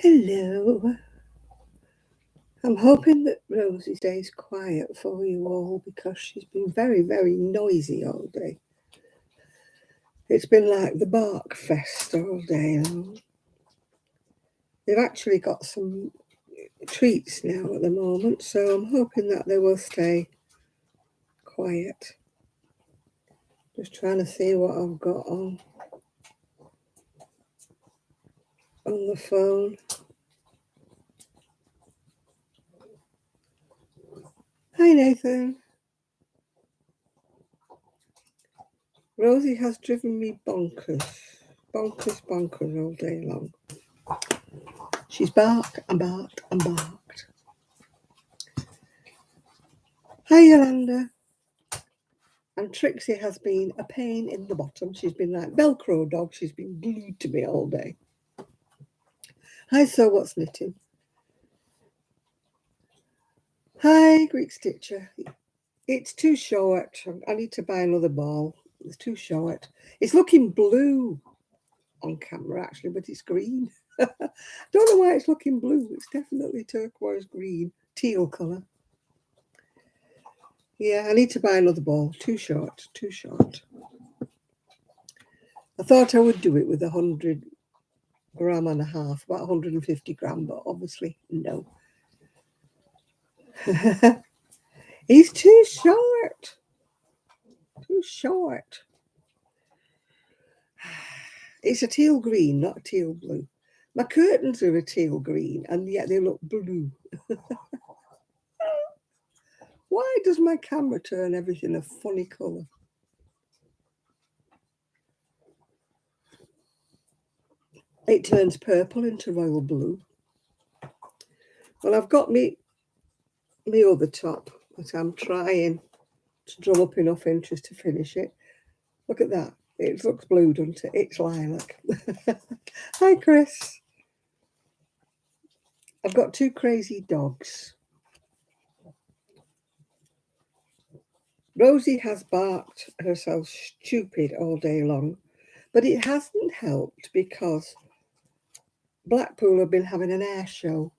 Hello. I'm hoping that Rosie stays quiet for you all because she's been very, very noisy all day. It's been like the bark fest all day long. They've actually got some treats now at the moment, so I'm hoping that they will stay quiet. Just trying to see what I've got on the phone. Hi, Nathan. Rosie has driven me bonkers. Bonkers all day long. She's barked and barked and barked. Hi, Yolanda. And Trixie has been a pain in the bottom. She's been like Velcro dog. She's been glued to me all day. Hi, So What's Knitting? Hi, Greek Stitcher. It's too short. I need to buy another ball. It's too short. It's looking blue on camera, actually, but it's green. Don't know why it's looking blue. It's definitely turquoise green, teal colour. Yeah, I need to buy another ball. Too short, too short. I thought I would do it with 100 gram and a half, about 150 gram, but obviously no. He's too short. Too short. It's a teal green, not a teal blue. My curtains are a teal green, and yet they look blue. Why does my camera turn everything a funny colour? It turns purple into royal blue. Well, I've got me other top that I'm trying to drum up enough interest to finish it. Look at that. It looks blue, doesn't it? It's lilac. Hi, Chris. I've got two crazy dogs. Rosie has barked herself stupid all day long, but it hasn't helped because Blackpool have been having an air show.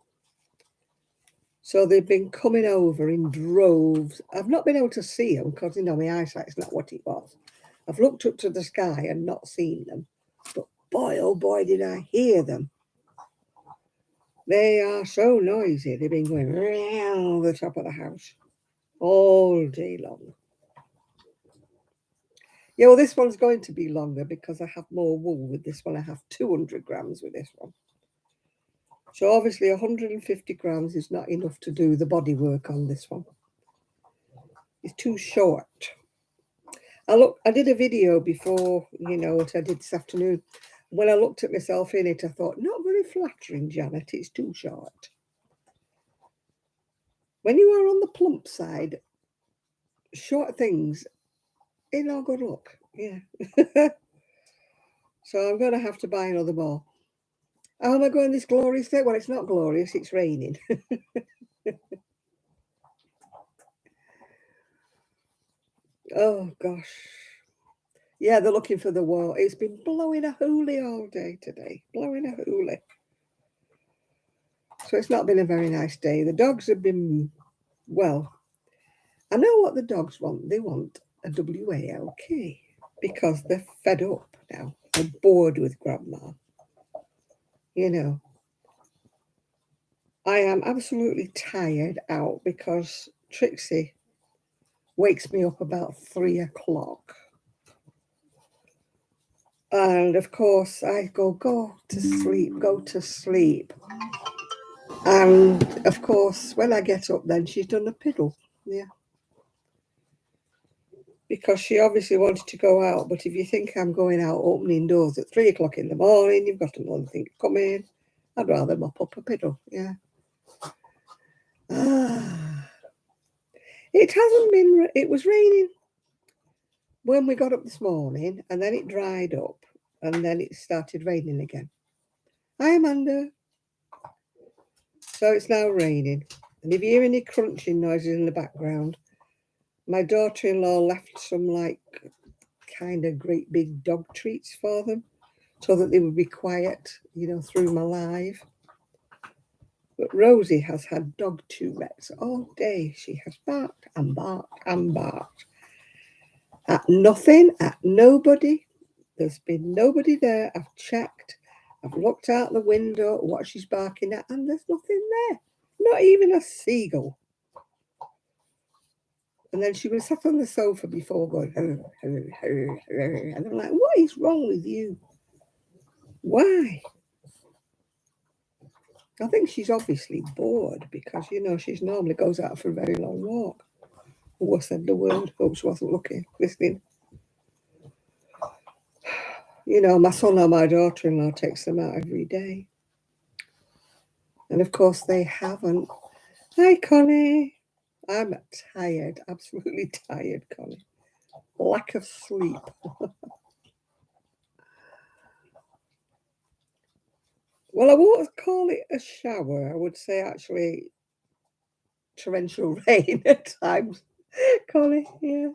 So they've been coming over in droves. I've not been able to see them because, my eyesight's not what it was. I've looked up to the sky and not seen them. But boy, oh boy, did I hear them. They are so noisy. They've been going around the top of the house all day long. Yeah, well, this one's going to be longer because I have more wool with this one. I have 200 grams with this one. So obviously 150 grams is not enough to do the body work on this one. It's too short. I did a video before, what I did this afternoon. When I looked at myself in it, I thought, not very flattering, Janet. It's too short. When you are on the plump side, short things, it's not good look. Yeah. So I'm going to have to buy another ball. How am I going this glorious day? Well, it's not glorious. It's raining. Oh, gosh. Yeah, they're looking for the wall. It's been blowing a hoolie all day today. Blowing a hoolie. So it's not been a very nice day. The dogs have been, well, I know what the dogs want. They want a WALK because they're fed up now. They're bored with Grandma. I am absolutely tired out because Trixie wakes me up about 3 o'clock. And of course, I go to sleep. And of course, when I get up, then she's done a piddle. Yeah. Because she obviously wanted to go out. But if you think I'm going out opening doors at 3 o'clock in the morning, you've got another thing coming. I'd rather mop up a piddle. Yeah. It hasn't been, it was raining when we got up this morning, and then it dried up, and then it started raining again. Hi, Amanda. So it's now raining. And if you hear any crunching noises in the background, my daughter-in-law left some kind of great big dog treats for them so that they would be quiet, through my live. But Rosie has had dog Tourette's all day. She has barked and barked and barked at nothing, at nobody. There's been nobody there. I've checked. I've looked out the window what she's barking at, and there's nothing there. Not even a seagull. And then she was sat on the sofa before going, hurr, hurr, hurr, hurr. And I'm like, what is wrong with you? Why? I think she's obviously bored because, you know, she's normally goes out for a very long walk. Oh, I said the word. Hope she wasn't listening. You know, my son or my daughter-in-law takes them out every day. And of course they haven't. Hi, Connie. I'm tired, absolutely tired, Connie. Lack of sleep. Well, I won't call it a shower. I would say actually torrential rain at times. Connie, yeah.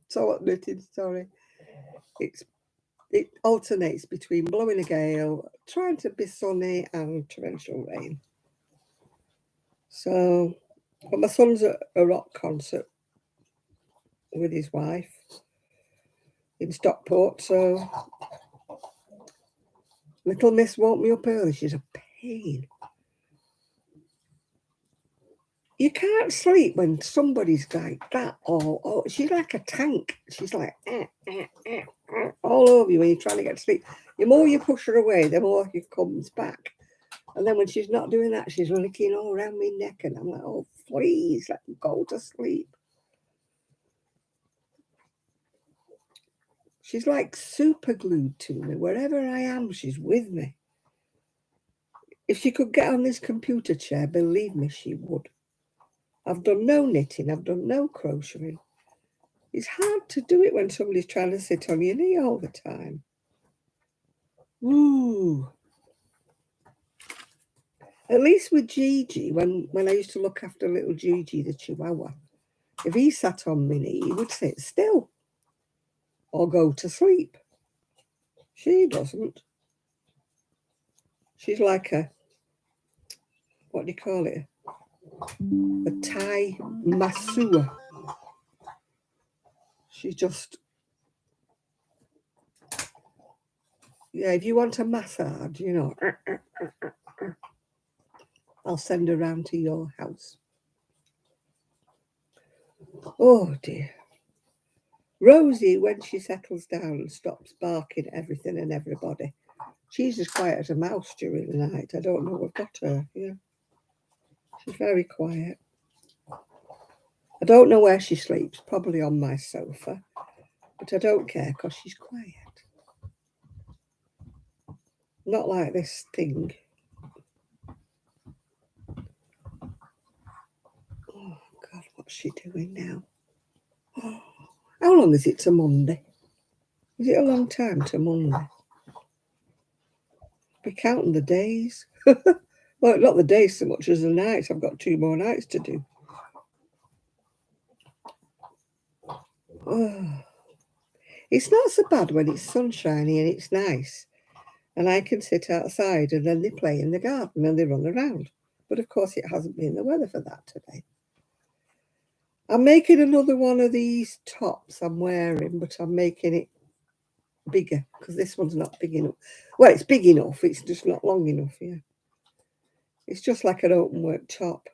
So knitting, sorry. It alternates between blowing a gale, trying to be sunny, and torrential rain. So, but my son's at a rock concert with his wife in Stockport, so little miss woke me up early. She's a pain. You can't sleep when somebody's like that. Oh, she's like a tank. She's like all over you when you're trying to get to sleep. The more you push her away, the more she comes back. And then when she's not doing that, she's licking all around my neck. And I'm like, oh, please, let me go to sleep. She's like super glued to me. Wherever I am, she's with me. If she could get on this computer chair, believe me, she would. I've done no knitting. I've done no crocheting. It's hard to do it when somebody's trying to sit on your knee all the time. Ooh. At least with Gigi, when I used to look after little Gigi, the Chihuahua, if he sat on my knee, he would sit still or go to sleep. She doesn't. She's like a, what do you call it? A Thai masseur. She just, yeah, if you want a massage, you know, I'll send her round to your house. Oh dear. Rosie, when she settles down and stops barking at everything and everybody, she's as quiet as a mouse during the night. I don't know what got her. Yeah, she's very quiet. I don't know where she sleeps, probably on my sofa, but I don't care because she's quiet. Not like this thing. Oh, God, what's she doing now? Oh, how long is it to Monday? Is it a long time to Monday? Be counting the days. Well, not the days so much as the nights. I've got 2 more nights to do. Oh. It's not so bad when it's sunshiny and it's nice. And I can sit outside and then they play in the garden and they run around. But of course, it hasn't been the weather for that today. I'm making another one of these tops I'm wearing, but I'm making it bigger because this one's not big enough. Well, it's big enough. It's just not long enough, yeah. It's just like an open work top.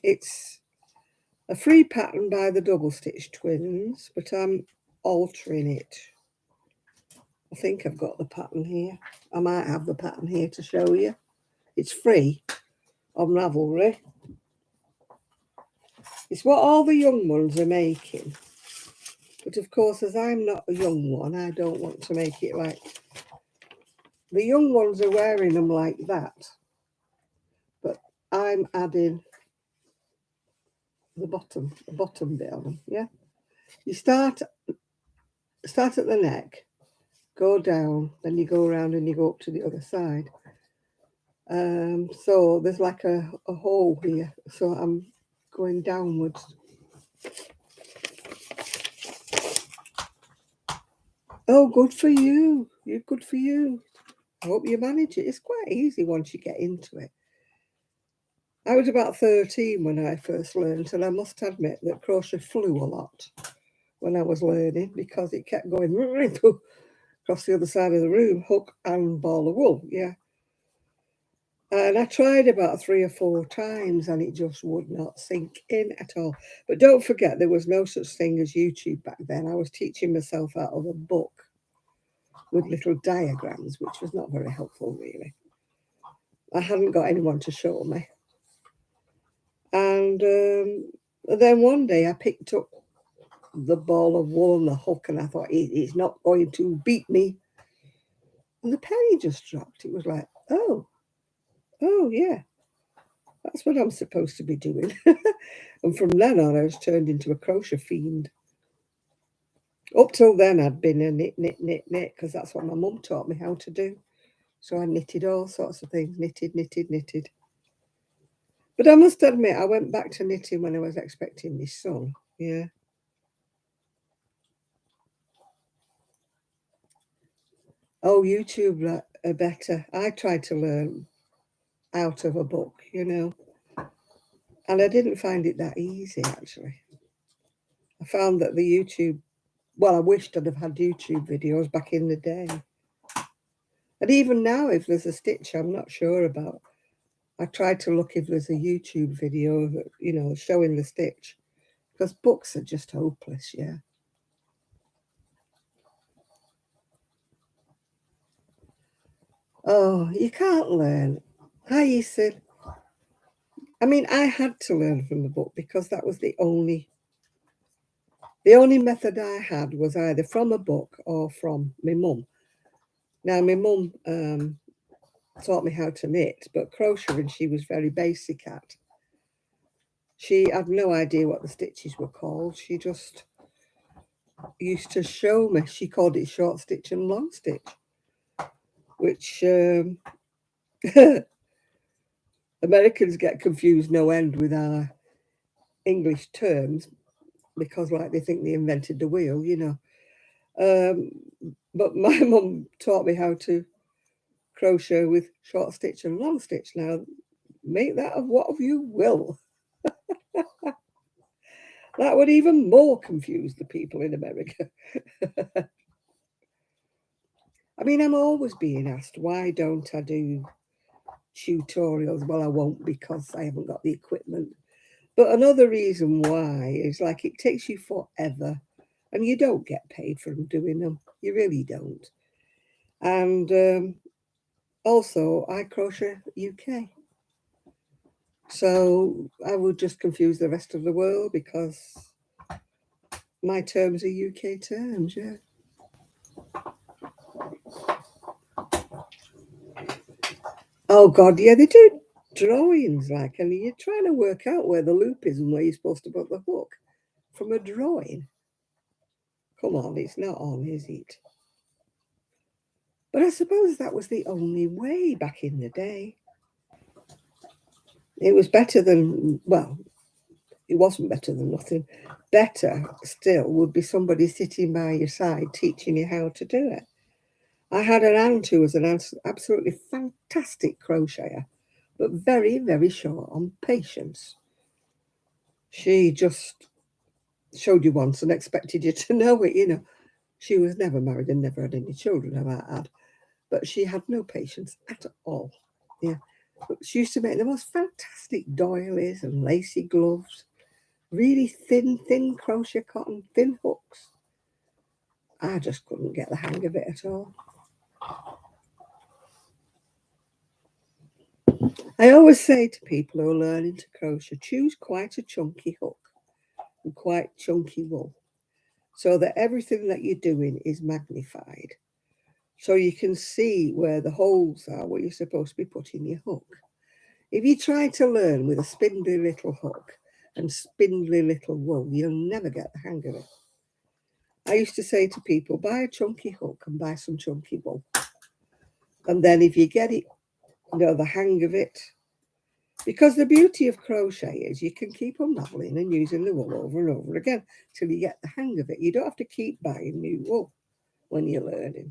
It's a free pattern by the Double Stitch Twins, but I'm altering it. I think I've got the pattern here. I might have the pattern here to show you. It's free on Ravelry. It's what all the young ones are making. But of course, as I'm not a young one, I don't want to make it like... The young ones are wearing them like that. But I'm adding the bottom bit on them, yeah? You start at the neck, go down, then you go around and you go up to the other side. So there's like a hole here. So I'm going downwards. Oh, good for you. Good for you. I hope you manage it. It's quite easy once you get into it. I was about 13 when I first learned, and I must admit that crochet flew a lot when I was learning because it kept going across the other side of the room, hook and ball of wool, yeah. And I tried about 3 or 4 times and it just would not sink in at all. But don't forget, there was no such thing as YouTube back then. I was teaching myself out of a book with little diagrams, which was not very helpful, really. I hadn't got anyone to show me. And then one day I picked up the ball of wool and the hook, and I thought, it's not going to beat me. And the penny just dropped. It was like, oh, yeah, that's what I'm supposed to be doing. And from then on, I was turned into a crochet fiend. Up till then, I'd been a knit, because that's what my mum taught me how to do. So I knitted all sorts of things, knitted. But I must admit, I went back to knitting when I was expecting my son. Yeah. Oh, YouTube are better. I tried to learn out of a book, and I didn't find it that easy, actually. I found that the YouTube, well, I wished I'd have had YouTube videos back in the day. And even now, if there's a stitch I'm not sure about, I try to look if there's a YouTube video that, showing the stitch. Because books are just hopeless, yeah. Oh, you can't learn. Hi, Ethan. I mean, I had to learn from the book because that was the only method I had was either from a book or from my mum. Now, my mum taught me how to knit, but crocheting she was very basic at. She had no idea what the stitches were called. She just used to show me. She called it short stitch and long stitch, which Americans get confused no end with our English terms because, like, they think they invented the wheel. Um, but my mum taught me how to crochet with short stitch and long stitch. Now, make that of what of you will. That would even more confuse the people in America. I mean, I'm always being asked, why don't I do tutorials? Well, I won't because I haven't got the equipment. But another reason why is like it takes you forever and you don't get paid for doing them. You really don't. And also, I crochet UK. So I would just confuse the rest of the world because my terms are UK terms, yeah. Oh God, yeah, they do drawings like, and you're trying to work out where the loop is and where you're supposed to put the hook from a drawing. Come on, it's not on, is it? But I suppose that was the only way back in the day. It was better than, well, it wasn't better than nothing. Better still would be somebody sitting by your side teaching you how to do it. I had an aunt who was an absolutely fantastic crocheter, but very, very short on patience. She just showed you once and expected you to know it. She was never married and never had any children, I might add, but she had no patience at all. Yeah. But she used to make the most fantastic doilies and lacy gloves, really thin crochet cotton, thin hooks. I just couldn't get the hang of it at all. I always say to people who are learning to crochet, choose quite a chunky hook and quite chunky wool so that everything that you're doing is magnified. So you can see where the holes are, where you're supposed to be putting your hook. If you try to learn with a spindly little hook and spindly little wool, you'll never get the hang of it. I used to say to people, buy a chunky hook and buy some chunky wool. And then if you get it, the hang of it, because the beauty of crochet is you can keep unraveling and using the wool over and over again till you get the hang of it. You don't have to keep buying new wool when you're learning.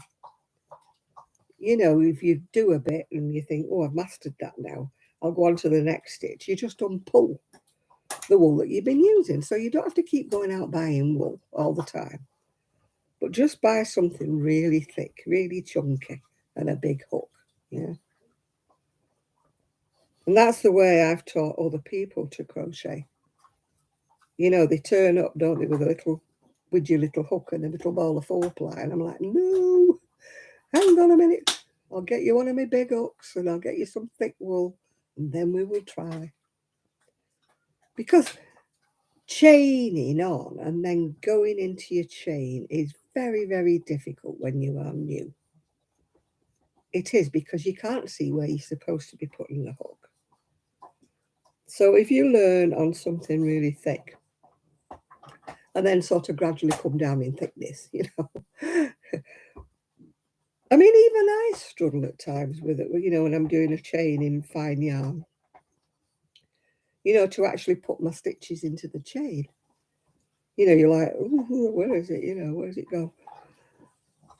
If you do a bit and you think, oh, I've mastered that now, I'll go on to the next stitch. You just unpull the wool that you've been using. So you don't have to keep going out buying wool all the time. But just buy something really thick, really chunky, and a big hook. Yeah. And that's the way I've taught other people to crochet. You know, they turn up, don't they, with your little hook and a little ball of 4-ply. And I'm like, no, hang on a minute. I'll get you one of my big hooks and I'll get you some thick wool, and then we will try. Because chaining on and then going into your chain is very, very difficult when you are new. It is, because you can't see where you're supposed to be putting the hook. So if you learn on something really thick and then sort of gradually come down in thickness, you know. I mean, even I struggle at times with it, you know, when I'm doing a chain in fine yarn, you know, to actually put my stitches into the chain. You know, you're like, where is it? You know, where does it go?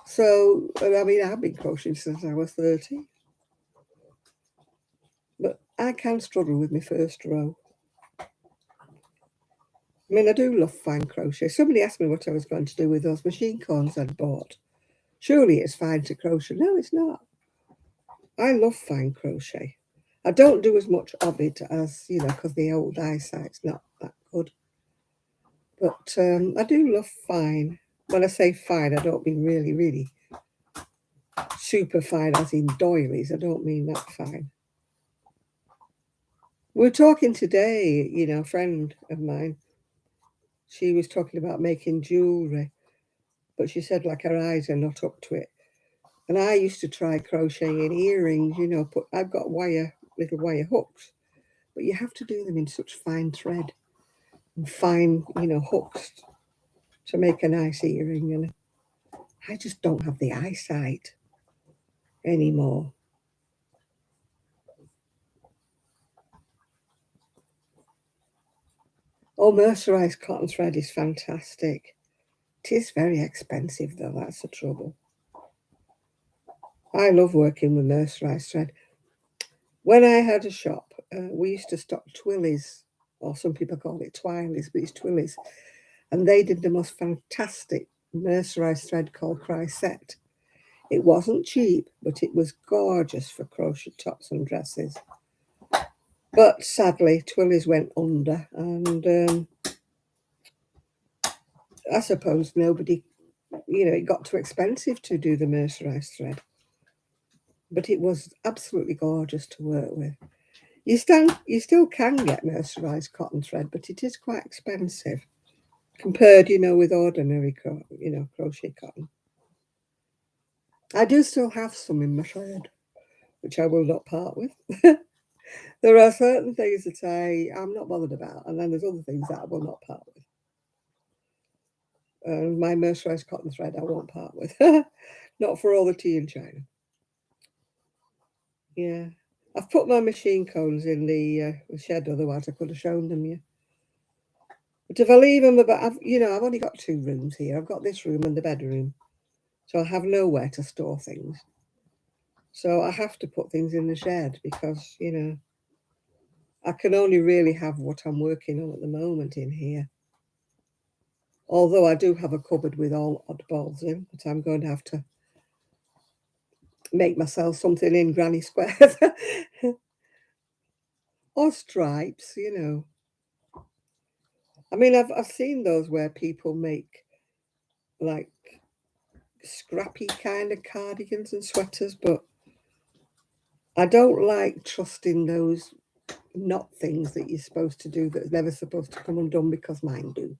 So, I mean, I've been crocheting since I was 30. But I can struggle with my first row. I mean, I do love fine crochet. Somebody asked me what I was going to do with those machine cones I'd bought. Surely it's fine to crochet. No, it's not. I love fine crochet. I don't do as much of it as, you know, because the old eyesight's not that good. But I do love fine. When I say fine, I don't mean really, really super fine as in doilies. I don't mean that fine. We're talking today, you know, a friend of mine, she was talking about making jewellery, but she said like her eyes are not up to it. And I used to try crocheting earrings, you know, I've got little wire hooks, but you have to do them in such fine thread and fine, you know, hooks to make a nice earring. And I just don't have the eyesight anymore. Oh, mercerised cotton thread is fantastic. It is very expensive though, that's the trouble. I love working with mercerised thread. When I had a shop, we used to stock twillies, or some people call it twilies, but it's twillies. And they did the most fantastic mercerised thread called Chrysette. It wasn't cheap, but it was gorgeous for crochet tops and dresses. But sadly, twillies went under, and I suppose nobody, you know, it got too expensive to do the mercerised thread. But it was absolutely gorgeous to work with. You still can get mercerised cotton thread, but it is quite expensive compared, you know, with ordinary, crochet cotton. I do still have some in my shed, which I will not part with. There are certain things that I'm not bothered about, and then there's other things that I will not part with. My mercerised cotton thread I won't part with. Not for all the tea in China. Yeah. I've put my machine cones in the shed, otherwise I could have shown them you. But if I leave them I've only got 2 rooms here. I've got this room and the bedroom. So I have nowhere to store things. So I have to put things in the shed because, you know, I can only really have what I'm working on at the moment in here. Although I do have a cupboard with all oddballs in, but I'm going to have to make myself something in granny squares. Or stripes, you know. I mean, I've seen those where people make like scrappy kind of cardigans and sweaters, but I don't like trusting those knot things that you're supposed to do that's never supposed to come undone, because mine do.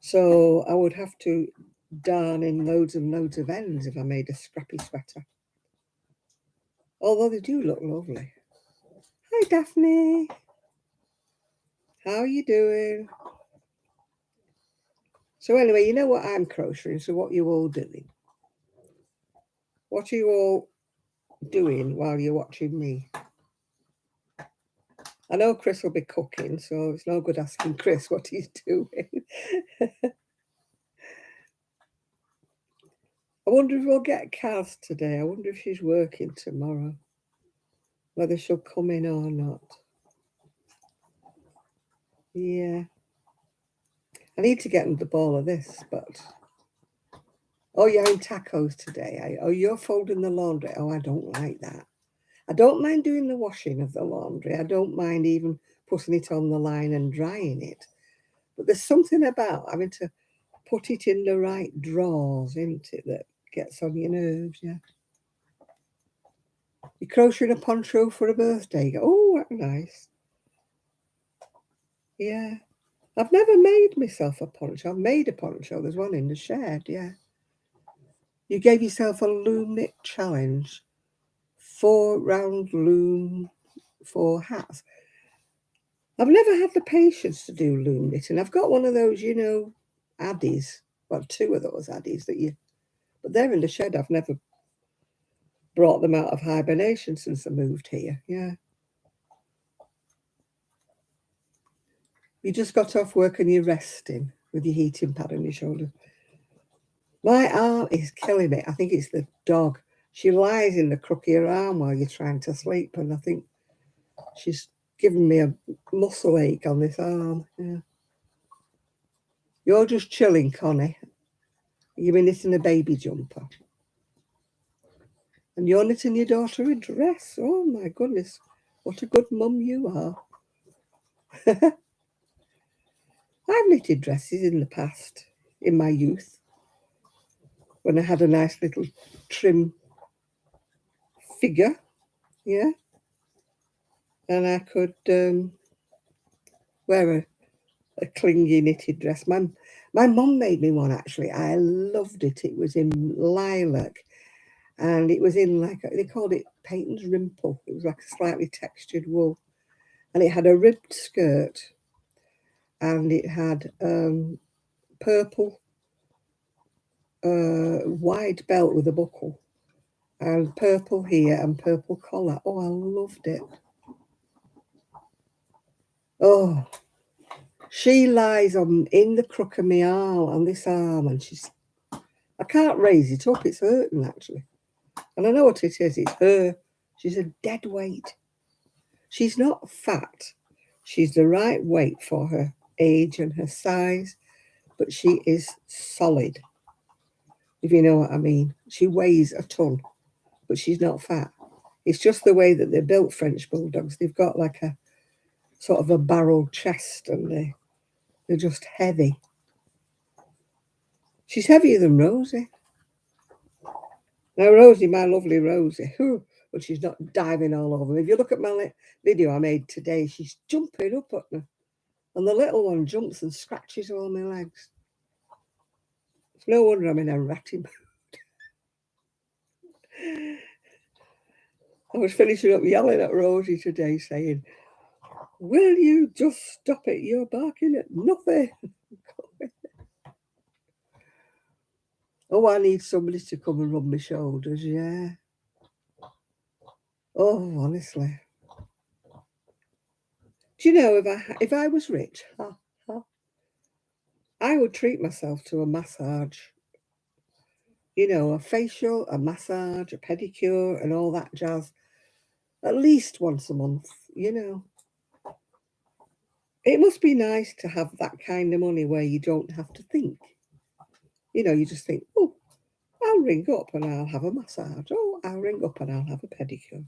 So I would have to darn in loads and loads of ends if I made a scrappy sweater. Although they do look lovely. Hi, Daphne. How are you doing? So anyway, you know what I'm crocheting, so what are you all doing? What are you all doing while you're watching me? I know Chris will be cooking, so it's no good asking Chris what he's doing. I wonder if we'll get Kaz today. I wonder if she's working tomorrow. whether she'll come in or not. Yeah. I need to get under the ball of this, but... Oh, you're in tacos today. Oh, you're folding the laundry. Oh, I don't like that. I don't mind doing the washing of the laundry. I don't mind even putting it on the line and drying it. But there's something about having to put it in the right drawers, isn't it, that gets on your nerves, yeah. You're crocheting a poncho for a birthday. Oh, that's nice. Yeah. I've never made myself a poncho. I've made a poncho. There's one in the shed, yeah. You gave yourself a loom knit challenge. 4 round loom, 4 hats. I've never had the patience to do loom knitting. I've got one of those, you know, addies. Well, 2 of those addies that you... But they're in the shed. I've never brought them out of hibernation since I moved here, yeah. You just got off work and you're resting with your heating pad on your shoulder. My arm is killing me. I think it's the dog. She lies in the crook of your arm while you're trying to sleep, and I think she's giving me a muscle ache on this arm. Yeah. You're just chilling, Connie. You've been knitting a baby jumper. And you're knitting your daughter a dress. Oh, my goodness. What a good mum you are. I've knitted dresses in the past, in my youth, when I had a nice little trim figure, yeah. And I could wear a clingy knitted dress. My mum made me one, actually. I loved it. It was in lilac, and it was in they called it Peyton's Rimple. It was like a slightly textured wool, and it had a ribbed skirt, and it had purple wide belt with a buckle, and purple here and purple collar. Oh, I loved it. Oh, she lies in the crook of my arm, on this arm, and I can't raise it up. It's hurting, actually. And I know what it is. It's her. She's a dead weight. She's not fat. She's the right weight for her age and her size, but she is solid, if you know what I mean. She weighs a ton, but she's not fat. It's just the way that they're built, French bulldogs. They've got like a sort of a barrel chest, and they're just heavy. She's heavier than Rosie. Now, Rosie, my lovely Rosie, but she's not diving all over me. If you look at my video I made today, she's jumping up at me. And the little one jumps and scratches all my legs. It's no wonder I'm in a ratty mood. I was finishing up yelling at Rosie today, saying, "Will you just stop it? You're barking at nothing." Oh, I need somebody to come and rub my shoulders, yeah. Oh, honestly. Do you know, if I was rich, I would treat myself to a massage. You know, a facial, a massage, a pedicure, and all that jazz. At least once a month, you know. It must be nice to have that kind of money where you don't have to think. You know, you just think, oh, I'll ring up and I'll have a massage. Oh, I'll ring up and I'll have a pedicure.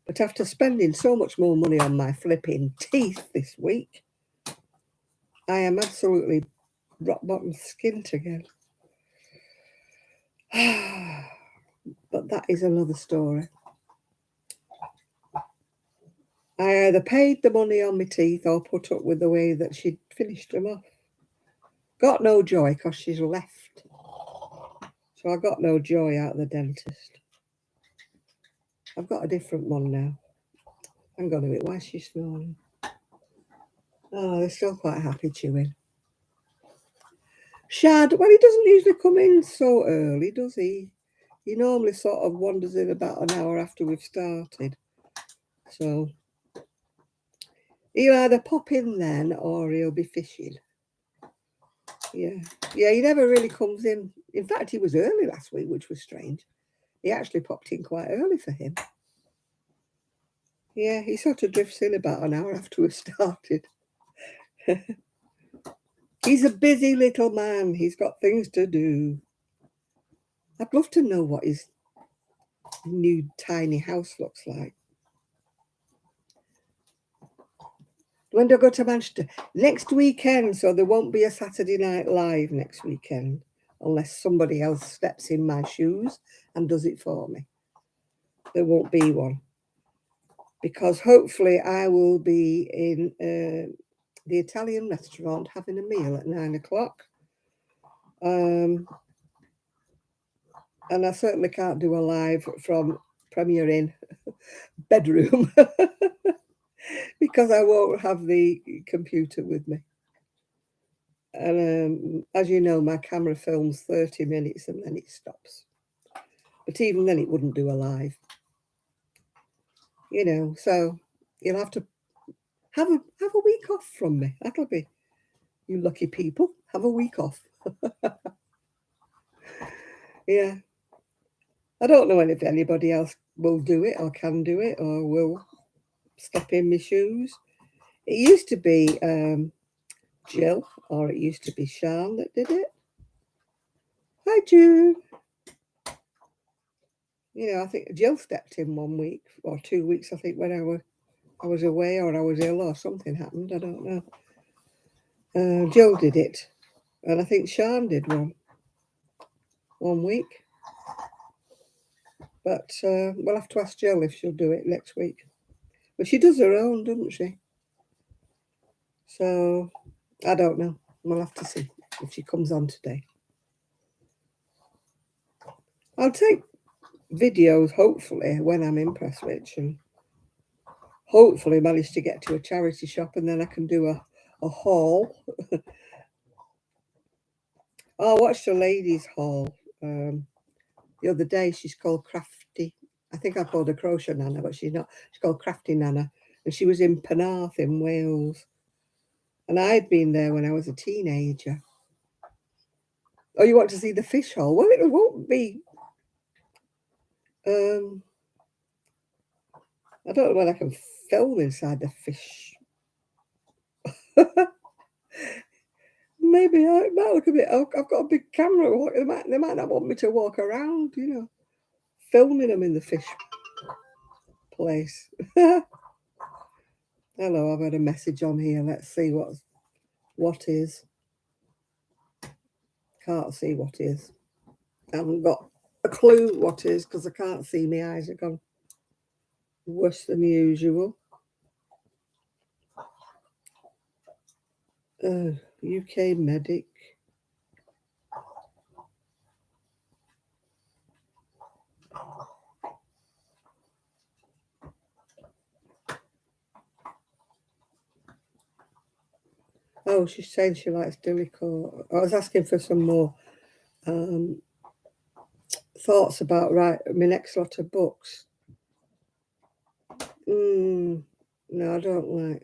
But after spending so much more money on my flipping teeth this week, I am absolutely rock bottom skint again. But that is another story. I either paid the money on my teeth or put up with the way that she'd finished them off. Got no joy because she's left. So I got no joy out of the dentist. I've got a different one now. Hang on a minute, why is she snoring? Oh, they're still quite happy chewing. Shad, well, he doesn't usually come in so early, does he? He normally sort of wanders in about an hour after we've started. So he'll either pop in then or he'll be fishing. Yeah, he never really comes in. In fact, he was early last week, which was strange. He actually popped in quite early for him. Yeah, he sort of drifts in about an hour after we started. He's a busy little man. He's got things to do. I'd love to know what his new tiny house looks like. When do I go to Manchester? Next weekend, so there won't be a Saturday Night Live next weekend unless somebody else steps in my shoes and does it for me. There won't be one. Because hopefully I will be in the Italian restaurant having a meal at 9 o'clock. And I certainly can't do a live from Premier Inn bedroom because I won't have the computer with me. And as you know, my camera films 30 minutes and then it stops. But even then, it wouldn't do a live. So you'll have to have a week off from me. That'll be, you lucky people, have a week off. Yeah. I don't know if anybody else will do it or can do it or will step in my shoes. It used to be Jill or it used to be Sian that did it. Hi, June. I think Jill stepped in 1 week or 2 weeks, I think, when I was away or I was ill or something happened. I don't know. Jill did it. And I think Sian did 1 week. But we'll have to ask Jill if she'll do it next week. But she does her own, doesn't she? So I don't know. We'll have to see if she comes on today. I'll take videos, hopefully, when I'm in Prestwich and hopefully manage to get to a charity shop and then I can do a haul. I watched a ladies' haul the other day. She's called Crafty. I think I called her Crochet Nana, but she's not. She's called Crafty Nana. And she was in Penarth in Wales. And I'd been there when I was a teenager. Oh, you want to see the fish hole? Well, it won't be. I don't know when I can film inside the fish. Maybe it might look a bit. I've got a big camera. They might not want me to walk around, filming them in the fish place. Hello, I've had a message on here. Let's see what is. Can't see what is. I haven't got a clue what is because I can't see. My eyes are gone worse than usual. UK medic. Oh, she's saying she likes Dillico. I was asking for some more thoughts about my next lot of books. No, I don't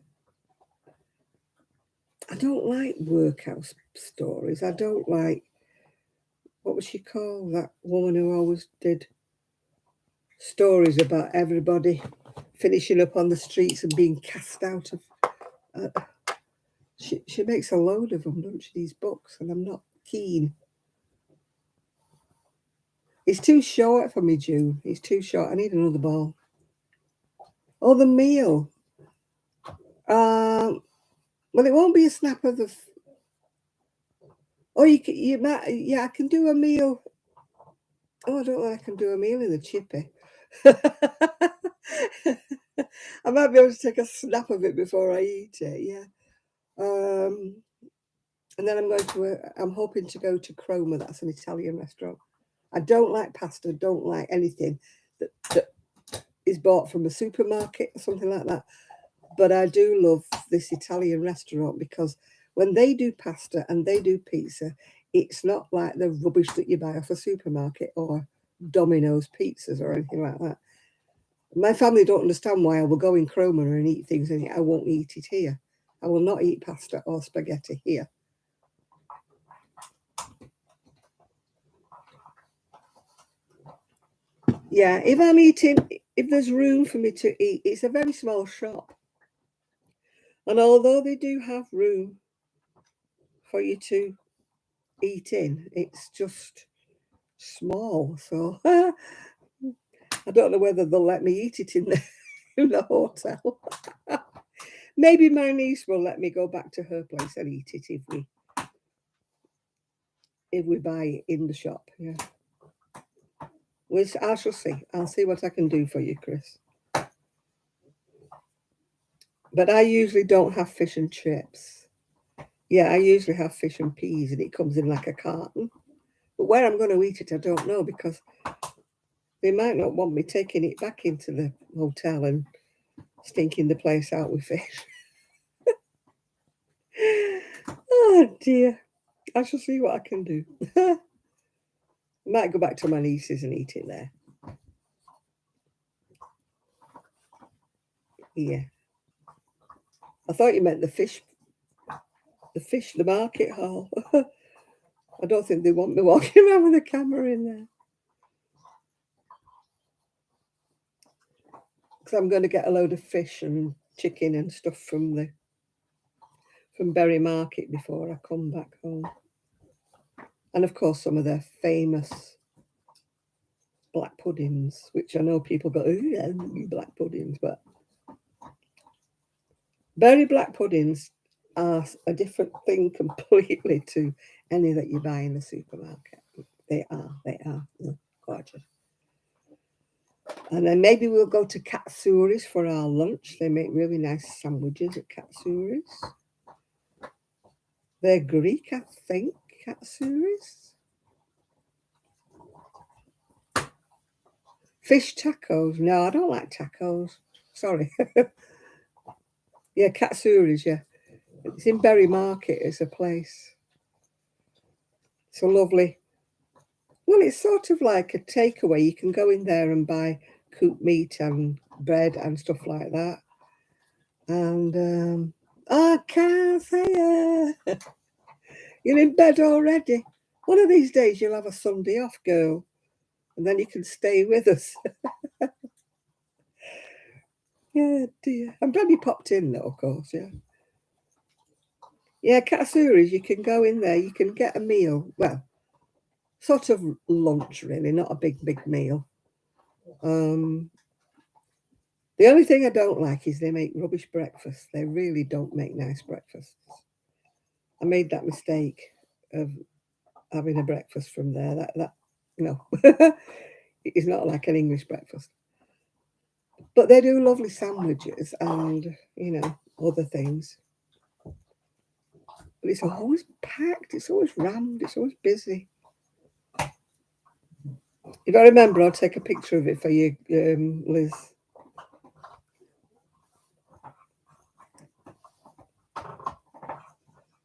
like workhouse stories. I don't like, what was she called? That woman who always did stories about everybody finishing up on the streets and being cast out of. She makes a load of them, doesn't she? These books, and I'm not keen. It's too short for me, June. It's too short. I need another ball. Oh, the meal. Well, it won't be a snap of the. Oh, you might. Yeah, I can do a meal. Oh, I don't think I can do a meal in the chippy. I might be able to take a snap of it before I eat it. Yeah. And then I'm hoping to go to Croma. That's an Italian restaurant. I don't like pasta. Don't like anything that is bought from a supermarket or something like that. But I do love this Italian restaurant because when they do pasta and they do pizza, it's not like the rubbish that you buy off a supermarket or Domino's pizzas or anything like that. My family don't understand why I will go in Croma and eat things and I won't eat it here. I will not eat pasta or spaghetti here. Yeah, if I'm eating if there's room for me to eat, it's a very small shop. And although they do have room for you to eat in, it's just small. So I don't know whether they'll let me eat it in the hotel. Maybe my niece will let me go back to her place and eat it if we buy it in the shop. Yeah. Which I shall see. I'll see what I can do for you, Chris. But I usually don't have fish and chips. Yeah, I usually have fish and peas, and it comes in like a carton. But where I'm going to eat it, I don't know, because they might not want me taking it back into the hotel and stinking the place out with fish. Oh dear. I shall see what I can do. I might go back to my niece's and eat it there. Yeah. I thought you meant the market hall. I don't think they want me walking around with a camera in there. Because I'm going to get a load of fish and chicken and stuff from Berry Market before I come back home. And of course, some of their famous black puddings, which I know people go, oh, yeah, black puddings, but berry black puddings are a different thing completely to any that you buy in the supermarket. They are gorgeous. And then maybe we'll go to Katsuri's for our lunch. They make really nice sandwiches at Katsuri's. They're Greek, I think, Katsuri's. Fish tacos. No, I don't like tacos. Sorry. Yeah, Katsuri's, yeah. It's in Berry Market. It's a place. It's a lovely. Well, it's sort of like a takeaway. You can go in there and buy cooked meat and bread and stuff like that. And I can't say it. You're in bed already. One of these days you'll have a Sunday off, girl, and then you can stay with us. Yeah, dear. I'm glad you popped in, though, of course, yeah. Yeah, Katsuri's, you can go in there, you can get a meal. Well, sort of lunch, really, not a big meal. The only thing I don't like is they make rubbish breakfast. They really don't make nice breakfasts. I made that mistake of having a breakfast from there. That no, it's not like an English breakfast. But they do lovely sandwiches and other things. But it's always packed. It's always rammed. It's always busy. If I remember, I'll take a picture of it for you, Liz.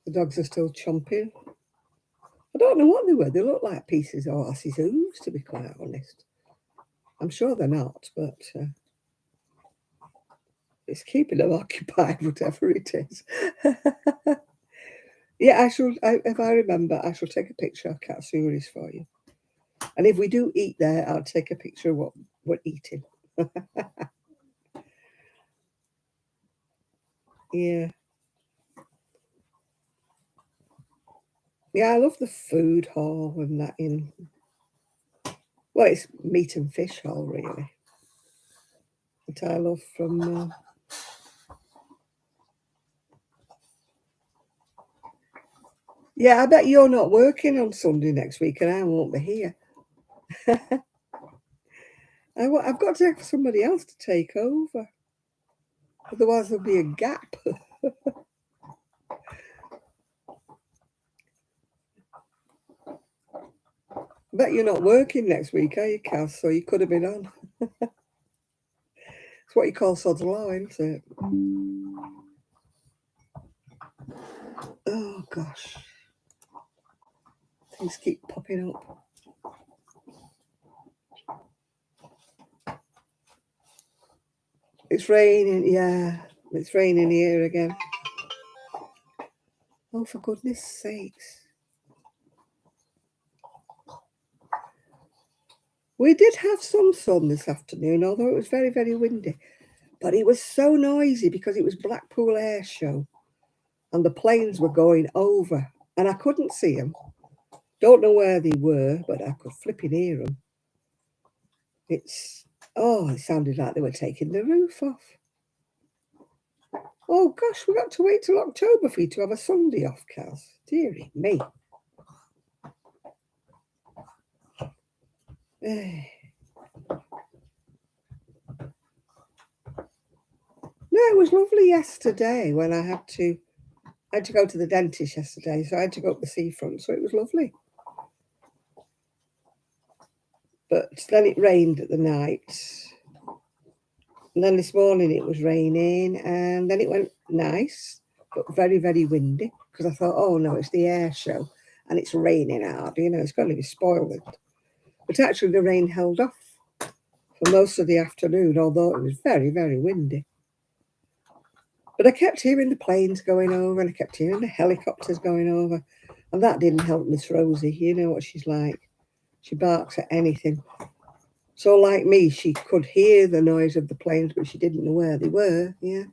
The dogs are still chomping. I don't know what they were. They look like pieces of horse's hooves, to be quite honest. I'm sure they're not, but it's keeping them occupied, whatever it is. Yeah, if I remember, I shall take a picture of Katsuri's for you. And if we do eat there, I'll take a picture of what we're eating. Yeah. Yeah, I love the food hall and that in. Well, it's meat and fish hall, really. That I love from. Yeah, I bet you're not working on Sunday next week, and I won't be here. I've got to have somebody else to take over. Otherwise, there'll be a gap. I bet you're not working next week, are you, Kaz? So you could have been on. It's what you call sod's law, isn't it? Oh, gosh. Things keep popping up. It's raining, yeah. It's raining here again. Oh, for goodness sakes. We did have some sun this afternoon, although it was very, very windy. But it was so noisy because it was Blackpool Air Show and the planes were going over and I couldn't see them. Don't know where they were, but I could flipping hear them. It sounded like they were taking the roof off. Oh gosh, we got to wait till October for you to have a Sunday off, Kaz. Dearie me. No, it was lovely yesterday when I had to go to the dentist yesterday, so I had to go up the seafront, so it was lovely. But then it rained at the night. And then this morning it was raining, and then it went nice, but very, very windy. Because I thought, oh no, it's the air show, and it's raining hard. You know, it's going to be spoiling. But actually, the rain held off for most of the afternoon, although it was very, very windy. But I kept hearing the planes going over, and I kept hearing the helicopters going over, and that didn't help Miss Rosie. You know what she's like. She barks at anything. So like me, she could hear the noise of the planes, but she didn't know where they were, yeah.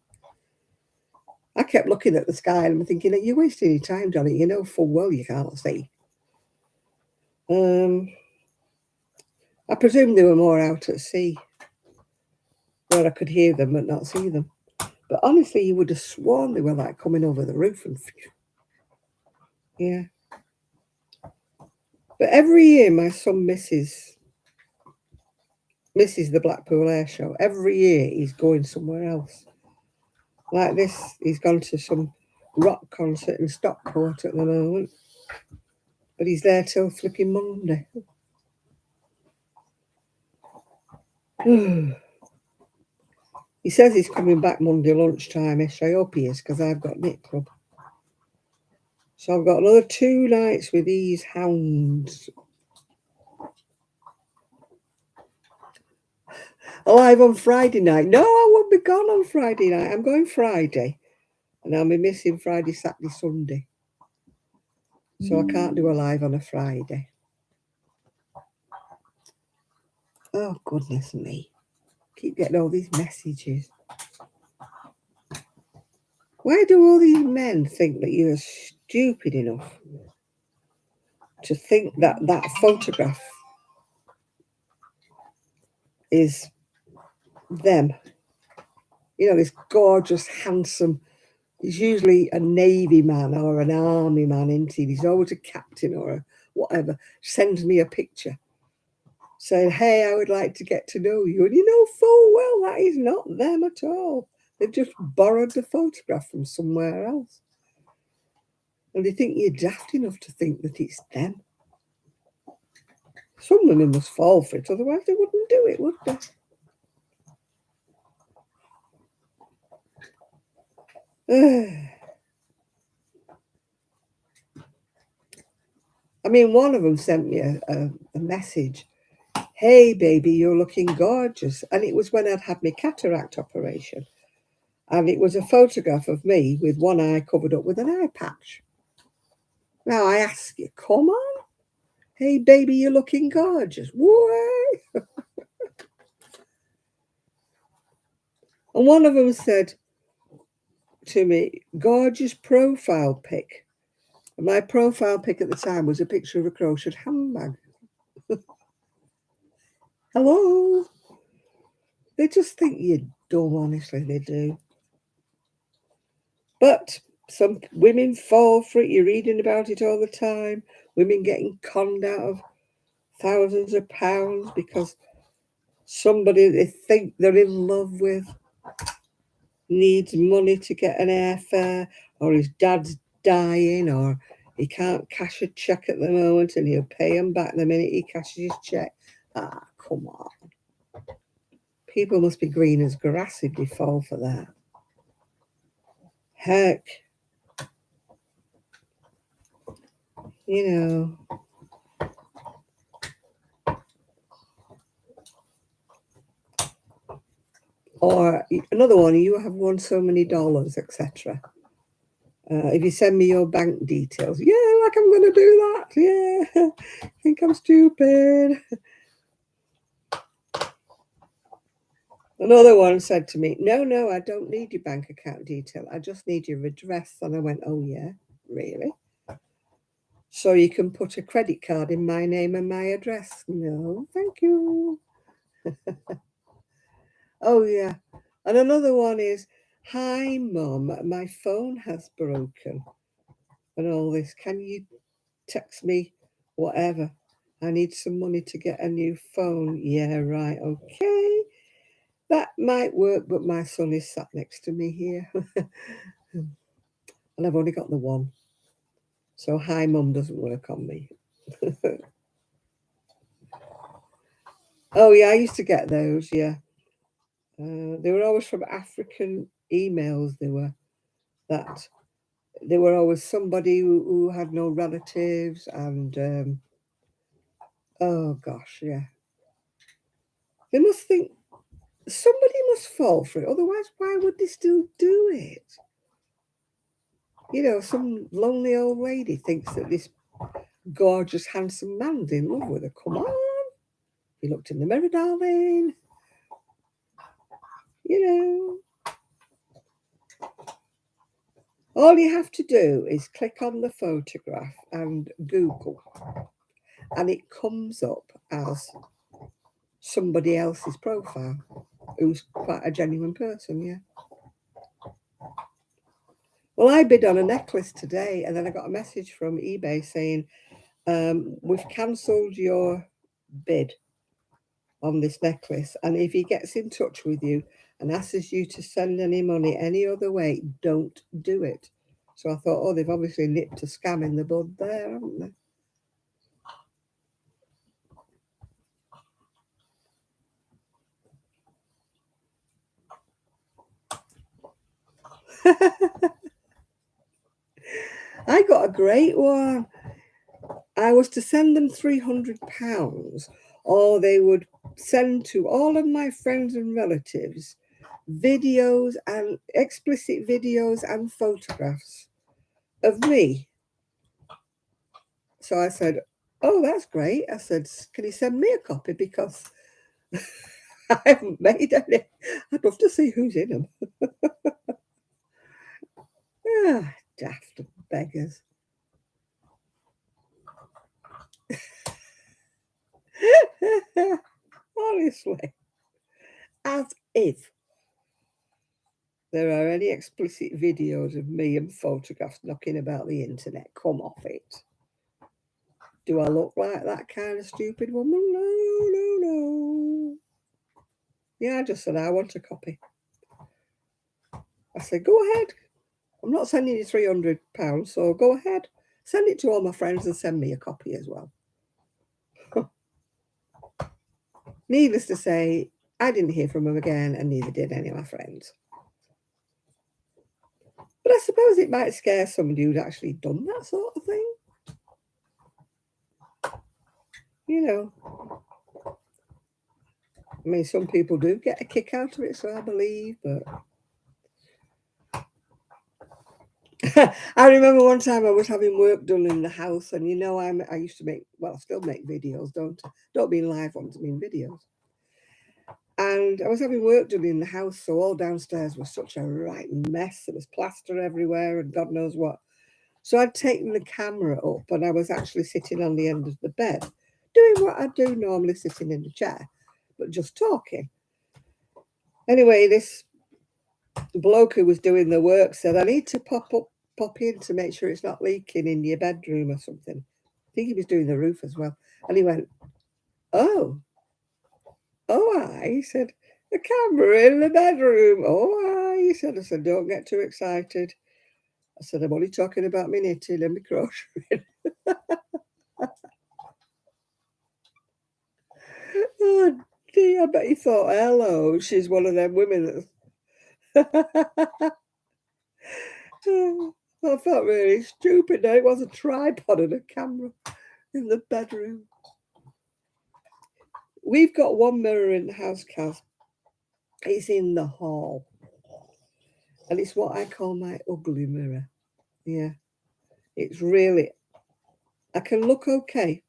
I kept looking at the sky and I'm thinking, are you wasting your time, Johnny? You know full well you can't see. I presume they were more out at sea, where I could hear them but not see them. But honestly, you would have sworn they were like coming over the roof and yeah. But every year my son misses the Blackpool Air Show. Every year he's going somewhere else. Like this, he's gone to some rock concert in Stockport at the moment. But he's there till flipping Monday. He says he's coming back Monday lunchtime-ish. I hope he is, because I've got knit club. So I've got another 2 nights with these hounds. Alive on Friday night. No, I won't be gone on Friday night. I'm going Friday. And I'll be missing Friday, Saturday, Sunday. So I can't do a live on a Friday. Oh, goodness me. Keep getting all these messages. Why do all these men think that you're stupid enough to think that that photograph is them? You know, this gorgeous, handsome, he's usually a Navy man or an Army man, isn't he? He's always a captain or a whatever, sends me a picture saying, hey, I would like to get to know you. And you know full well that is not them at all. They've just borrowed the photograph from somewhere else. And they think you're daft enough to think that it's them. Some women must fall for it, otherwise they wouldn't do it, would they? I mean, one of them sent me a message. Hey, baby, you're looking gorgeous. And it was when I'd had my cataract operation. And it was a photograph of me with one eye covered up with an eye patch. Now, I ask you, come on. Hey, baby, you're looking gorgeous. Why? And one of them said to me, gorgeous profile pic. And my profile pic at the time was a picture of a crocheted handbag. Hello? They just think you're dumb, honestly, they do. But some women fall for it. You're reading about it all the time. Women getting conned out of thousands of pounds because somebody they think they're in love with needs money to get an airfare, or his dad's dying, or he can't cash a check at the moment and he'll pay him back the minute he cashes his check. Ah, come on. People must be green as grass if they fall for that. Heck. You know. Or another one, you have won so many dollars, etc. If you send me your bank details, yeah, like I'm going to do that. Yeah, think I'm stupid. Another one said to me, no, I don't need your bank account detail. I just need your address. And I went, oh, yeah, really? So you can put a credit card in my name and my address? No, thank you. Oh, yeah. And another one is, hi, Mum, my phone has broken and all this. Can you text me whatever? I need some money to get a new phone. Yeah, right, okay. That might work, but my son is sat next to me here. And I've only got the one. So hi, Mum doesn't work on me. Oh, yeah, I used to get those, yeah. They were always from African emails, that they were always somebody who had no relatives, and oh gosh, yeah. They must think somebody must fall for it, otherwise why would they still do it? You know, some lonely old lady thinks that this gorgeous, handsome man's in love with her. Come on, you looked in the mirror, darling. You know, all you have to do is click on the photograph and Google, and it comes up as somebody else's profile who's quite a genuine person, yeah. Well, I bid on a necklace today, and then I got a message from eBay saying, we've cancelled your bid on this necklace, and if he gets in touch with you and asks you to send any money any other way, don't do it. So I thought, oh, they've obviously nipped a scam in the bud there, haven't they? I got a great one. I was to send them £300, or they would send to all of my friends and relatives videos and explicit videos and photographs of me. So I said, oh, that's great. I said, can you send me a copy? Because I haven't made any. I'd love to see who's in them. Ah, daft beggars. Honestly, as if there are any explicit videos of me and photographs knocking about the internet. Come off it. Do I look like that kind of stupid woman? No. Yeah, I just said, I want a copy. I said, go ahead. I'm not sending you £300, so go ahead. Send it to all my friends and send me a copy as well. Needless to say, I didn't hear from him again, and neither did any of my friends. But I suppose it might scare somebody who'd actually done that sort of thing. You know, I mean, some people do get a kick out of it, so I believe, but I remember one time I was having work done in the house, and you know, I used to make, well, I still make videos, don't mean live ones, I mean videos. And I was having work done in the house, so all downstairs was such a right mess. There was plaster everywhere and God knows what. So I'd taken the camera up, and I was actually sitting on the end of the bed, doing what I do normally, sitting in the chair, but just talking. Anyway, this bloke who was doing the work said, I need to pop in to make sure it's not leaking in your bedroom or something. I think he was doing the roof as well. And he went, oh, he said, the camera in the bedroom. He said, I said, don't get too excited. I said, I'm only talking about me knitting and my crocheting. Oh dear, I bet he thought, hello, she's one of them women that's I felt really stupid. Now it was a tripod and a camera in the bedroom. We've got one mirror in the house, Kaz. It's in the hall. And it's what I call my ugly mirror. Yeah. It's really, I can look okay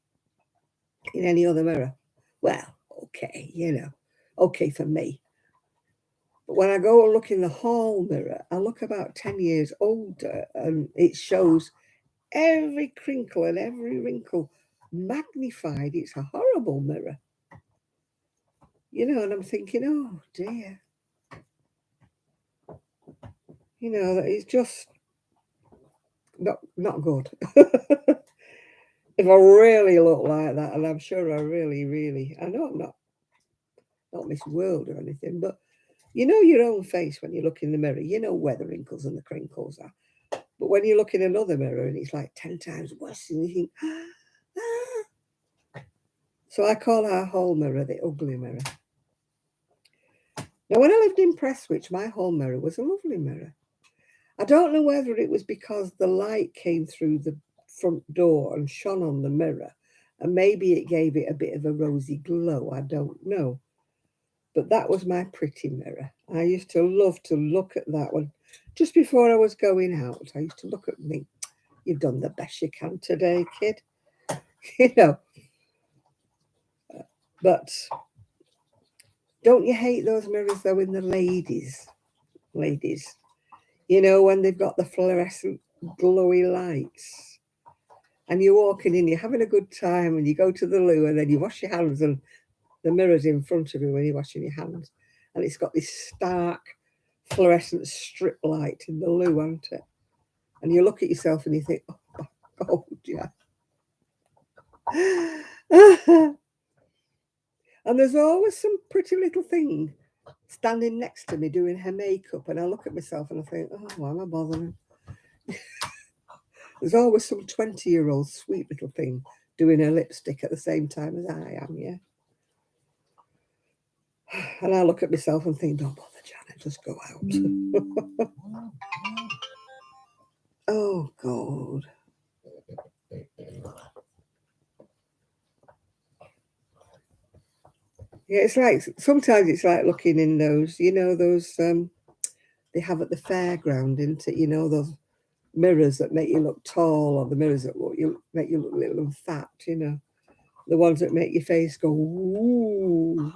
in any other mirror. Well, okay, okay for me. But when I go and look in the hall mirror, I look about 10 years older, and it shows every crinkle and every wrinkle magnified. It's a horrible mirror. And I'm thinking, oh dear. It's just not good. If I really look like that, and I'm sure I really, I know I'm not Miss World or anything, but your own face when you look in the mirror, where the wrinkles and the crinkles are. But when you look in another mirror and it's like 10 times worse, and you think, ah. So I call our hall mirror the ugly mirror. Now, when I lived in Prestwich, my hall mirror was a lovely mirror. I don't know whether it was because the light came through the front door and shone on the mirror, and maybe it gave it a bit of a rosy glow. I don't know. But that was my pretty mirror. I used to love to look at that one. Just before I was going out, I used to look at me. You've done the best you can today, kid. But don't you hate those mirrors, though, in the ladies? Ladies. When they've got the fluorescent glowy lights. And you're walking in, you're having a good time, and you go to the loo, and then you wash your hands, and the mirror's in front of you when you're washing your hands. And it's got this stark fluorescent strip light in the loo, hasn't it? And you look at yourself and you think, oh my God, yeah. And there's always some pretty little thing standing next to me doing her makeup, and I look at myself and I think, oh, why am I bothering? There's always some 20-year-old sweet little thing doing her lipstick at the same time as I am, yeah. And I look at myself and think, don't bother, Janet, just go out. Oh, God. Yeah, it's like, sometimes it's like looking in those, those they have at the fairground, isn't it? Those mirrors that make you look tall, or the mirrors that make you look little and fat, the ones that make your face go, ooh.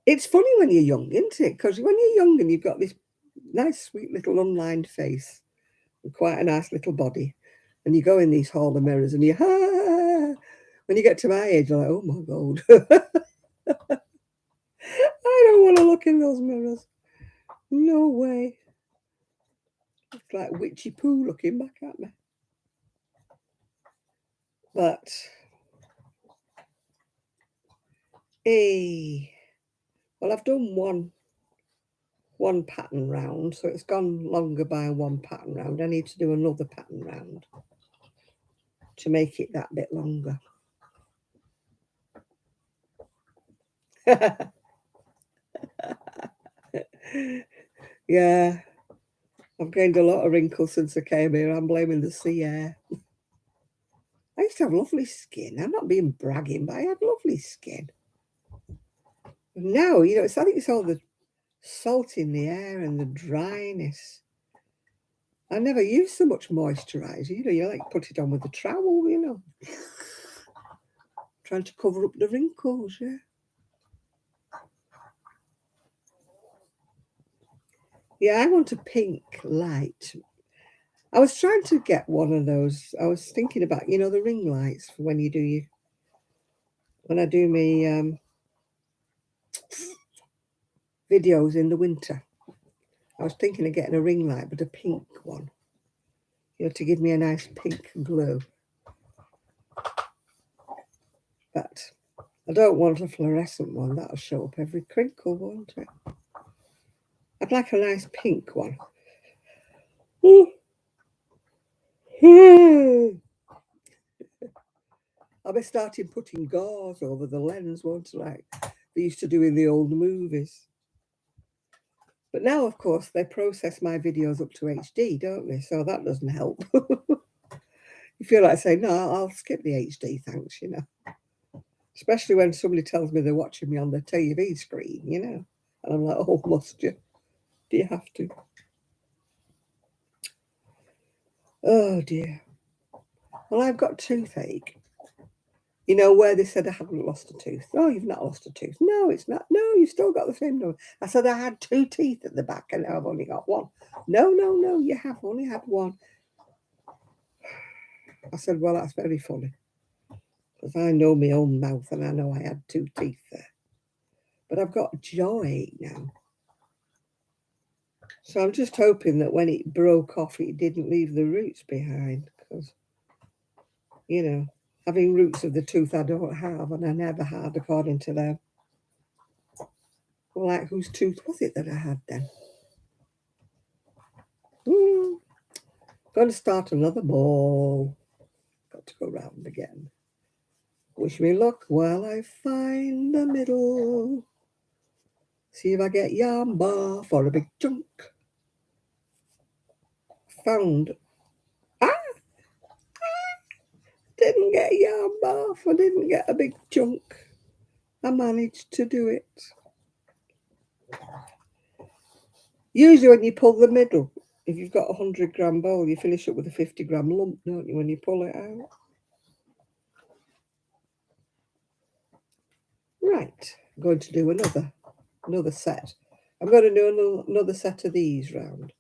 It's funny when you're young, isn't it? Because when you're young and you've got this nice, sweet little unlined face and quite a nice little body, and you go in these hall of mirrors and you, when you get to my age, you're like, oh my God. I don't want to look in those mirrors. No way. It's like witchy poo looking back at me. But, well, I've done one pattern round, so it's gone longer by one pattern round. I need to do another pattern round to make it that bit longer. Yeah, I've gained a lot of wrinkles since I came here. I'm blaming the sea air. I used to have lovely skin. I'm not being bragging, but I had lovely skin. Now, I think it's all the salt in the air and the dryness. I never used so much moisturiser. You like put it on with a trowel, trying to cover up the wrinkles, yeah. Yeah, I want a pink light. I was trying to get one of those. I was thinking about, the ring lights for when I do my videos in the winter. I was thinking of getting a ring light, but a pink one, to give me a nice pink glow. But I don't want a fluorescent one. That'll show up every crinkle, won't it? I'd like a nice pink one. I'll be starting putting gauze over the lens, won't I, like they used to do in the old movies. But now, of course, they process my videos up to HD, don't they? So that doesn't help. You feel like saying, no, I'll skip the HD, thanks, Especially when somebody tells me they're watching me on the TV screen, And I'm like, oh, must you? Do you have to? Oh, dear. Well, I've got toothache. You know, where they said I hadn't lost a tooth. Oh, you've not lost a tooth. No, it's not. No, you've still got the same number. I said I had 2 teeth at the back and now I've only got 1. No, you have only had 1. I said, well, that's very funny. Because I know my own mouth and I know I had 2 teeth there. But I've got joy now. So I'm just hoping that when it broke off, it didn't leave the roots behind. Because, you know, having roots of the tooth I don't have and I never had, according to them. Well, like, whose tooth was it that I had then? Going to start another ball. Got to go round again. Wish me luck while I find the middle. See if I get yarn bar for a big chunk. Found. Didn't get a yarn bar. I didn't get a big chunk. I managed to do it. Usually when you pull the middle, if you've got a 100-gram bowl, you finish up with a 50-gram lump, don't you, when you pull it out? Right, I'm going to do another set. I'm going to do another set of these round.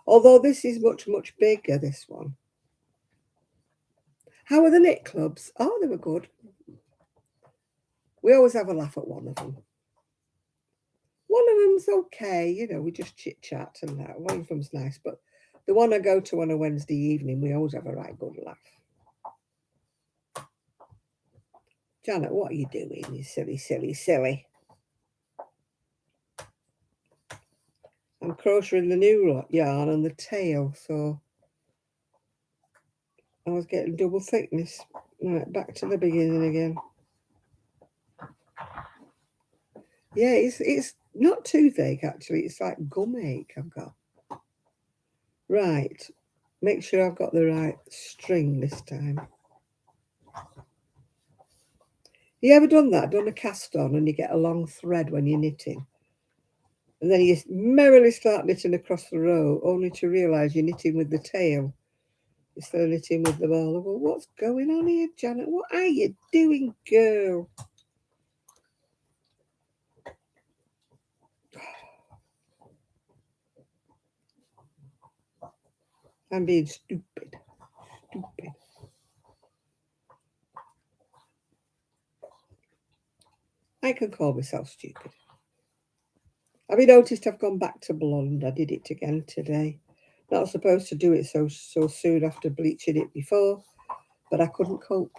Although this is much, much bigger, this one. How were the knit clubs? Oh, they were good. We always have a laugh at one of them. One of them's okay, you know, we just chit-chat and that. One of them's nice, but the one I go to on a Wednesday evening, we always have a right good laugh. Janet, what are you doing, you silly, silly, silly? I'm crocheting the new yarn and the tail, so I was getting double thickness. Right, back to the beginning again. Yeah, it's not toothache, actually. It's like gum ache I've got. Right. Make sure I've got the right string this time. You ever done that? Done a cast on and you get a long thread when you're knitting? And then you merrily start knitting across the row, only to realise you're knitting with the tail instead of knitting with the ball. Well, what's going on here, Janet? What are you doing, girl? I'm being stupid. I can call myself stupid. Have you noticed I've gone back to blonde? I did it again today. Not supposed to do it so soon after bleaching it before, but I couldn't cope.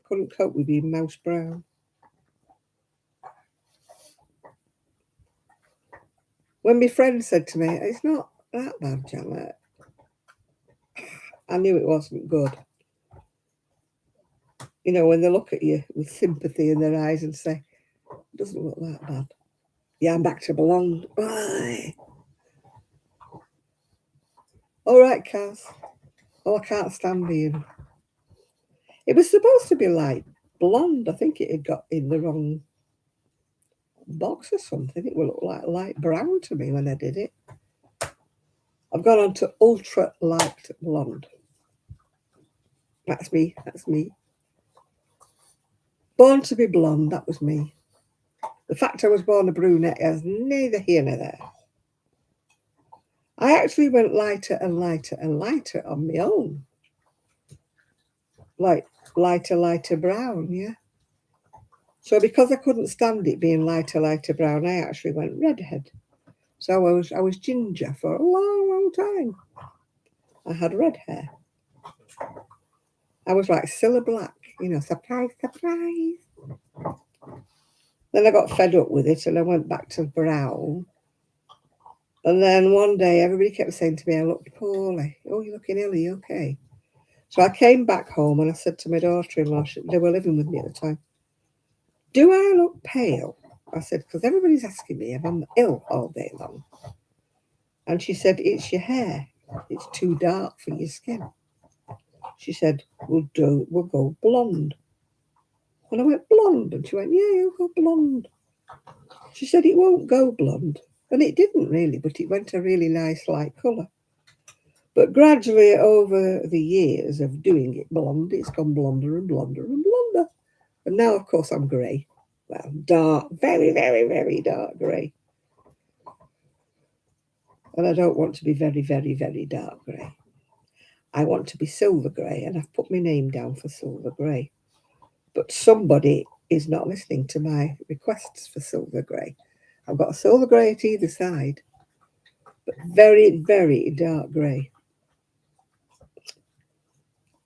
Couldn't cope with being mouse brown. When my friend said to me, it's not that bad, Janet, I knew it wasn't good. You know, when they look at you with sympathy in their eyes and say, it doesn't look that bad. Yeah, I'm back to blonde. Bye. All right, Kaz. Oh, I can't stand being. It was supposed to be light blonde. I think it had got in the wrong box or something. It will look like light brown to me when I did it. I've gone on to ultra light blonde. That's me. That's me. Born to be blonde. That was me. The fact I was born a brunette is neither here nor there. I actually went lighter and lighter and lighter on my own. Like lighter brown, yeah. So because I couldn't stand it being lighter brown, I actually went redhead. So I was ginger for a long time. I had red hair. I was like Cilla Black, you know, surprise. Then I got fed up with it and I went back to brown. And then one day everybody kept saying to me I looked poorly. Oh, you're looking ill, are you okay? So I came back home and I said to my daughter-in-law, they were living with me at the time, do I look pale? I said, because everybody's asking me if I'm ill all day long. And she said, it's your hair. It's too dark for your skin. She said, we'll go blonde. And I went, blonde? And she went, yeah, you'll go blonde. She said, it won't go blonde. And it didn't really, but it went a really nice light colour. But gradually, over the years of doing it blonde, it's gone blonder and blonder and blonder. And now, of course, I'm grey. Well, dark, very, very, very dark grey. And I don't want to be very, very, very dark grey. I want to be silver grey, and I've put my name down for silver grey. But somebody is not listening to my requests for silver grey. I've got a silver grey at either side, but very, very dark grey.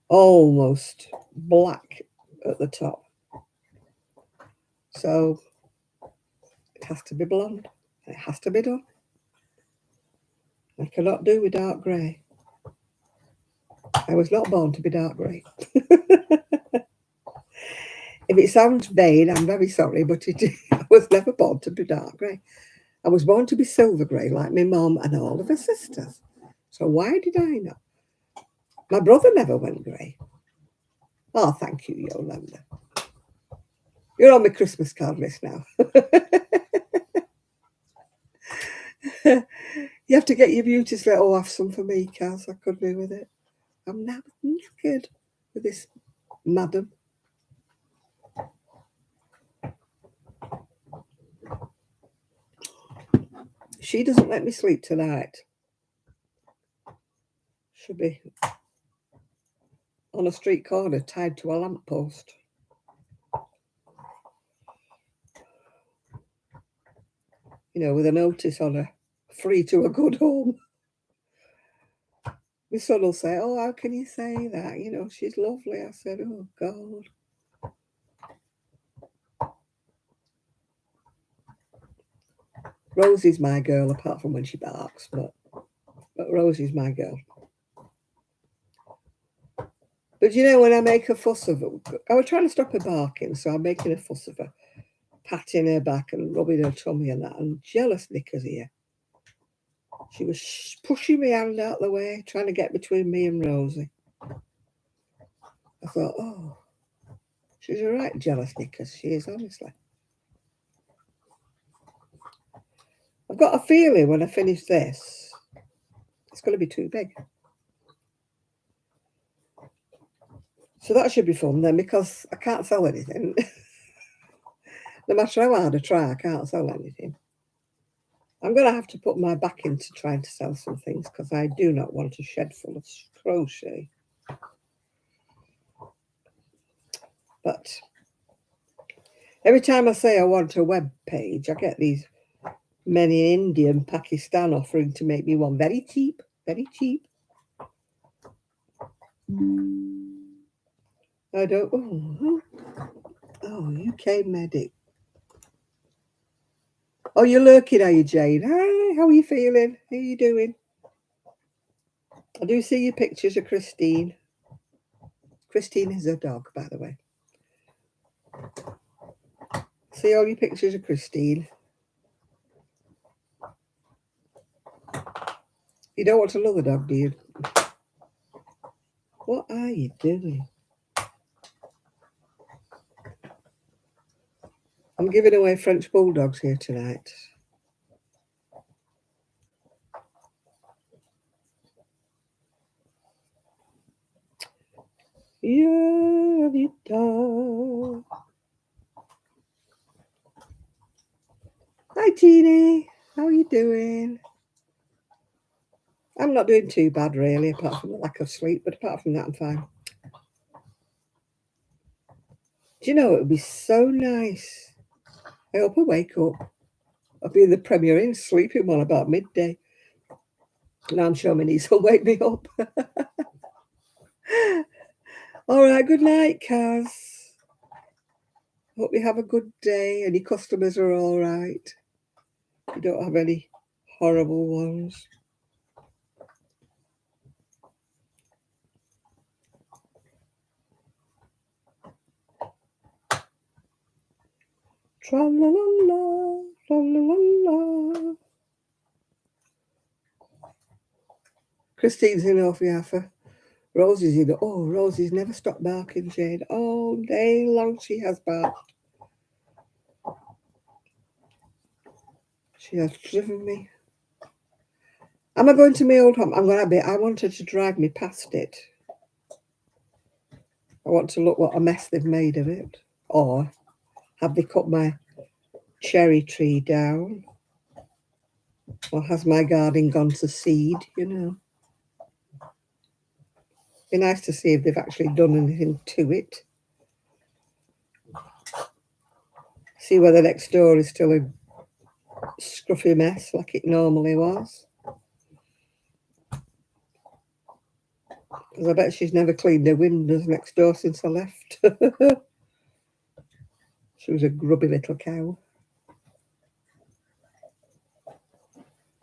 Almost black at the top. So it has to be blonde. It has to be done. I cannot do with dark grey. I was not born to be dark grey. If it sounds vain, I'm very sorry, but I was never born to be dark grey. I was born to be silver grey, like my mum and all of her sisters. So why did I not? My brother never went grey. Oh, thank you, Yolanda. You're on my Christmas card list now. You have to get your beauty sleep. Oh, have some for me, Kaz. I could do with it. I'm now knackered with this madam. She doesn't let me sleep tonight. Should be on a street corner tied to a lamppost. You know, with a notice on her, free to a good home. My son will say, oh, how can you say that? You know, she's lovely. I said, oh, God. Rosie's my girl, apart from when she barks, but Rosie's my girl. But you know, when I make a fuss of her, I was trying to stop her barking, so I'm making a fuss of her, patting her back and rubbing her tummy and that, and jealous Nickers here. She was pushing my hand out the way, trying to get between me and Rosie. I thought, oh, she's a right jealous Nickers. She is, honestly. I've got a feeling when I finish this, it's going to be too big. So that should be fun then, because I can't sell anything. No matter how hard I try, I can't sell anything. I'm going to have to put my back into trying to sell some things, because I do not want a shed full of crochet. But every time I say I want a web page, I get these men in India and Pakistan offering to make me one very cheap, very cheap. I don't. Oh, UK medic. Oh, you're lurking, are you, Jane? Hi, how are you feeling? How are you doing? I do see your pictures of Christine. Christine is a dog, by the way. See all your pictures of Christine. You don't want another dog, do you? What are you doing? I'm giving away French bulldogs here tonight. Yeah, Vita. Hi, Jeannie. How are you doing? I'm not doing too bad, really, apart from the lack of sleep. But apart from that, I'm fine. Do you know, it would be so nice. I hope I wake up. I'll be in the Premier Inn sleeping one about midday. And I'm sure my niece will wake me up. All right, good night, Kaz. Hope you have a good day and your customers are all right. You don't have any horrible ones. Tra-la-la-la, tra-la-la-la. Christine's in Alfie. Rosie's in. Oh, Rosie's never stopped barking, Jane. All day long she has barked. She has driven me Am I going to my old home? I'm going to be. I want her to drive me past it. I want to look what a mess they've made of it. Or have they cut my cherry tree down? Or has my garden gone to seed, you know? Be nice to see if they've actually done anything to it. See whether next door is still a scruffy mess like it normally was. Because I bet she's never cleaned her windows next door since I left. She was a grubby little cow.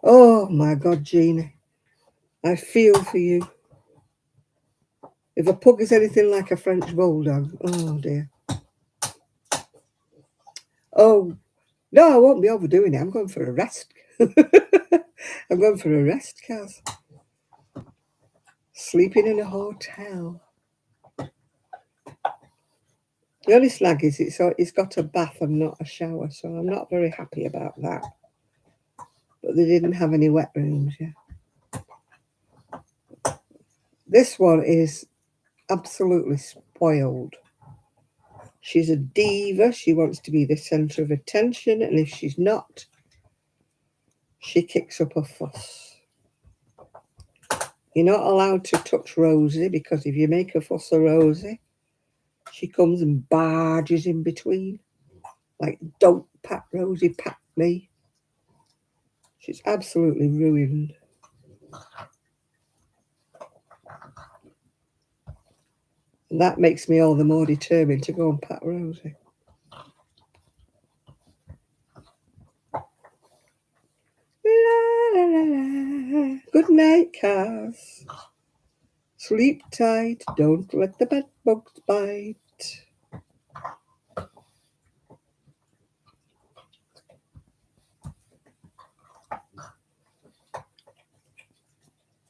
Oh my God, Jeannie. I feel for you. If a pug is anything like a French bulldog, oh dear. Oh, no, I won't be overdoing it. I'm going for a rest. I'm going for a rest, Kaz. Sleeping in a hotel. The only snag is it's got a bath and not a shower, so I'm not very happy about that. But they didn't have any wet rooms, yeah. This one is absolutely spoiled. She's a diva. She wants to be the centre of attention, and if she's not, she kicks up a fuss. You're not allowed to touch Rosie, because if you make a fuss of Rosie, she comes and barges in between. Like, don't pat Rosie, pat me. She's absolutely ruined. And that makes me all the more determined to go and pat Rosie. La, la, la, la. Good night, Cass. Sleep tight. Don't let the bed bugs bite.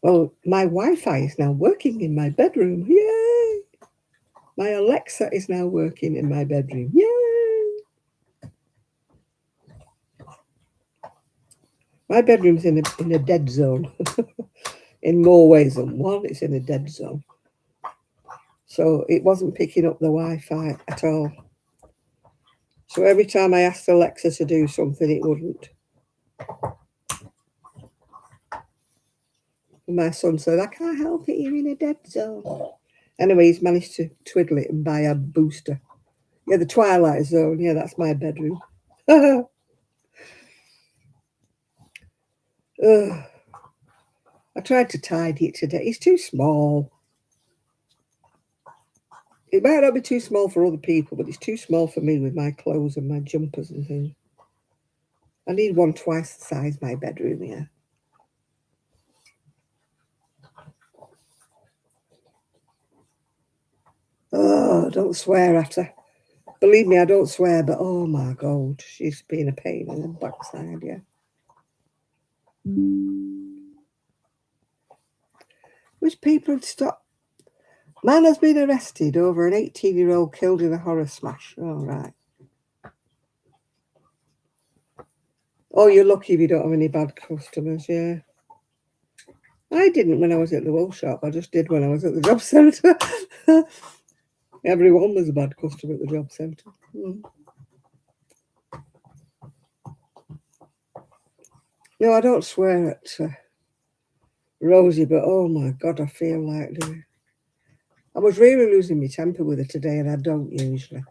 Well, my Wi-Fi is now working in my bedroom. Yay! My Alexa is now working in my bedroom. Yay! My bedroom's in a dead zone. In more ways than one, it's in a dead zone. So it wasn't picking up the Wi-Fi at all. So every time I asked Alexa to do something, it wouldn't. And my son said, I can't help it, you're in a dead zone. Anyway, he's managed to twiddle it and buy a booster. Yeah, the Twilight Zone. Yeah, that's my bedroom. I tried to tidy it today. It's too small. It might not be too small for other people, but it's too small for me with my clothes and my jumpers and things. I need one twice the size my bedroom, yeah. Oh, don't swear at her. Believe me, I don't swear, but oh my God, she's been a pain in the backside, yeah. Wish people would stop. Man has been arrested over an 18-year-old killed in a horror smash. All right. Oh, you're lucky if you don't have any bad customers, yeah. I didn't when I was at the wool shop. I just did when I was at the job centre. Everyone was a bad customer at the job centre. No, I don't swear at Rosie, but oh my God, I feel like doing. I was really losing my temper with her today, and I don't usually.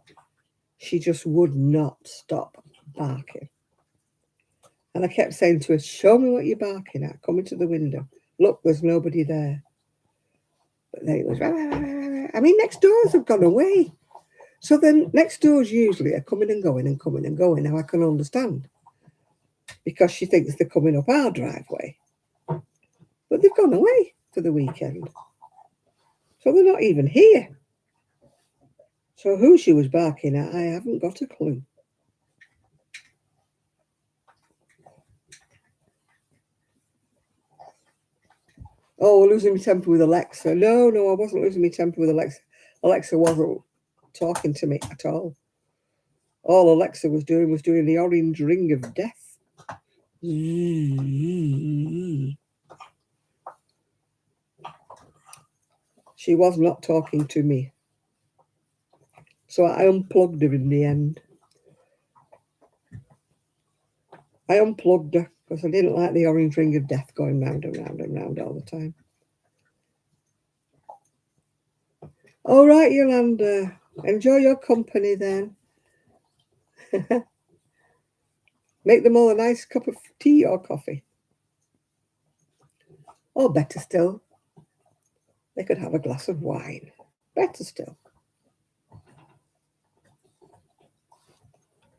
She just would not stop barking. And I kept saying to her, show me what you're barking at. Come into the window. Look, there's nobody there. But then it was, rah, rah, rah, rah. I mean, next doors have gone away. So then next doors usually are coming and going and coming and going. Now I can understand. Because she thinks they're coming up our driveway. But they've gone away for the weekend. So they're not even here. So who she was barking at, I haven't got a clue. Oh, losing my temper with Alexa. No, I wasn't losing my temper with Alexa. Alexa wasn't talking to me at all. All Alexa was doing the orange ring of death. She was not talking to me. So I unplugged her in the end. I unplugged her because I didn't like the orange ring of death going round and round and round all the time. All right, Yolanda. Enjoy your company then. Make them all a nice cup of tea or coffee. Or better still, they could have a glass of wine. Better still.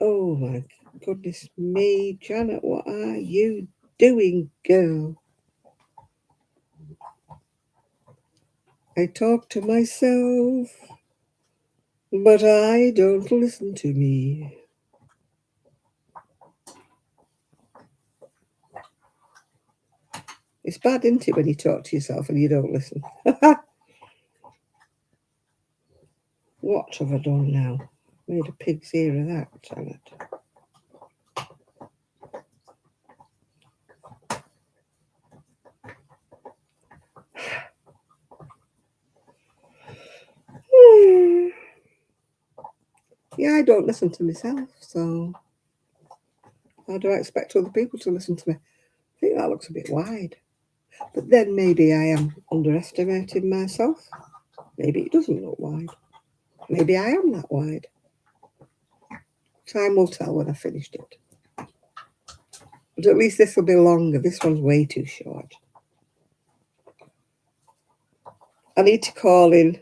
Oh my goodness me, Janet, what are you doing, girl? I talk to myself, but I don't listen to me. It's bad, isn't it, when you talk to yourself and you don't listen? What have I done now? Made a pig's ear of that, Janet. Yeah, I don't listen to myself, so how do I expect other people to listen to me? I think that looks a bit wide. But then maybe I am underestimating myself. Maybe it doesn't look wide. Maybe I am that wide. Time will tell when I've finished it. But at least this will be longer. This one's way too short. I need to call in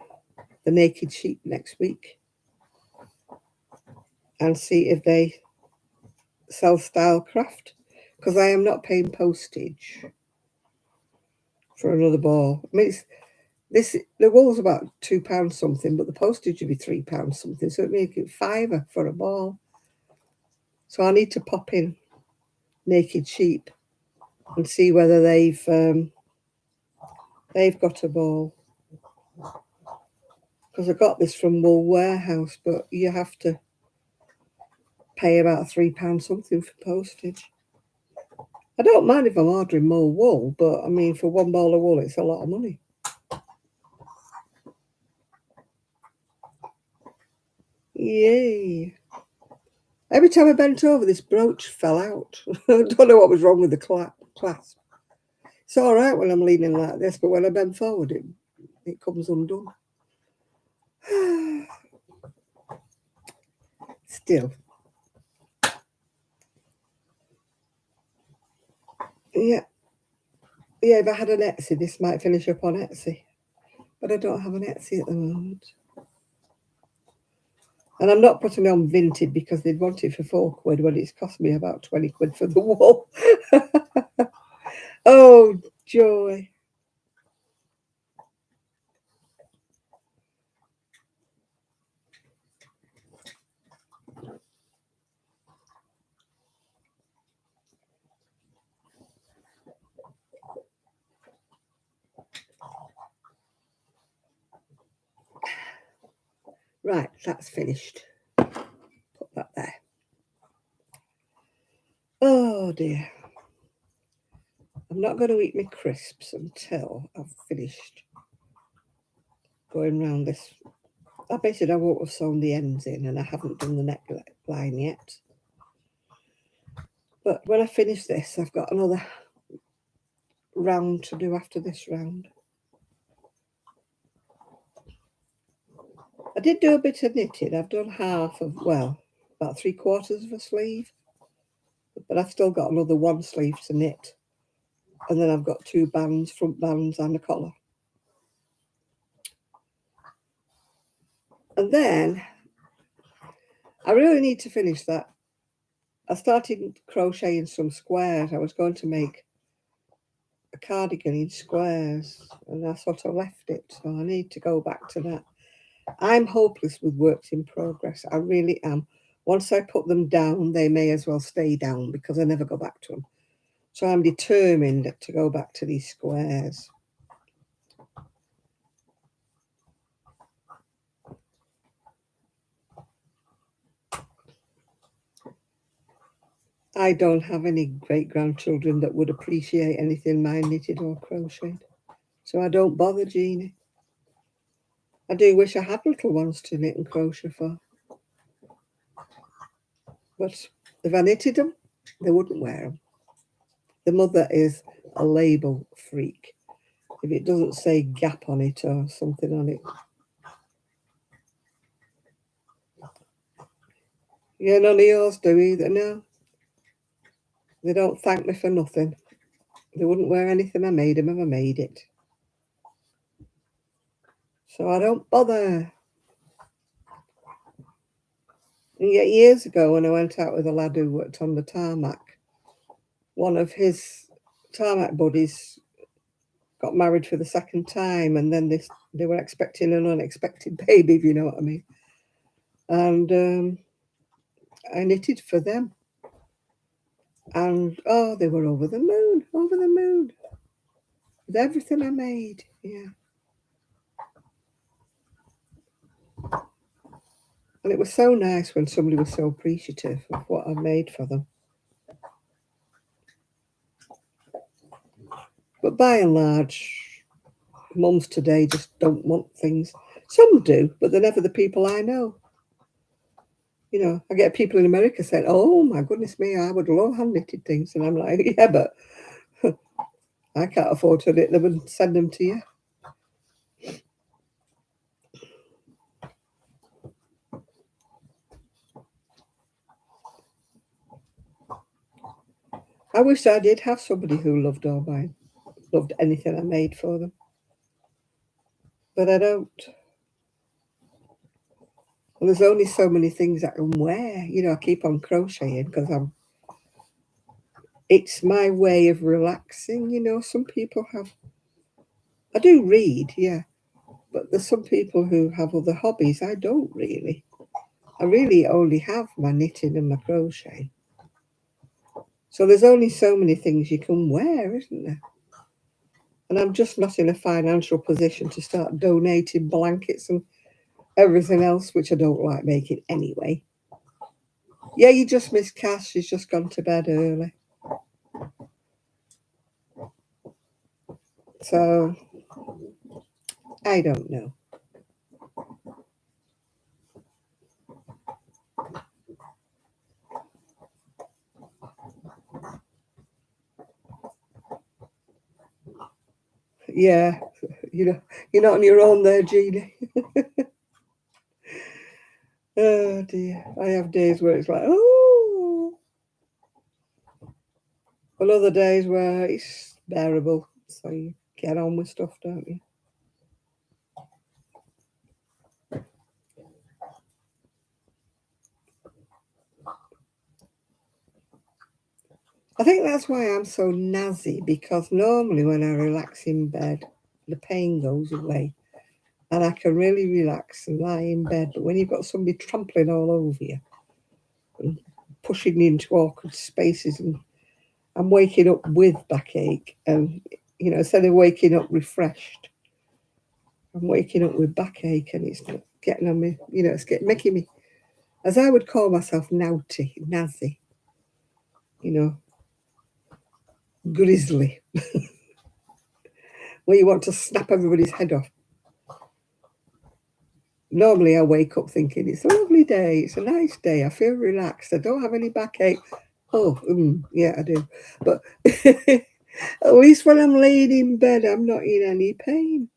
the Naked Sheep next week and see if they sell style craft, because I am not paying postage for another ball. I mean, the wool's about £2 something, but the postage would be £3 something, so it'd make it £5 for a ball. So I need to pop in Naked Sheep and see whether they've got a ball. Because I got this from Wool Warehouse, but you have to pay about £3 something for postage. I don't mind if I'm ordering more wool, but I mean, for one ball of wool, it's a lot of money. Yay. Every time I bent over, this brooch fell out. I don't know what was wrong with the clasp. It's all right when I'm leaning like this, but when I bend forward, it comes undone. Still. Yeah. Yeah, if I had an Etsy, this might finish up on Etsy. But I don't have an Etsy at the moment. And I'm not putting on Vinted because they'd want it for £4 when it's cost me about £20 for the wool. Oh, joy. Right, that's finished. Put that there. Oh dear. I'm not going to eat my crisps until I've finished going round this. I basically I won't have sewn the ends in and I haven't done the neckline yet. But when I finish this, I've got another round to do after this round. I did do a bit of knitting. I've done half of, well, about 3/4 of a sleeve. But I've still got another one sleeve to knit. And then I've got 2 bands, front bands and a collar. And then I really need to finish that. I started crocheting some squares. I was going to make a cardigan in squares and I sort of left it. So I need to go back to that. I'm hopeless with works in progress. I really am. Once I put them down, they may as well stay down because I never go back to them. So I'm determined to go back to these squares. I don't have any great-grandchildren that would appreciate anything mine knitted or crocheted. So I don't bother, Jeannie. I do wish I had little ones to knit and crochet for. But if I knitted them, they wouldn't wear them. The mother is a label freak. If it doesn't say Gap on it or something on it. Yeah, none of yours do either, no. They don't thank me for nothing. They wouldn't wear anything I made them if I made it. So I don't bother. And yet years ago when I went out with a lad who worked on the tarmac, one of his tarmac buddies got married for the second time, and then they were expecting an unexpected baby, if you know what I mean. And I knitted for them. And, oh, they were over the moon, with everything I made, yeah. And it was so nice when somebody was so appreciative of what I made for them. But by and large, mums today just don't want things. Some do, but they're never the people I know. You know, I get people in America saying, oh, my goodness me, I would love hand-knitted things. And I'm like, yeah, but I can't afford to knit them and send them to you. I wish I did have somebody who loved anything I made for them. But I don't. Well, there's only so many things I can wear. You know, I keep on crocheting because it's my way of relaxing. You know, some people have, I do read, yeah, but there's some people who have other hobbies. I don't really. I really only have my knitting and my crochet. So there's only so many things you can wear, isn't there? And I'm just not in a financial position to start donating blankets and everything else, which I don't like making anyway. Yeah, you just missed Cass. She's just gone to bed early. So, I don't know. Yeah, you're not on your own there, Jeannie. Oh dear. I have days where it's like, oh, and other days where it's bearable. So you get on with stuff, don't you? I think that's why I'm so nazi, because normally when I relax in bed, the pain goes away and I can really relax and lie in bed. But when you've got somebody trampling all over you and pushing you into awkward spaces, and I'm waking up with backache, and instead of waking up refreshed, I'm waking up with backache, and it's getting on me. It's making me, as I would call myself, nazi. Grizzly, where you want to snap everybody's head off. Normally, I wake up thinking it's a lovely day, it's a nice day, I feel relaxed, I don't have any backache. Oh, yeah, I do. But at least when I'm laying in bed, I'm not in any pain.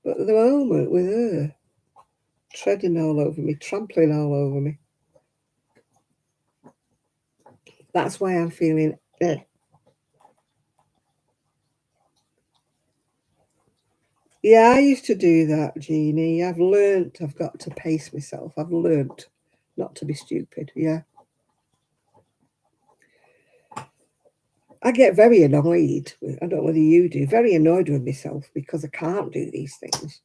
But at the moment, with her treading all over me, trampling all over me, that's why I'm feeling Yeah, I used to do that, Jeannie. I've learnt I've got to pace myself. I've learnt not to be stupid, yeah. I get very annoyed. I don't know whether you do. Very annoyed with myself because I can't do these things.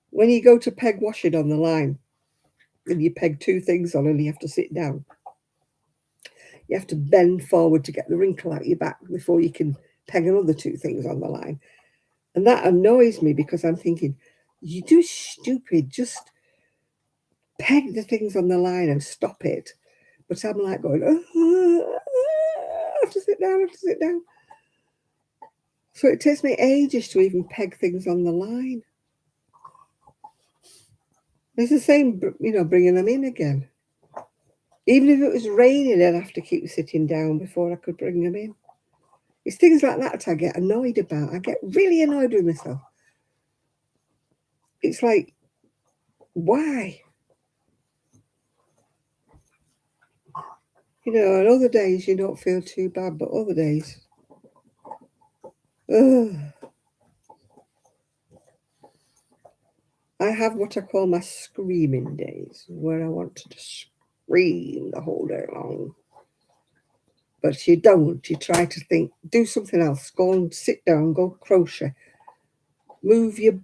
When you go to peg washing on the line and you peg two things on and you have to sit down, you have to bend forward to get the wrinkle out your back before you can peg another two things on the line. And that annoys me because I'm thinking, you do stupid, just peg the things on the line and stop it. But I'm like going, I have to sit down, So it takes me ages to even peg things on the line. It's the same, bringing them in again. Even if it was raining, I'd have to keep sitting down before I could bring them in. It's things like that I get annoyed about. I get really annoyed with myself. It's like, why? On other days you don't feel too bad, but other days, ugh. I have what I call my screaming days, where I want to just scream the whole day long. But you don't. You try to think, do something else. Go and sit down, go crochet. Move your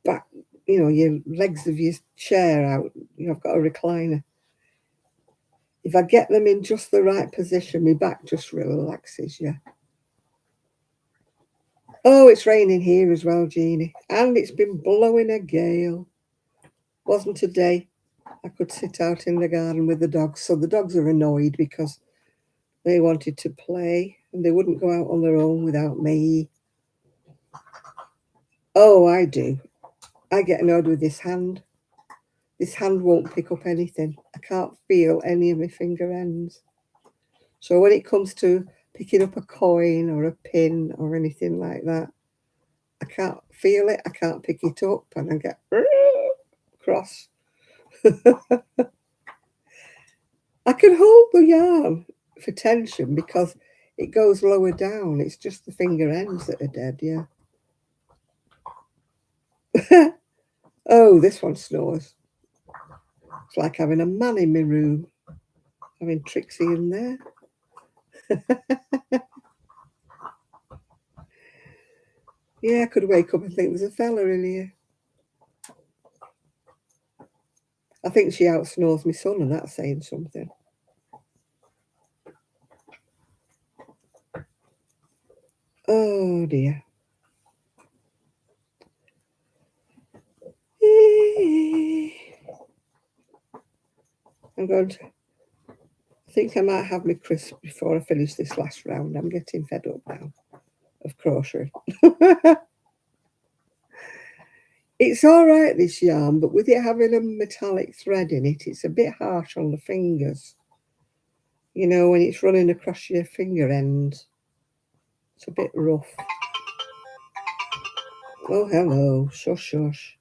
back, your legs of your chair out. I've got a recliner. If I get them in just the right position, my back just relaxes, yeah. Oh, it's raining here as well, Jeannie. And it's been blowing a gale. Wasn't today. I could sit out in the garden with the dogs. So the dogs are annoyed because they wanted to play and they wouldn't go out on their own without me. Oh, I do. I get annoyed with this hand. This hand won't pick up anything. I can't feel any of my finger ends. So when it comes to picking up a coin or a pin or anything like that, I can't feel it. I can't pick it up and I get cross. I can hold the yarn for tension because it goes lower down. It's just the finger ends that are dead, yeah. Oh, this one snores. It's like having a man in my room, having Trixie in there. Yeah, I could wake up and think there's a fella in here. I think she outsnores my son, and that's saying something. Oh dear. I'm going to. I think I might have my crisp before I finish this last round. I'm getting fed up now of crocheting. It's all right, this yarn, but with it having a metallic thread in it, it's a bit harsh on the fingers. When it's running across your finger ends, it's a bit rough. Oh, hello. Shush, shush.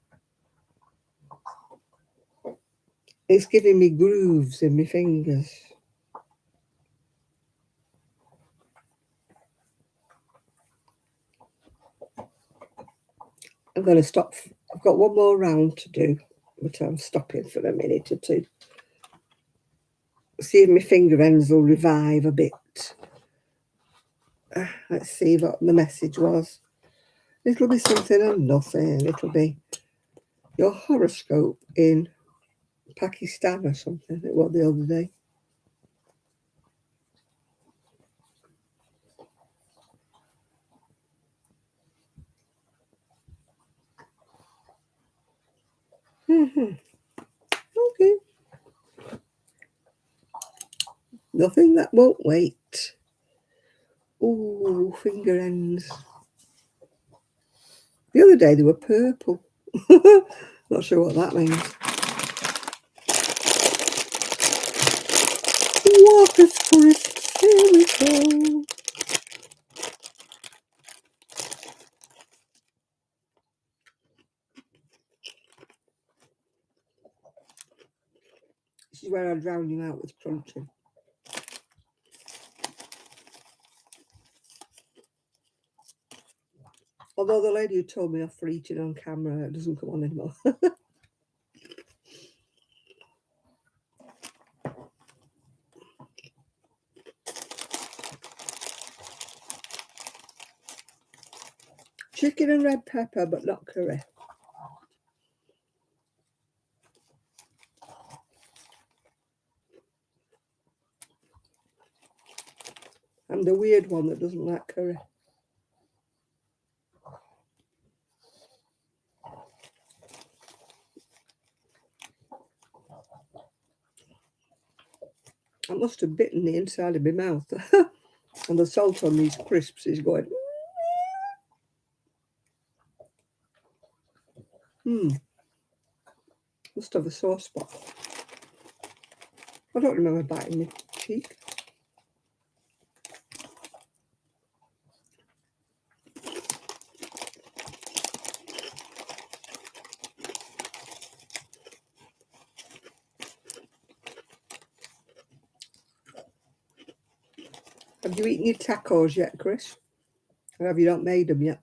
It's giving me grooves in my fingers. I'm going to stop. I've got one more round to do, but I'm stopping for a minute or two. See if my finger ends will revive a bit. Let's see what the message was. It'll be something and nothing. It'll be your horoscope in Pakistan or something. It was the other day. Okay. Nothing that won't wait. Ooh, finger ends. The other day they were purple. Not sure what that means. Walker's crisp. Here we go. This is where I drown you out with crunching. Although the lady who told me off for eating on camera doesn't come on anymore. Chicken and red pepper, but not curry. I'm the weird one that doesn't like curry. I must have bitten the inside of my mouth. And the salt on these crisps is going. Must have a sore spot. I don't remember biting my cheek. Have you eaten your tacos yet, Chris? Or have you not made them yet?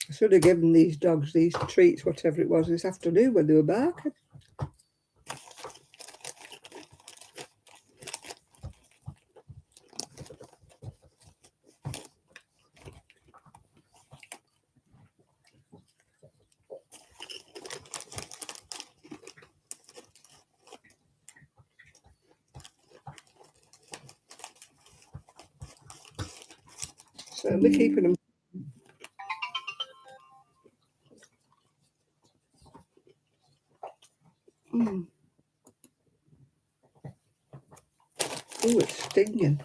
I should have given these dogs these treats, whatever it was, this afternoon when they were barking. So we're keeping them. Oh, it's stinging.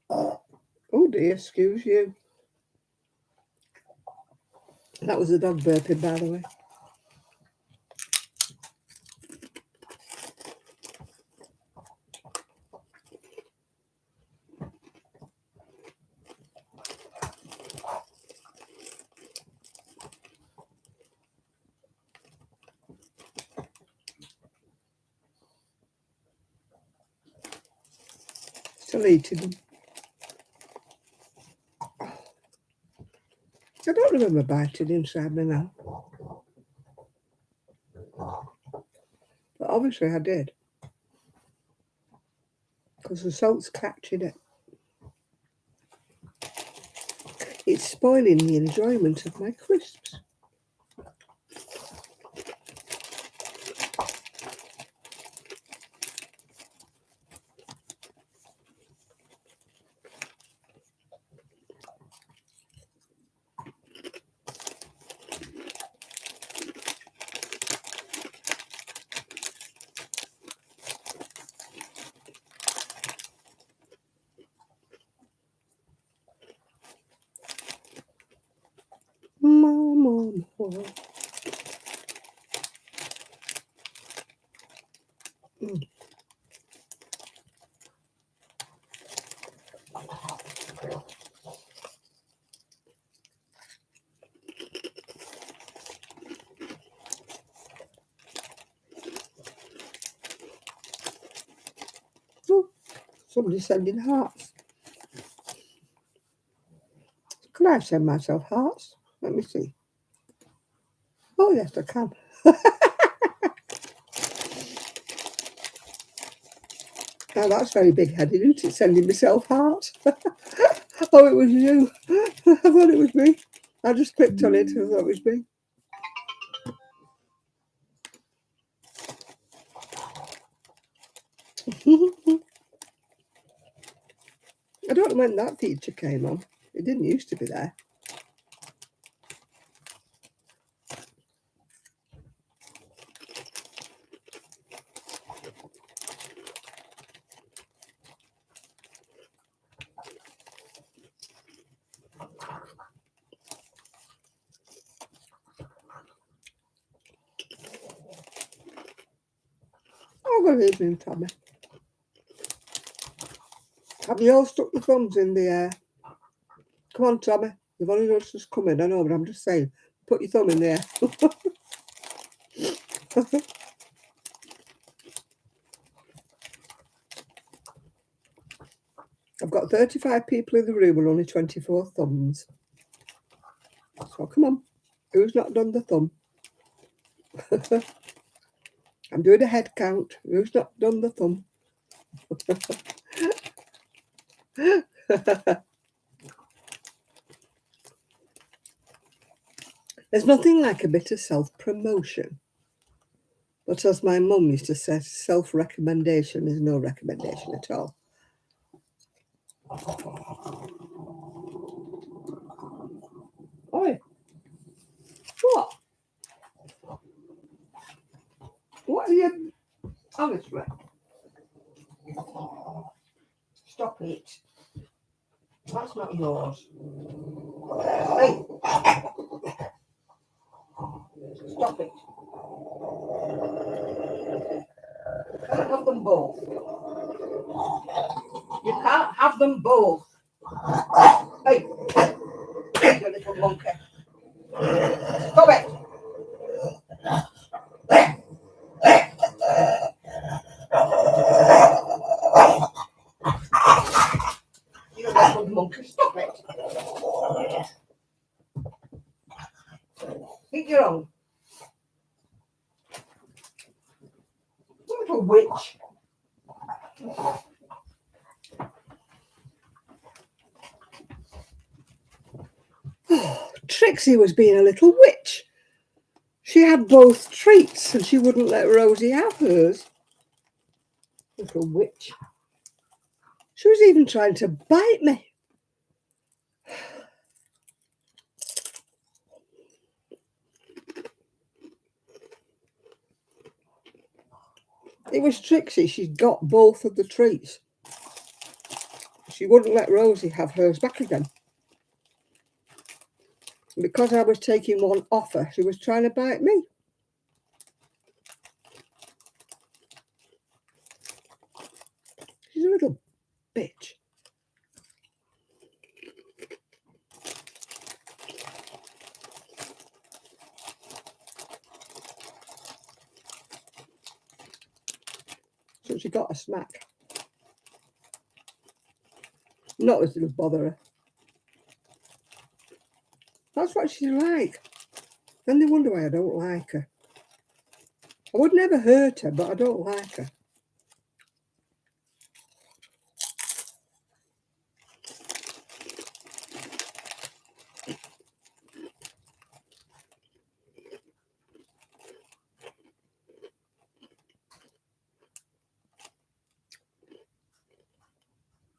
Oh dear, excuse you. That was the dog burping, by the way. Still eating them. I don't remember biting inside my mouth. But obviously I did. Because the salt's catching it. It's spoiling the enjoyment of my crisps. Mama. Oh, somebody's sending hearts. Can I send myself hearts? Let me see. Oh, yes, I can. Now that's very big-headed, isn't it? Sending myself hearts. Oh, it was you. I thought it was me. I just clicked on it. I thought it was me. I don't know when that feature came on. It didn't used to be there. Oh, good evening, Tommy. Have you all stuck your thumbs in the air? Come on, Tommy. You've only just come in. I know, but I'm just saying. Put your thumb in the air. I've got 35 people in the room and only 24 thumbs. So come on. Who's not done the thumb? I'm doing a head count. Who's not done the thumb? There's nothing like a bit of self-promotion. But as my mum used to say, self-recommendation is no recommendation at all. Honestly. Stop it. That's not yours. Hey. Stop it. You can't have them both. You can't have them both. Hey. You little monkey. Stop it. You little monkey. Stop it. Eat your own. You little witch. Oh, Trixie was being a little witch. She had both treats and she wouldn't let Rosie have hers. Little witch. She was even trying to bite me. It was Trixie. She'd got both of the treats. She wouldn't let Rosie have hers back again. Because I was taking one off her, she was trying to bite me. She's a little bitch. So she got a smack. Not as it'll bother her. That's what she's like. Then they wonder why I don't like her. I would never hurt her, but I don't like her.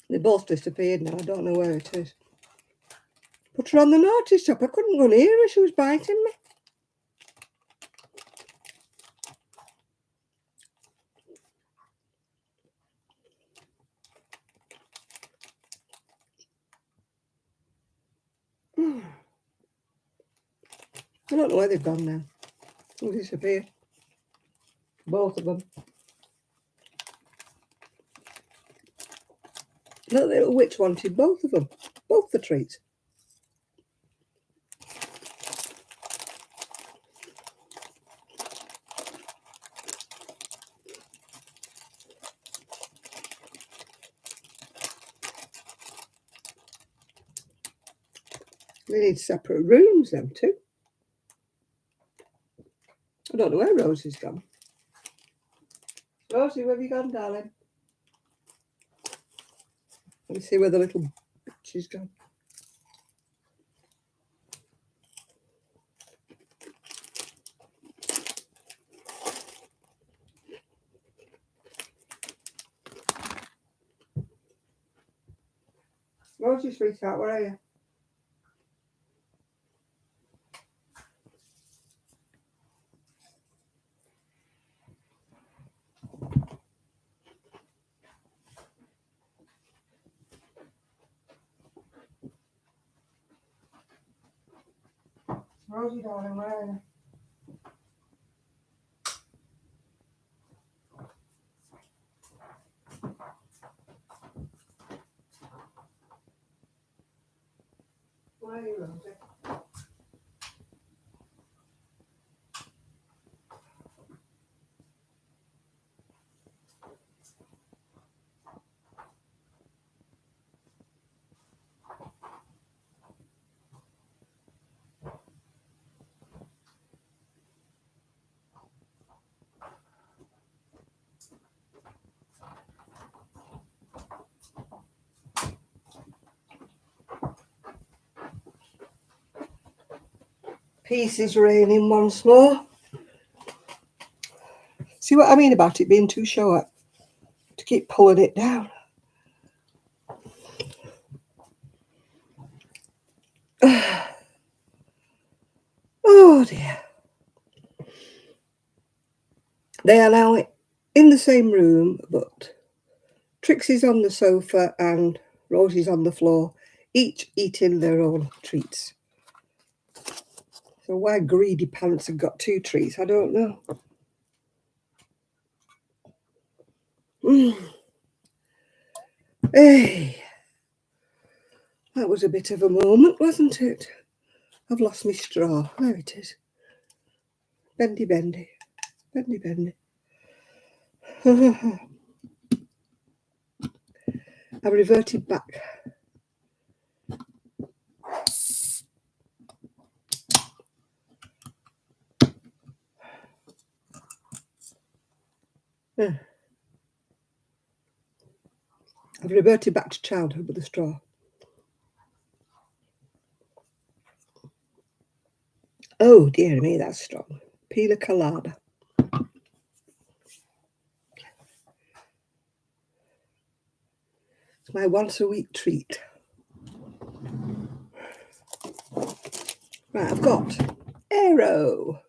They both disappeared now. I don't know where it is. Put her on the naughty stop. I couldn't go near her. She was biting me. I don't know where they've gone now. They disappeared. Both of them. That little witch wanted both of them. Both the treats. They need separate rooms, them two. I don't know where Rosie's gone. Rosie, where have you gone, darling? Let me see where the little bitch is gone. Rosie, sweetheart, where are you? Rosie, darling, where are you? Where are you, Rosie? Peace is raining once more. See what I mean about it being too short? To keep pulling it down. Oh dear. They allow it in the same room, but Trixie's on the sofa and Rosie's on the floor, each eating their own treats. So why greedy pants have got 2 treats, I don't know. Hey, that was a bit of a moment, wasn't it? I've lost my straw. There it is. Bendy, bendy. Bendy, bendy. I reverted back. I've reverted back to childhood with the straw. Oh, dear me, that's strong. Pina colada. It's my once-a-week treat. Right, I've got Aero.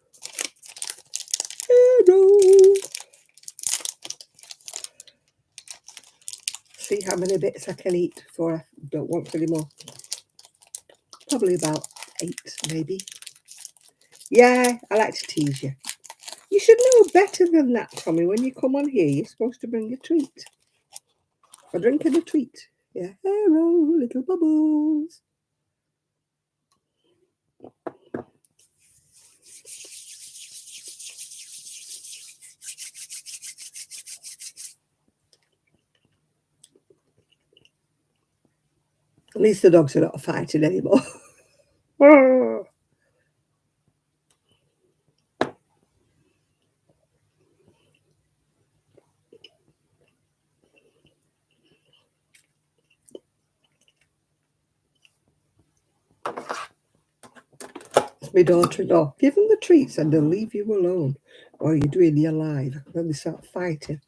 See how many bits I can eat before I don't want any more. Probably about 8, maybe. Yeah, I like to tease you. You should know better than that, Tommy. When you come on here, you're supposed to bring a treat. A drink and a treat. Yeah, Aero, little bubbles. At least the dogs are not fighting anymore. It's my daughter-in-law. Give them the treats and they'll leave you alone while you're doing your live. Then they start fighting.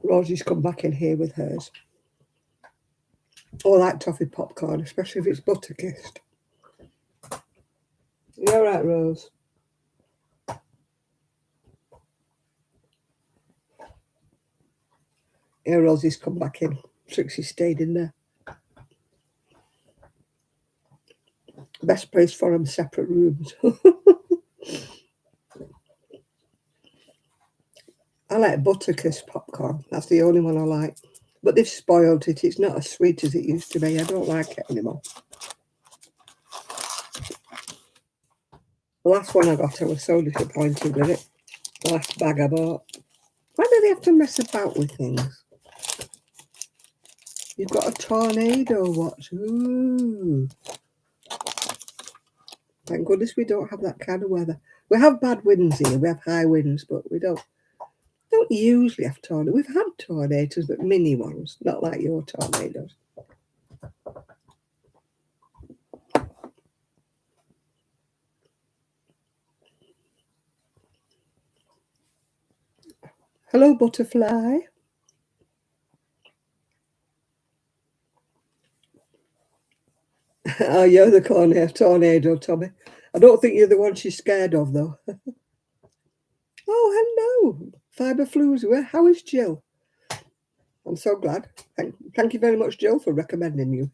Rosie's come back in here with hers. Oh, I like toffee popcorn, especially if it's butter kissed. You're right, Rose. Yeah, Rosie's come back in. Trixie stayed in there. Best place for them, separate rooms. I like butter kissed popcorn. That's the only one I like. But they've spoiled it. It's not as sweet as it used to be. I don't like it anymore. The last one I got, I was so disappointed with it. The last bag I bought. Why do they have to mess about with things? You've got a tornado watch. Ooh. Thank goodness we don't have that kind of weather. We have bad winds here. We have high winds, but we don't usually have tornadoes. We've had tornadoes, but mini ones, not like your tornadoes. Hello, butterfly. Oh, you're the tornado, Tommy. I don't think you're the one she's scared of, though. Oh, hello. Fibre Flues. How is Jill? I'm so glad. Thank you very much, Jill, for recommending you.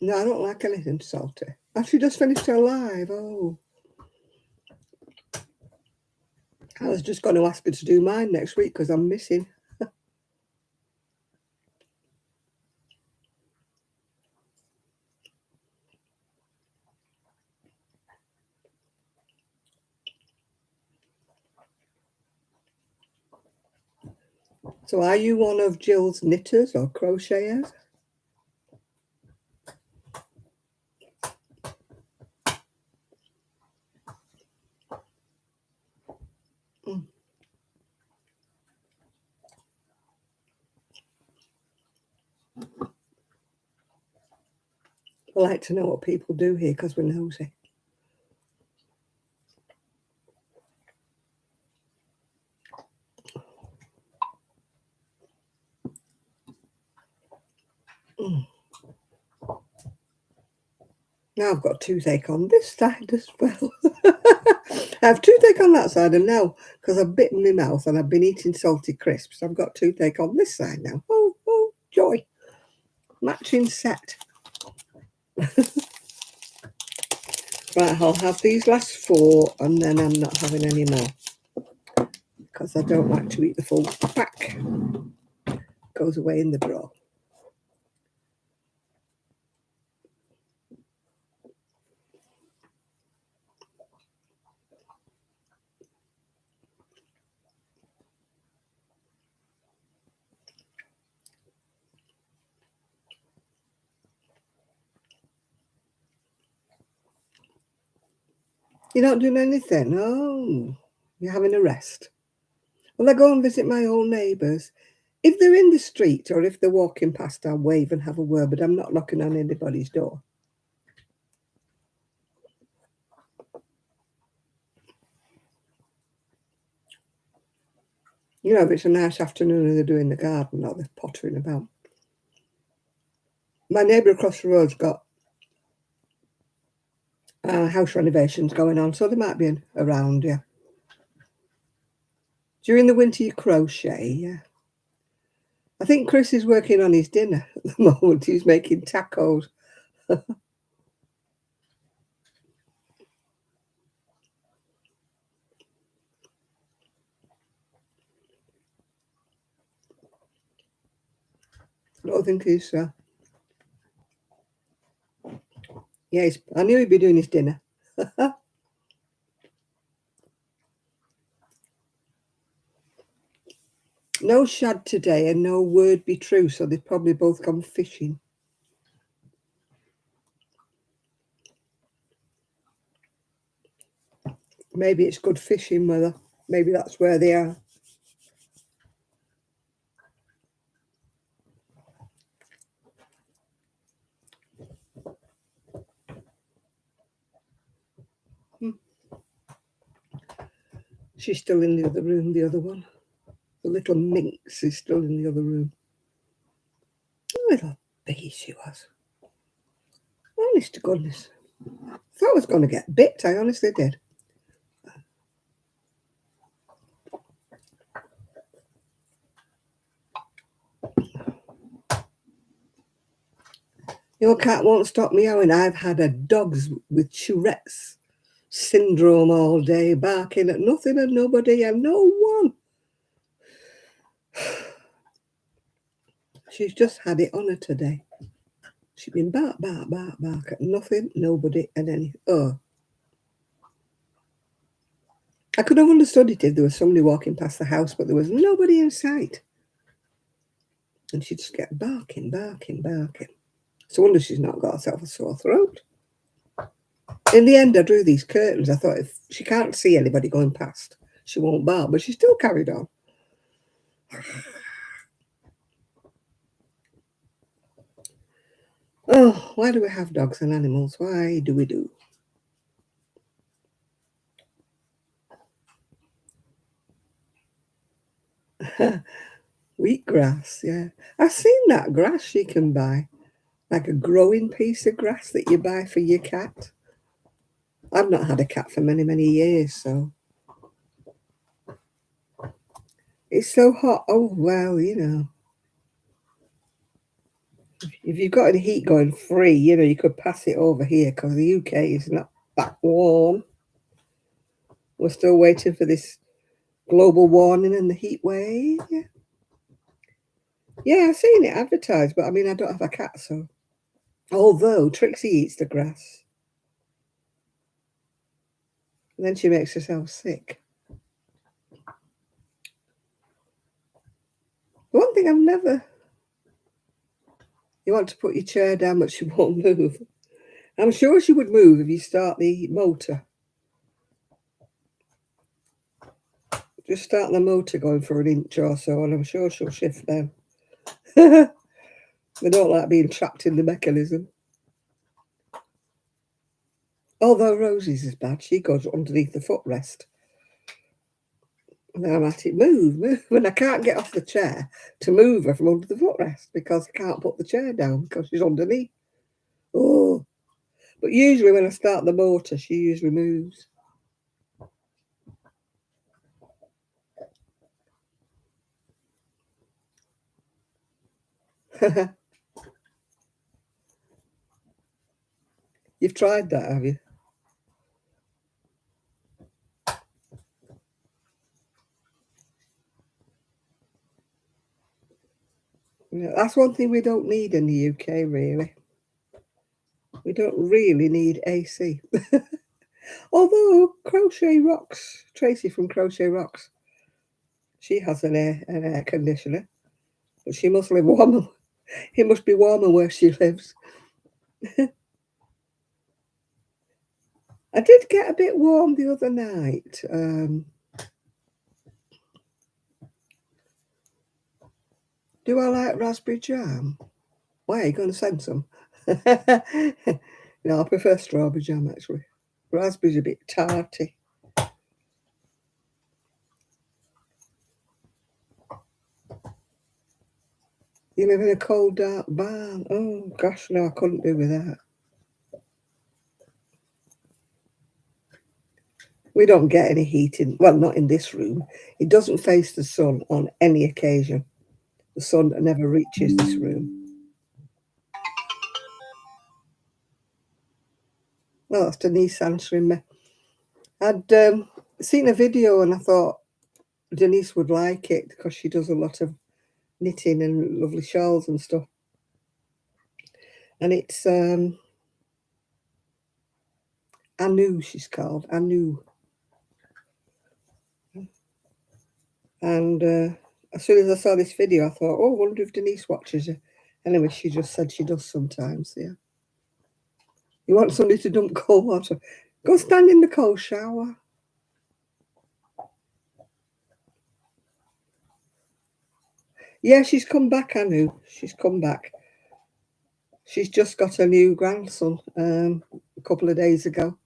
No, I don't like anything salty. She just finished her live. Oh. I was just going to ask her to do mine next week because I'm missing. So are you one of Jill's knitters or crocheters? Mm. I like to know what people do here because we're nosy. Now I've got toothache on this side as well. I have toothache on that side, and now, because I've bitten my mouth and I've been eating salty crisps, I've got toothache on this side now. Oh, joy. Matching set. Right, I'll have these last 4 and then I'm not having any more. Because I don't like to eat the full pack. Goes away in the drawer. You're not doing anything? Oh, you're having a rest. Well, I go and visit my old neighbours. If they're in the street or if they're walking past, I'll wave and have a word, but I'm not knocking on anybody's door. You know, if it's a nice afternoon and they're doing the garden or they're pottering about. My neighbour across the road's got house renovations going on, so they might be around, yeah. During the winter, you crochet, yeah. I think Chris is working on his dinner at the moment. He's making tacos. I don't think he's... yeah, I knew he'd be doing his dinner. No shad today and no word be true, so they've probably both gone fishing. Maybe it's good fishing weather. Maybe that's where they are. She's still in the other room, the other one. The little minx is still in the other room. Little bee she was. Honest to goodness. I thought I was going to get bit. I honestly did. Your cat won't stop meowing. I've had a dogs with Tourette's syndrome all day, barking at nothing and nobody and no one. She's just had it on her today. She's been bark at nothing, nobody and anything. Oh. I could have understood it if there was somebody walking past the house, but there was nobody in sight. And she just kept barking. So I wonder she's not got herself a sore throat. In the end, I drew these curtains. I thought if she can't see anybody going past, she won't bark, but she still carried on. Oh, why do we have dogs and animals? Why do we do? Wheatgrass, yeah. I've seen that grass you can buy. Like a growing piece of grass that you buy for your cat. I've not had a cat for many, many years, so. It's so hot. Oh, well, you know. If you've got any heat going free, you know, you could pass it over here because the UK is not that warm. We're still waiting for this global warming and the heat wave. Yeah, I've seen it advertised, but I mean, I don't have a cat, so. Although Trixie eats the grass. And then she makes herself sick. One thing I've never... You want to put your chair down, but she won't move. I'm sure she would move if you start the motor. Just start the motor going for an inch or so, and I'm sure she'll shift down. They don't like being trapped in the mechanism. Although Rosie's is bad, she goes underneath the footrest. And then I'm at it, move. And I can't get off the chair to move her from under the footrest because I can't put the chair down because she's underneath. Oh, but usually when I start the motor, she usually moves. You've tried that, have you? Yeah, that's one thing we don't need in the UK, really. We don't really need AC. Although Crochet Rocks, Tracy from Crochet Rocks, she has an air conditioner, but she must live warmer. It must be warmer where she lives. I did get a bit warm the other night. Do I like raspberry jam? Why are you going to send some? No, I prefer strawberry jam actually. Raspberry's a bit tarty. You live in a cold, dark barn. Oh, gosh, no, I couldn't do with that. We don't get any heat in, well, not in this room. It doesn't face the sun on any occasion. The sun never reaches this room. Well, that's Denise answering me. I'd seen a video and I thought Denise would like it because she does a lot of knitting and lovely shawls and stuff. And it's Anu, she's called, Anu. And as soon as I saw this video, I thought, oh, I wonder if Denise watches it. Anyway, she just said she does sometimes, yeah. You want somebody to dump cold water? Go stand in the cold shower. Yeah, she's come back, Anu. She's come back. She's just got a new grandson a couple of days ago.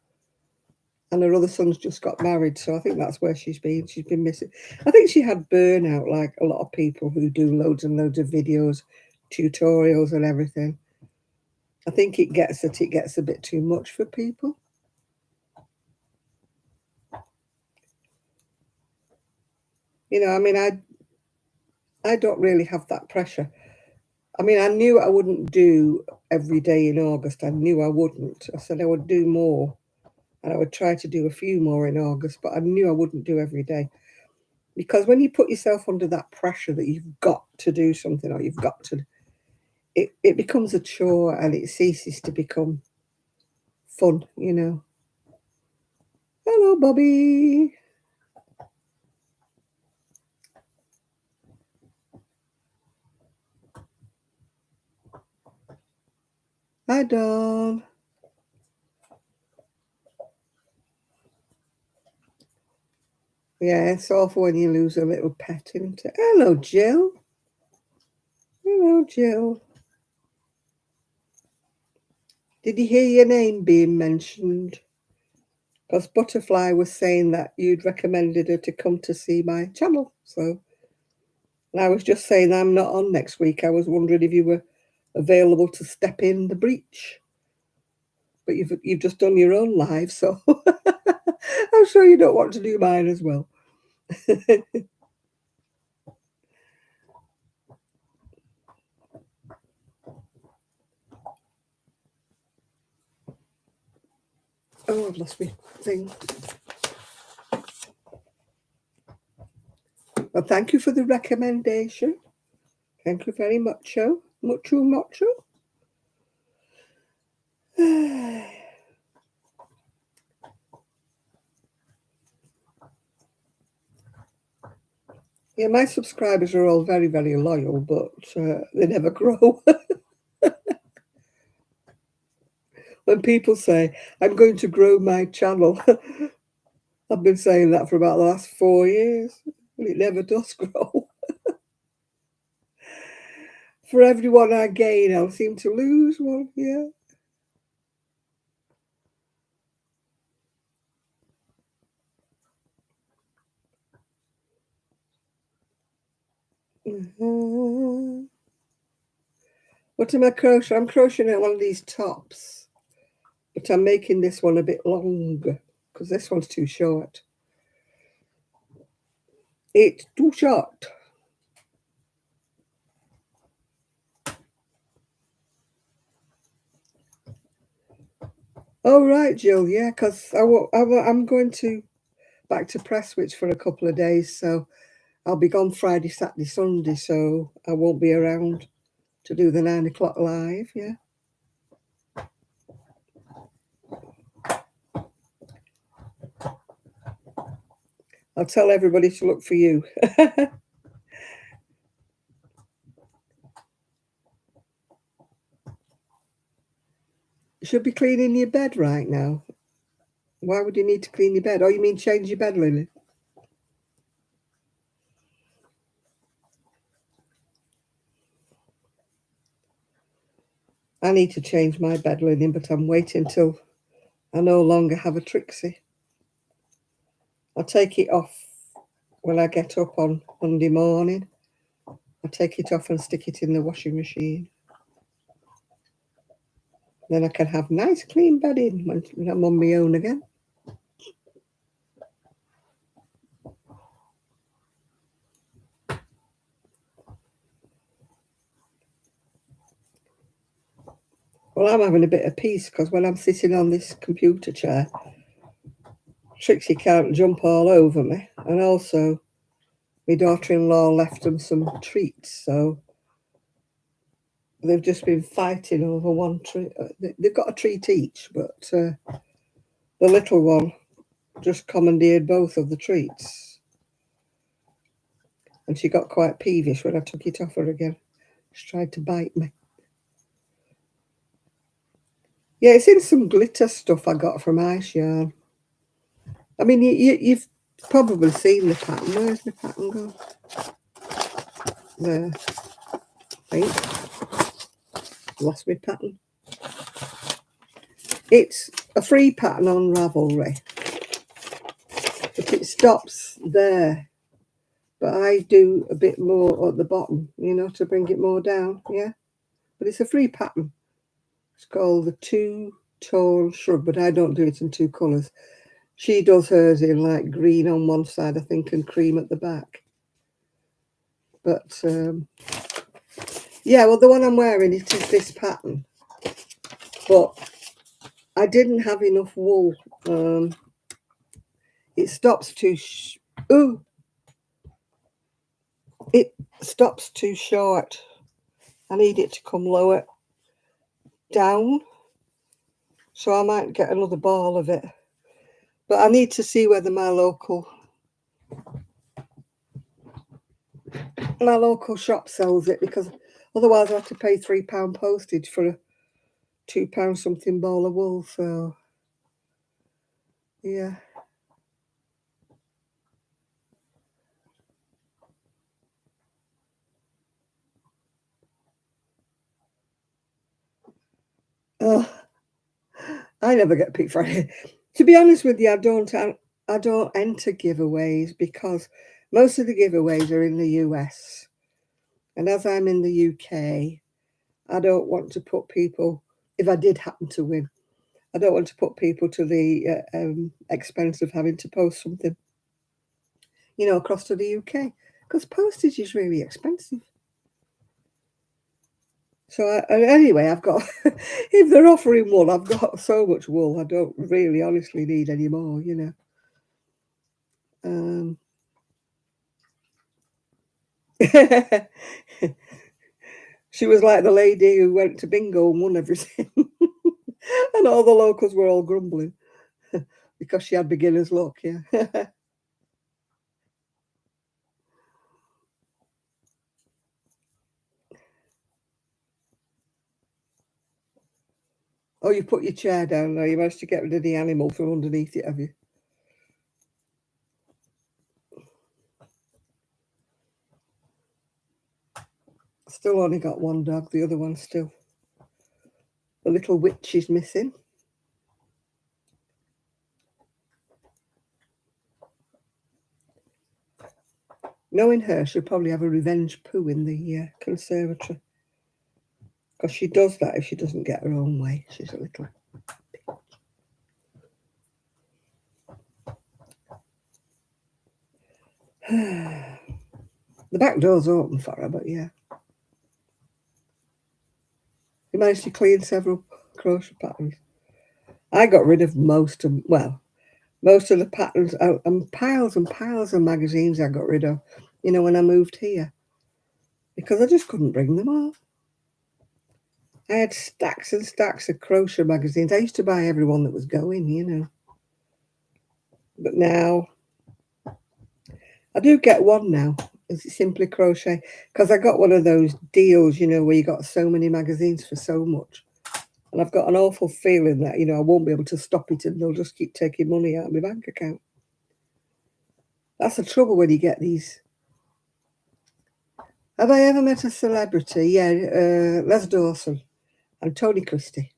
And her other son's just got married, so I think that's where she's been. She's been missing. I think she had burnout, like a lot of people who do loads and loads of videos, tutorials, and everything. I think it gets a bit too much for people. You know, I mean, I don't really have that pressure. I mean, I knew I wouldn't do every day in August. I knew I wouldn't. I said I would do more, and I would try to do a few more in August, but I knew I wouldn't do every day. Because when you put yourself under that pressure that you've got to do something or you've got to, it becomes a chore and it ceases to become fun, you know. Hello, Bobby. Hi, Dawn. Yeah, it's awful when you lose a little pet, isn't it? Hello, Jill. Hello, Jill. Did you hear your name being mentioned? Because Butterfly was saying that you'd recommended her to come to see my channel. So, and I was just saying I'm not on next week. I was wondering if you were available to step in the breach. But you've just done your own live, so I'm sure you don't want to do mine as well. Oh, I've lost my thing. Well, thank you for the recommendation. Thank you very much, mucho. Yeah, my subscribers are all very, very loyal, but they never grow. When people say, I'm going to grow my channel, I've been saying that for about the last 4 years, and it never does grow. For every one I gain, I'll seem to lose one, yeah. What am I crocheting? I'm crocheting at one of these tops, but I'm making this one a bit longer because this one's too short. It's too short. Oh, right, Jill. Yeah, because I'm going to back to Prestwich for a couple of days, so I'll be gone Friday, Saturday, Sunday, so I won't be around to do the 9 o'clock live. Yeah. I'll tell everybody to look for you. You should be cleaning your bed right now. Why would you need to clean your bed? Oh, you mean change your bed linen? I need to change my bed linen, but I'm waiting till I no longer have a Trixie. I'll take it off when I get up on Monday morning. I'll take it off and stick it in the washing machine. Then I can have nice clean bedding when I'm on my own again. Well, I'm having a bit of peace because when I'm sitting on this computer chair, Trixie can't jump all over me. And also, my daughter-in-law left them some treats, so they've just been fighting over one treat. They've got a treat each, but the little one just commandeered both of the treats. And she got quite peevish when I took it off her again. She tried to bite me. Yeah, it's in some glitter stuff I got from Ice Yarn. I mean, you've probably seen the pattern. Where's the pattern gone? There. I think. Lost my pattern. It's a free pattern on Ravelry, but it stops there. But I do a bit more at the bottom, to bring it more down, yeah? But it's a free pattern. It's called the Two-Tone Shrub, but I don't do it in two colours. She does hers in like green on one side, I think, and cream at the back. But, yeah, well, the one I'm wearing, it is this pattern. But I didn't have enough wool. It stops too... It stops too short. I need it to come lower down. So I might get another ball of it. But I need to see whether my local shop sells it, because otherwise I have to pay £3 postage for a £2 something ball of wool. So yeah. Oh, I never get picked for it. To be honest with you, I don't enter giveaways because most of the giveaways are in the US. And as I'm in the UK, I don't want to put people, if I did happen to win, I don't want to put people to the expense of having to post something, across to the UK, because postage is really expensive. So anyway, I've got, if they're offering wool, I've got so much wool, I don't really honestly need any more, She was like the lady who went to bingo and won everything. And all the locals were all grumbling because she had beginner's luck, yeah. Oh, you put your chair down now. You managed to get rid of the animal from underneath it, have you? Still only got one dog. The other one's still... The little witch is missing. Knowing her, she'll probably have a revenge poo in the conservatory. Because she does that if she doesn't get her own way. She's a little... The back door's open for her, but yeah. We managed to clean several crochet patterns. I got rid of most of the patterns and piles of magazines I got rid of, when I moved here. Because I just couldn't bring them all. I had stacks and stacks of crochet magazines. I used to buy every one that was going. But now, I do get one now. It's Simply Crochet. Because I got one of those deals, where you got so many magazines for so much. And I've got an awful feeling that, I won't be able to stop it and they'll just keep taking money out of my bank account. That's the trouble when you get these. Have I ever met a celebrity? Yeah, Les Dawson and Tony Christie.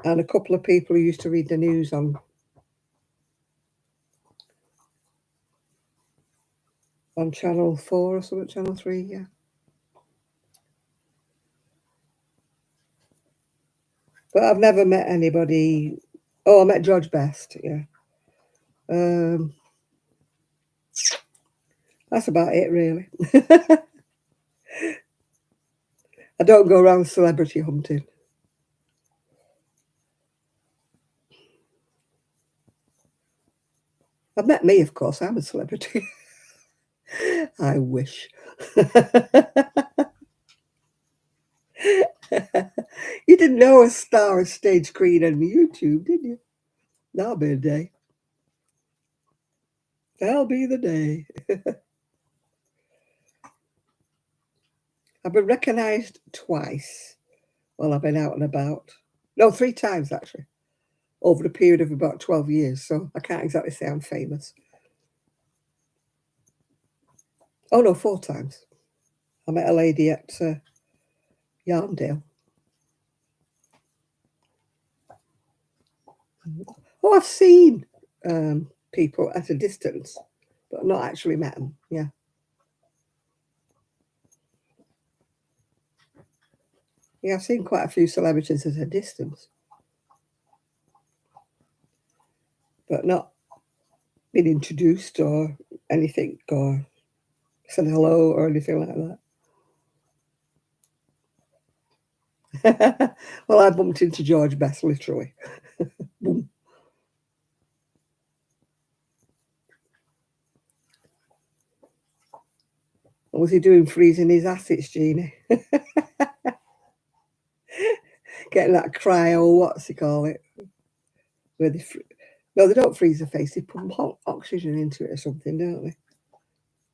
And a couple of people who used to read the news on Channel 4 or something, Channel 3, yeah. But I've never met anybody. Oh, I met George Best, yeah. That's about it, really. I don't go around celebrity hunting. I've met me, of course. I'm a celebrity. I wish. You didn't know a star, a stage queen on YouTube, did you? That'll be a day. That'll be the day. I've been recognised twice while I've been out and about. No, 3 times, actually, over a period of about 12 years. So I can't exactly say I'm famous. Oh, no, 4 times. I met a lady at Yarndale. Oh, I've seen people at a distance, but not actually met them, yeah. Yeah, I've seen quite a few celebrities at a distance, but not been introduced or anything, or said hello or anything like that. Well, I bumped into George Best, literally. Boom. What was he doing, freezing his assets, Jeannie? Getting that cryo, what's he call it? Where they no, they don't freeze the face. They put hot oxygen into it or something, don't they?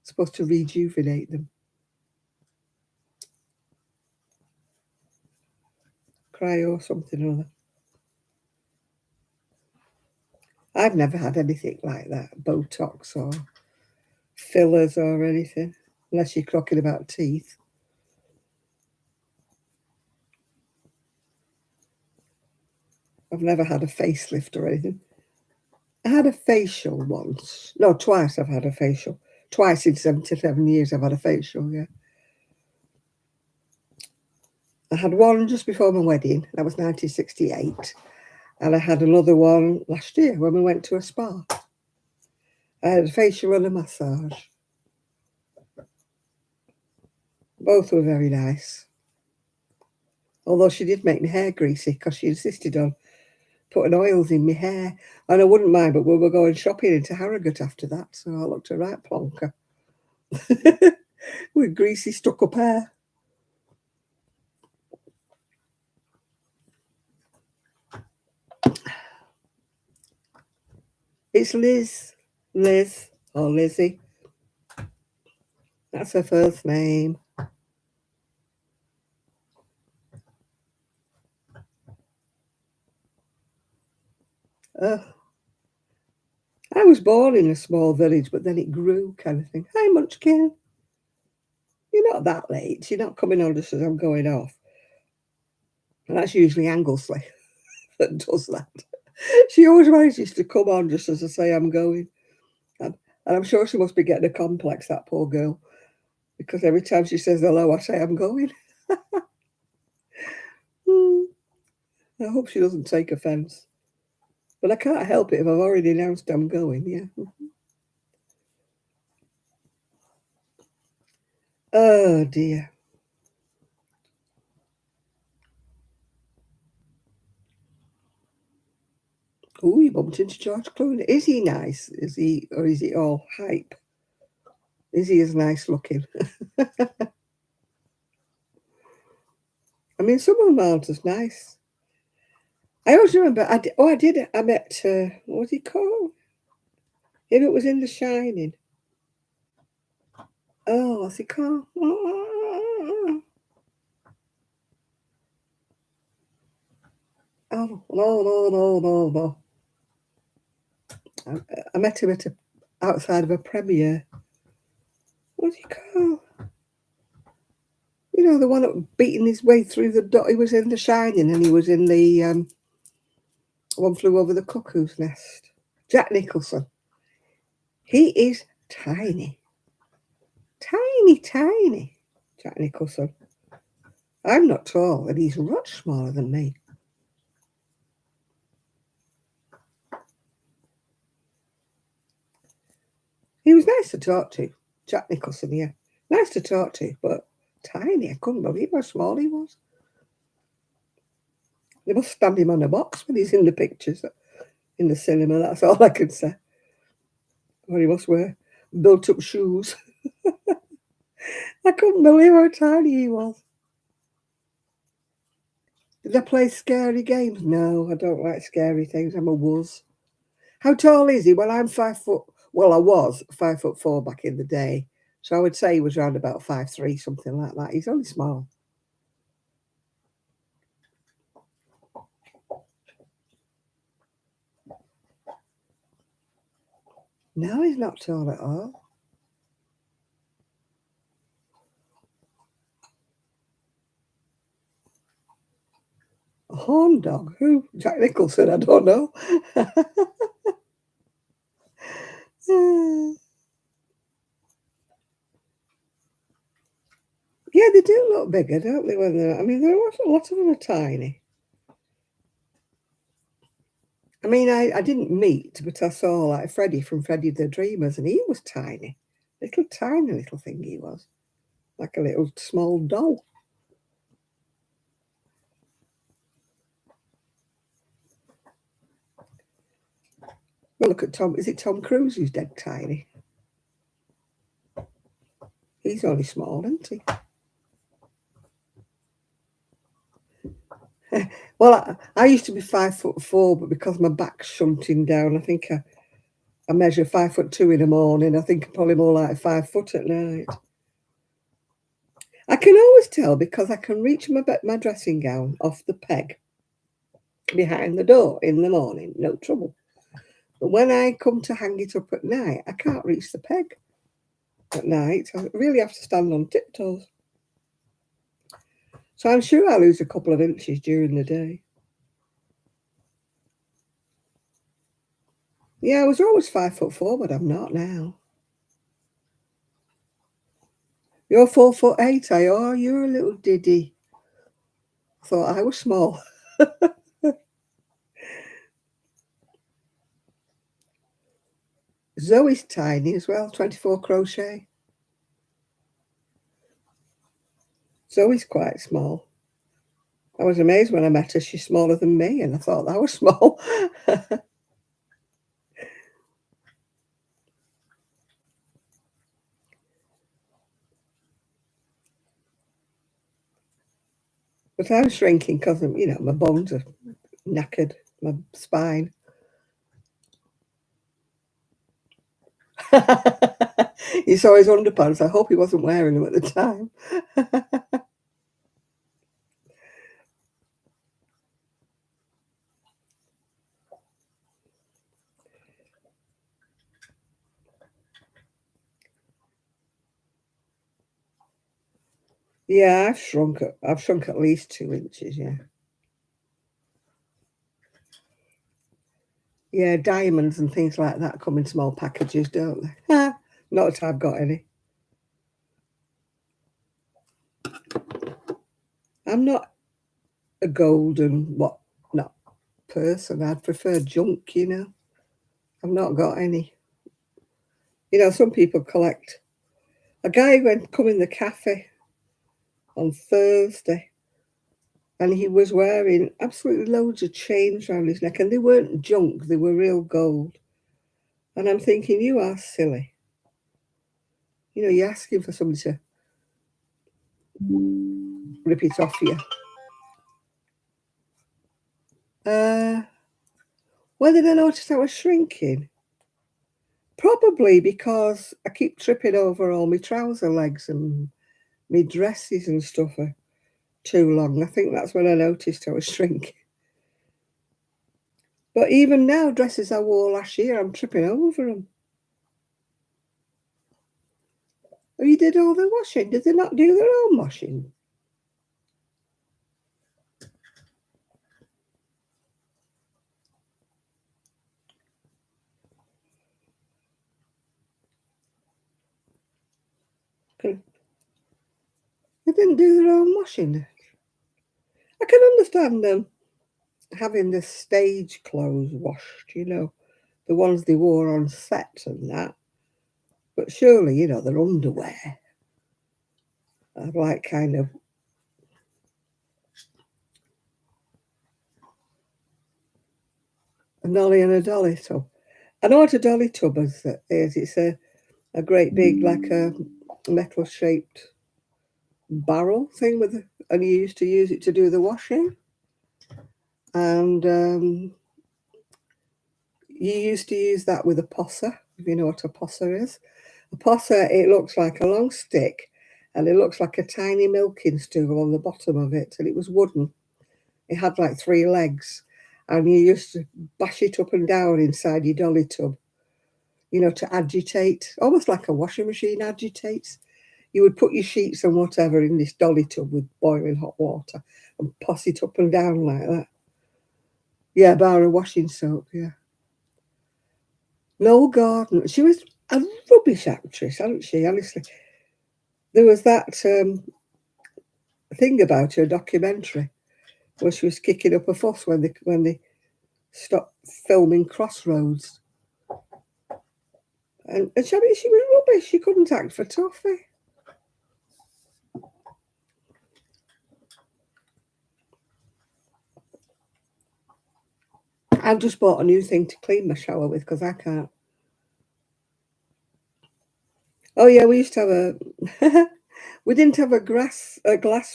It's supposed to rejuvenate them. Cryo something or other. I've never had anything like that, Botox or fillers or anything, unless you're talking about teeth. I've never had a facelift or anything. I had a facial once. No, twice I've had a facial. Twice in 77 years I've had a facial, yeah. I had one just before my wedding. That was 1968. And I had another one last year when we went to a spa. I had a facial and a massage. Both were very nice. Although she did make my hair greasy because she insisted on putting oils in my hair. And I wouldn't mind, but we were going shopping into Harrogate after that, so I looked a right plonker. With greasy stuck-up hair. It's Liz. Liz or Lizzie. That's her first name. I was born in a small village, but then it grew, kind of thing. Hi, Munchkin. You're not that late. You're not coming on just as I'm going off. And that's usually Anglesey that does that. She always manages to come on just as I say I'm going. And I'm sure she must be getting a complex, that poor girl, because every time she says hello, I say I'm going. I hope she doesn't take offence. But I can't help it if I've already announced I'm going, yeah. Oh, dear. Oh, you bumped into George Clooney. Is he nice? Is he, or is he all hype? Is he as nice looking? I mean, some of them aren't as nice. I always remember, I met, what was he called? If it was in The Shining. Oh, what's he called? Oh, no. I met him outside of a premiere. What's he called? You know, the one that beating his way through the door. He was in The Shining and he was in the One Flew Over the Cuckoo's Nest. Jack Nicholson. He is tiny. Tiny. Jack Nicholson. I'm not tall and he's much smaller than me. He was nice to talk to. Jack Nicholson, yeah. Nice to talk to, but tiny. I couldn't believe how small he was. They must stand him on a box when he's in the pictures in the cinema. That's all I can say. Or he must wear built-up shoes. I couldn't believe how tiny he was. Did I play scary games? No, I don't like scary things. I'm a wuss. How tall is he? Well, I'm 5 foot. Well, I was 5'4" back in the day. So I would say he was around about 5'3", something like that. He's only small. No, he's not tall at all. A horn dog? Who? Jack Nicholson? I don't know. Yeah, they do look bigger, don't they? When they're, I mean, a lot of them are tiny. I mean, I didn't meet, but I saw like Freddie from Freddie the Dreamers, and he was tiny. Tiny little thing he was. Like a little small doll. Well, look at Tom. Is it Tom Cruise who's dead tiny? He's only small, isn't he? Well, I used to be 5'4", but because my back's shunting down, I think I measure 5'2" in the morning. I think I'm probably more like 5 foot at night. I can always tell because I can reach my dressing gown off the peg behind the door in the morning, no trouble. But when I come to hang it up at night, I can't reach the peg at night. I really have to stand on tiptoes. So I'm sure I lose a couple of inches during the day. Yeah, I was always 5'4", but I'm not now. You're 4'8", are you? Oh, you're a little diddy. I thought I was small. Zoe's tiny as well, 24 crochet. Zoe's quite small. I was amazed when I met her. She's smaller than me, and I thought I was small. But I'm shrinking because, my bones are knackered, my spine. He saw his underpants. I hope he wasn't wearing them at the time. Yeah, I've shrunk. I've shrunk at least 2 inches. Yeah. Yeah, diamonds and things like that come in small packages, don't they? Not that I've got any. I'm not a golden not person. I'd prefer junk, you know. I've not got any. You know, some people collect. A guy went come in the cafe on Thursday, and he was wearing absolutely loads of chains around his neck, and they weren't junk; they were real gold. And I'm thinking, you are silly. You know, you're asking for somebody to rip it off you. When did I notice I was shrinking? Probably because I keep tripping over all my trouser legs and my dresses and stuff are too long. I think that's when I noticed I was shrinking. But even now, dresses I wore last year, I'm tripping over them. Oh, you did all the washing? Did they not do their own washing? They didn't do their own washing. I can understand them having the stage clothes washed, you know, the ones they wore on set and that. But surely, you know, their underwear are like kind of a nolly and a dolly tub. I know what a dolly tub is. It's a great big, like a metal shaped barrel thing and you used to use it to do the washing. And you used to use that with a posser, if you know what a posser is. A posser, it looks like a long stick and it looks like a tiny milking stool on the bottom of it. And it was wooden. It had like 3 legs. And you used to bash it up and down inside your dolly tub, you know, to agitate, almost like a washing machine agitates. You would put your sheets and whatever in this dolly tub with boiling hot water and toss it up and down like that. Yeah, bar of washing soap, yeah. Noel Gordon, she was a rubbish actress, hadn't she, honestly. There was that thing about her documentary where she was kicking up a fuss when they stopped filming Crossroads. And she, I mean, she was rubbish. She couldn't act for toffee. I've just bought a new thing to clean my shower with because I can't. Oh yeah, we used to have a. We didn't have a glass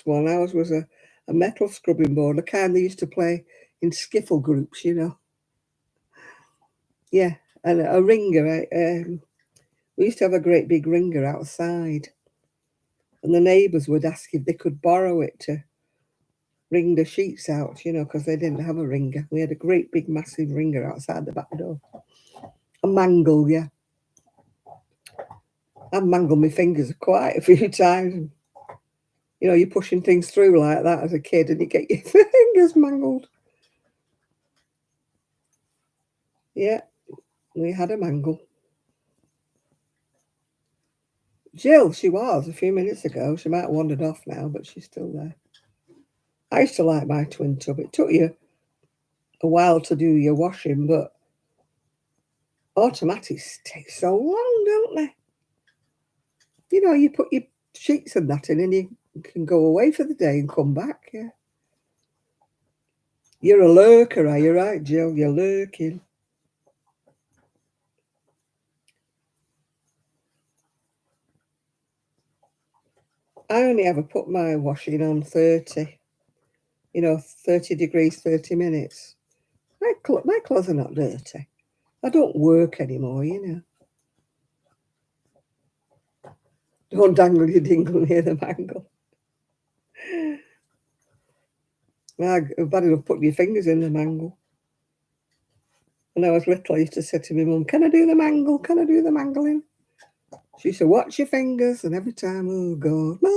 one. Ours was a metal scrubbing board, the kind they used to play in skiffle groups, you know. Yeah, and a ringer. We used to have a great big ringer outside, and the neighbours would ask if they could borrow it to wring the sheets out, you know, because they didn't have a ringer. We had a great big massive ringer outside the back door. A mangle, yeah. I mangled my fingers quite a few times. You know, you're pushing things through like that as a kid and you get your fingers mangled. Yeah, we had a mangle. Jill, she was a few minutes ago. She might have wandered off now, but she's still there. I used to like my twin tub. It took you a while to do your washing, but automatics take so long, don't they? You know, you put your sheets and that in and you can go away for the day and come back, yeah. You're a lurker, are you right, Jill? You're lurking. I only ever put my washing on 30, you know, 30 degrees, 30 minutes. My clothes are not dirty. I don't work anymore, you know. Don't dangle your dingle near the mangle. Bad enough putting your fingers in the mangle. When I was little, I used to say to my mum, "Can I do the mangle? Can I do the mangling?" She said, "Watch your fingers." And every time, oh God, Ma,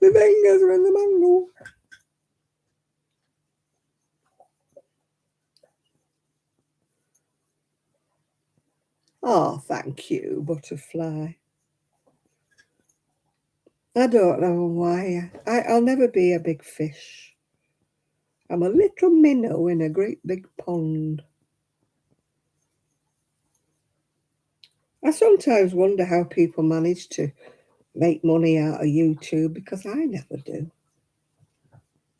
the fingers are in the mangle. Oh, thank you, butterfly. I don't know why. I'll never be a big fish. I'm a little minnow in a great big pond. I sometimes wonder how people manage to make money out of YouTube because I never do.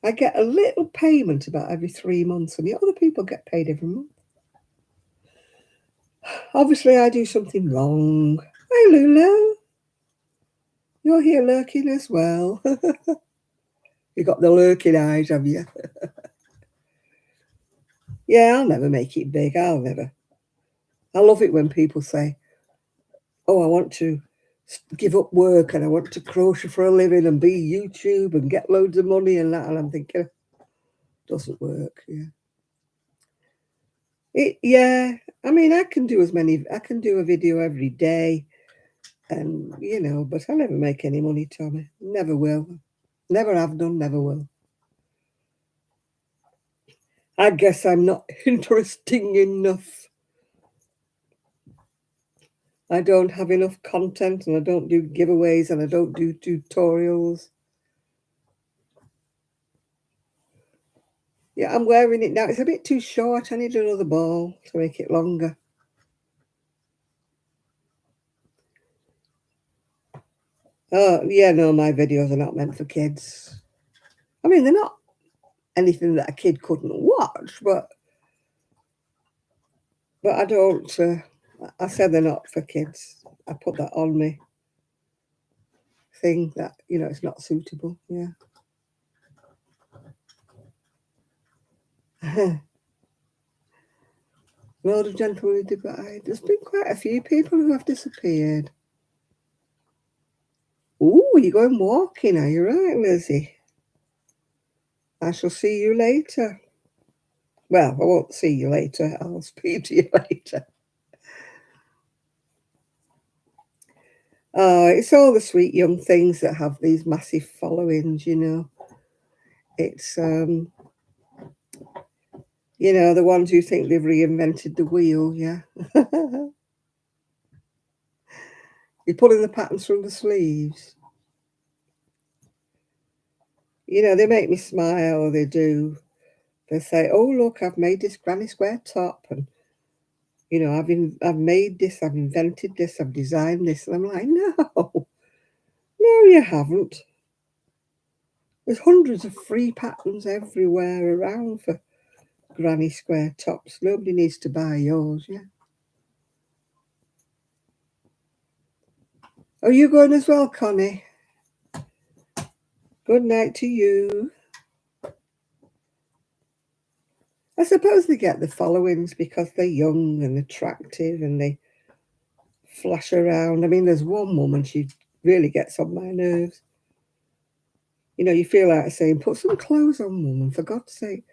I get a little payment about every 3 months, and the other people get paid every month. Obviously, I do something wrong. Hi, Lulu. You're here lurking as well. You got the lurking eyes, have you? Yeah, I'll never make it big. I'll never. I love it when people say, oh, I want to give up work and I want to crochet for a living and be YouTube and get loads of money and that. And I'm thinking, doesn't work. Yeah. I mean, I can do a video every day and, but I never make any money, Tommy. Never will. Never have done, never will. I guess I'm not interesting enough. I don't have enough content and I don't do giveaways and I don't do tutorials. Yeah, I'm wearing it now. It's a bit too short. I need another ball to make it longer. Oh, yeah, no, my videos are not meant for kids. I mean, they're not anything that a kid couldn't watch, but I don't, I said they're not for kids. I put that on me thing that, it's not suitable, yeah. Load of gentlemen divide. There's been quite a few people who have disappeared. Ooh, you're going walking, are you right, Lizzie? I shall see you later. Well, I won't see you later. I'll speak to you later. Oh, it's all the sweet young things that have these massive followings, It's, the ones who think they've reinvented the wheel, yeah. You're pulling the patterns from the sleeves. They make me smile, they do. They say, oh, look, I've made this granny square top and, I've made this, I've invented this, I've designed this. And I'm like, no, you haven't. There's hundreds of free patterns everywhere around for granny square tops. Nobody needs to buy yours, yeah. Are you going as well, Connie? Good night to you. I suppose they get the followings because they're young and attractive and they flash around. I mean, there's one woman, she really gets on my nerves. You feel like saying, put some clothes on, woman, for God's sake.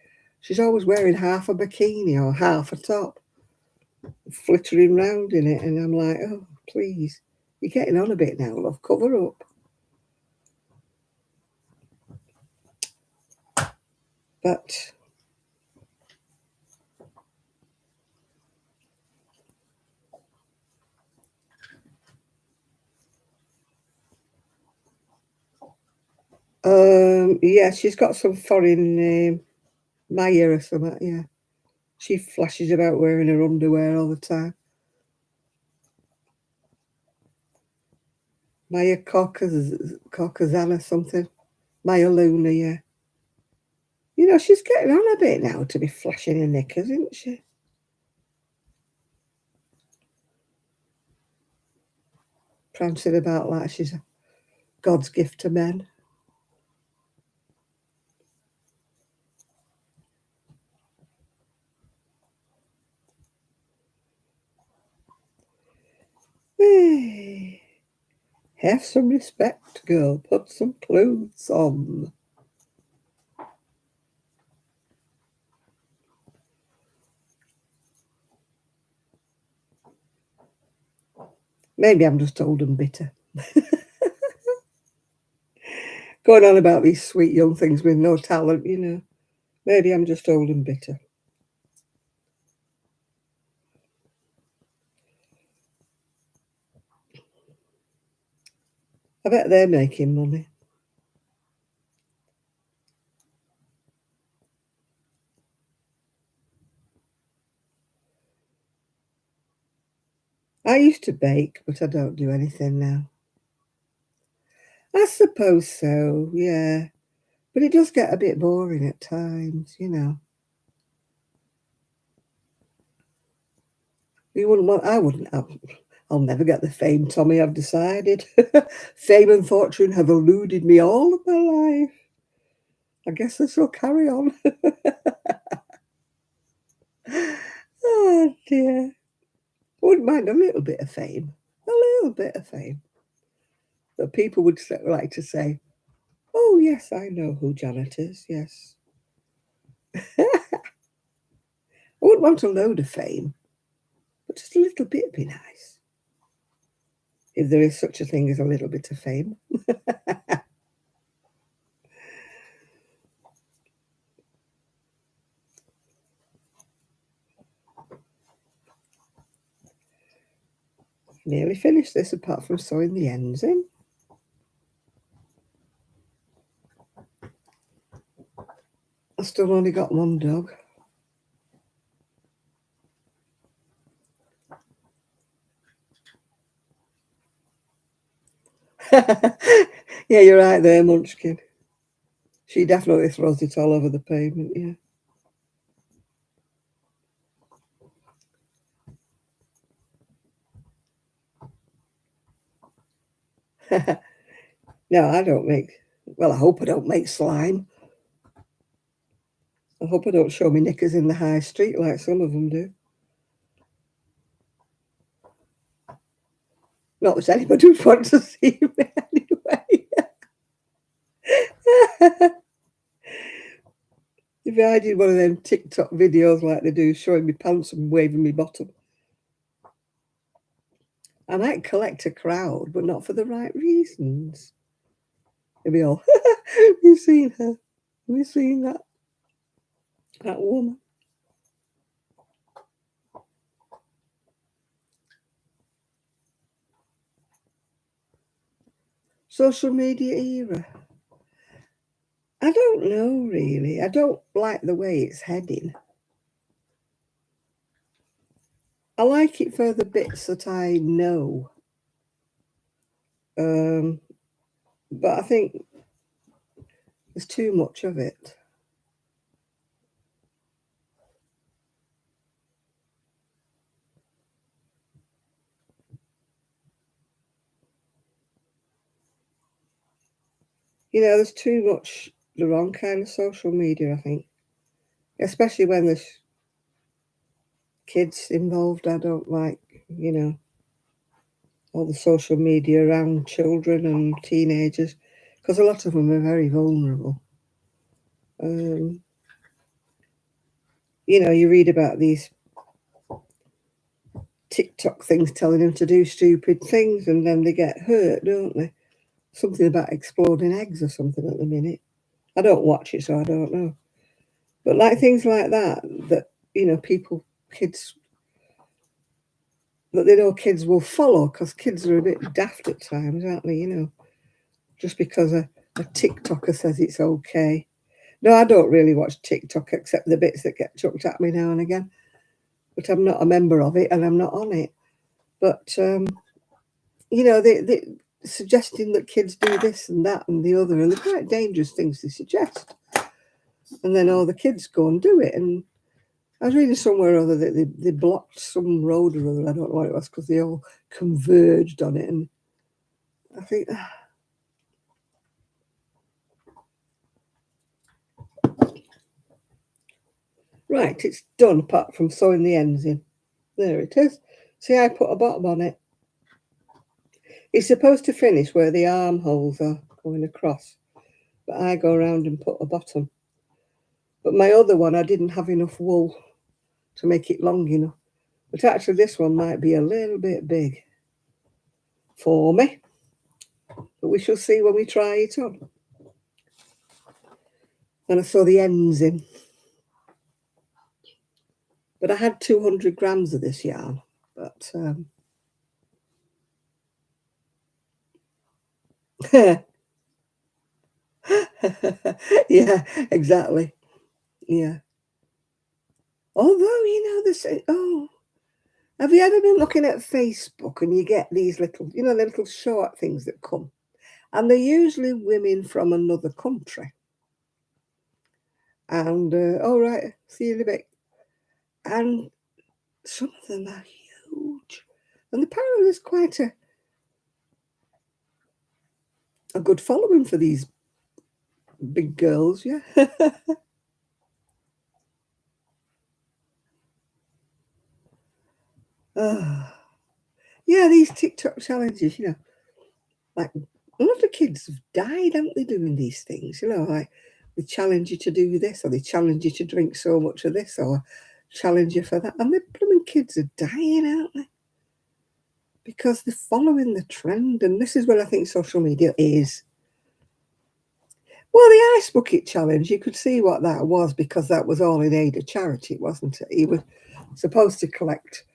She's always wearing half a bikini or half a top, flittering round in it. And I'm like, oh, please, you're getting on a bit now, love, cover up. But yeah, she's got some foreign name, Maya or something, yeah. She flashes about wearing her underwear all the time. Maya Caucasana something. Maya Luna, yeah. She's getting on a bit now to be flashing her knickers, isn't she? Prancing about like she's God's gift to men. Hey, have some respect, girl. Put some clothes on. Maybe I'm just old and bitter. Going on about these sweet young things with no talent, Maybe I'm just old and bitter. I bet they're making money. I used to bake, but I don't do anything now. I suppose so, yeah. But it does get a bit boring at times, you know. You wouldn't want, I wouldn't have, I'll never get the fame, Tommy, I've decided. Fame and fortune have eluded me all of my life. I guess I shall carry on. Oh dear. I wouldn't mind a little bit of fame. A little bit of fame. That people would like to say, oh, yes, I know who Janet is, yes. I wouldn't want a load of fame, but just a little bit would be nice. If there is such a thing as a little bit of fame. Nearly finished this apart from sewing the ends in. I still only got one dog. Yeah, you're right there, Munchkin. She definitely throws it all over the pavement, yeah. No, I don't make, well, I hope I don't make slime. I hope I don't show me knickers in the high street like some of them do. Not that anybody would want to see me anyway. If I did one of them TikTok videos like they do, showing me pants and waving me bottom, I might collect a crowd, but not for the right reasons. They'll be all, you've seen her. Have you seen that woman? Social media era. I don't know really. I don't like the way it's heading. I like it for the bits that I know. Um, but I think there's too much of it. You know, there's too much the wrong kind of social media, I think. Especially when there's kids involved. I don't like, you know, all the social media around children and teenagers because a lot of them are very vulnerable. Um, you know, you read about these TikTok things telling them to do stupid things and then they get hurt, don't they? Something about exploding eggs or something at the minute. I don't watch it, so I don't know. But like things like that, that, you know, kids, that they know kids will follow because kids are a bit daft at times, aren't they? You know, just because a TikToker says it's okay. No, I don't really watch TikTok except the bits that get chucked at me now and again. But I'm not a member of it and I'm not on it. But, you know, they suggesting that kids do this and that and the other, and they're quite dangerous things to suggest. And then all the kids go and do it. And I was reading somewhere or other that they blocked some road or other. I don't know what it was because they all converged on it. And I think, right, it's done apart from sewing the ends in. There it is. See, I put a bottom on it. It's supposed to finish where the armholes are going across, but I go around and put a bottom. But my other one, I didn't have enough wool to make it long enough. But actually, this one might be a little bit big for me. But we shall see when we try it on. And I saw the ends in. But I had 200 grams of this yarn. But Yeah, exactly. Yeah. Although, have you ever been looking at Facebook and you get these little, the little short things that come? And they're usually women from another country. And, all right, see you in a bit. And some of them are huge. And apparently there's quite a good following for these big girls, yeah. Ah, yeah, these TikTok challenges, like a lot of kids have died, haven't they, doing these things? Like they challenge you to do this, or they challenge you to drink so much of this, or challenge you for that. And the blooming kids are dying, aren't they? Because they're following the trend. And this is where I think social media is. Well, the Ice Bucket Challenge, you could see what that was because that was all in aid of charity, wasn't it? He was supposed to collect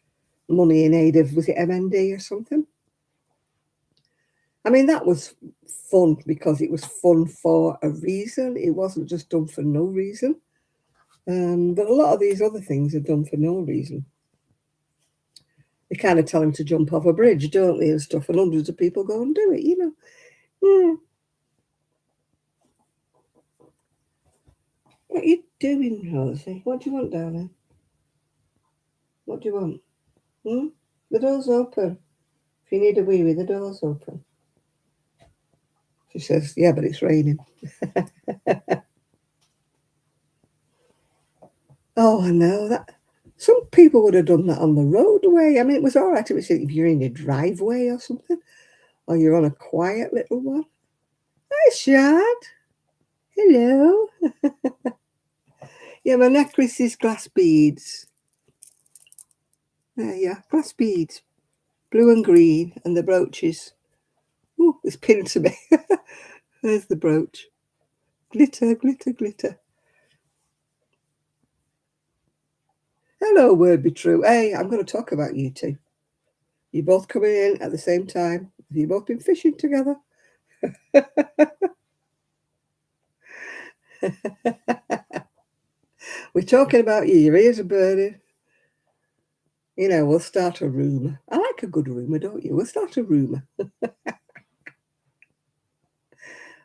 money in aid of, was it MND or something? I mean, that was fun because it was fun for a reason. It wasn't just done for no reason. But a lot of these other things are done for no reason. They kind of tell him to jump off a bridge, don't they, and stuff, and hundreds of people go and do it. Yeah. What are you doing, Rosie? What do you want, darling? What do you want? Hmm? The door's open. If you need a wee wee, the door's open. She says, yeah, but it's raining. Oh, I know that. Some people would have done that on the roadway. I mean, it was all right if you're in your driveway or something, or you're on a quiet little one. Hi, Shad. Hello. Yeah, my necklace is glass beads. There, yeah, glass beads. Blue and green, and the brooches. Ooh, it's pinned to me. There's the brooch. Glitter, glitter, glitter. Hello, word be true. Hey, I'm going to talk about you two. You both coming in at the same time. Have you both been fishing together? We're talking about you. Your ears are burning. We'll start a rumour. I like a good rumour, don't you? We'll start a rumour.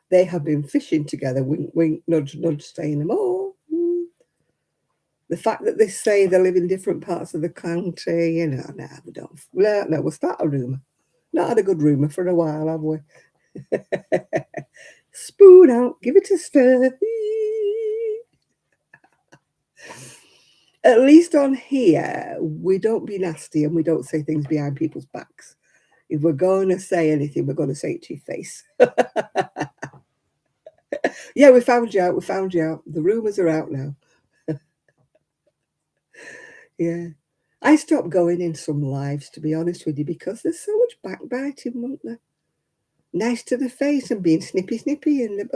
They have been fishing together. Wink, wink, nudge, nudge, saying them all. The fact that they say they live in different parts of the county, no, we don't. No, we'll start a rumour. Not had a good rumour for a while, have we? Spoon out, give it a stir. At least on here, we don't be nasty and we don't say things behind people's backs. If we're going to say anything, we're going to say it to your face. Yeah, we found you out. We found you out. The rumours are out now. Yeah. I stopped going in some lives, to be honest with you, because there's so much backbiting, won't there? Nice to the face and being snippy, snippy, and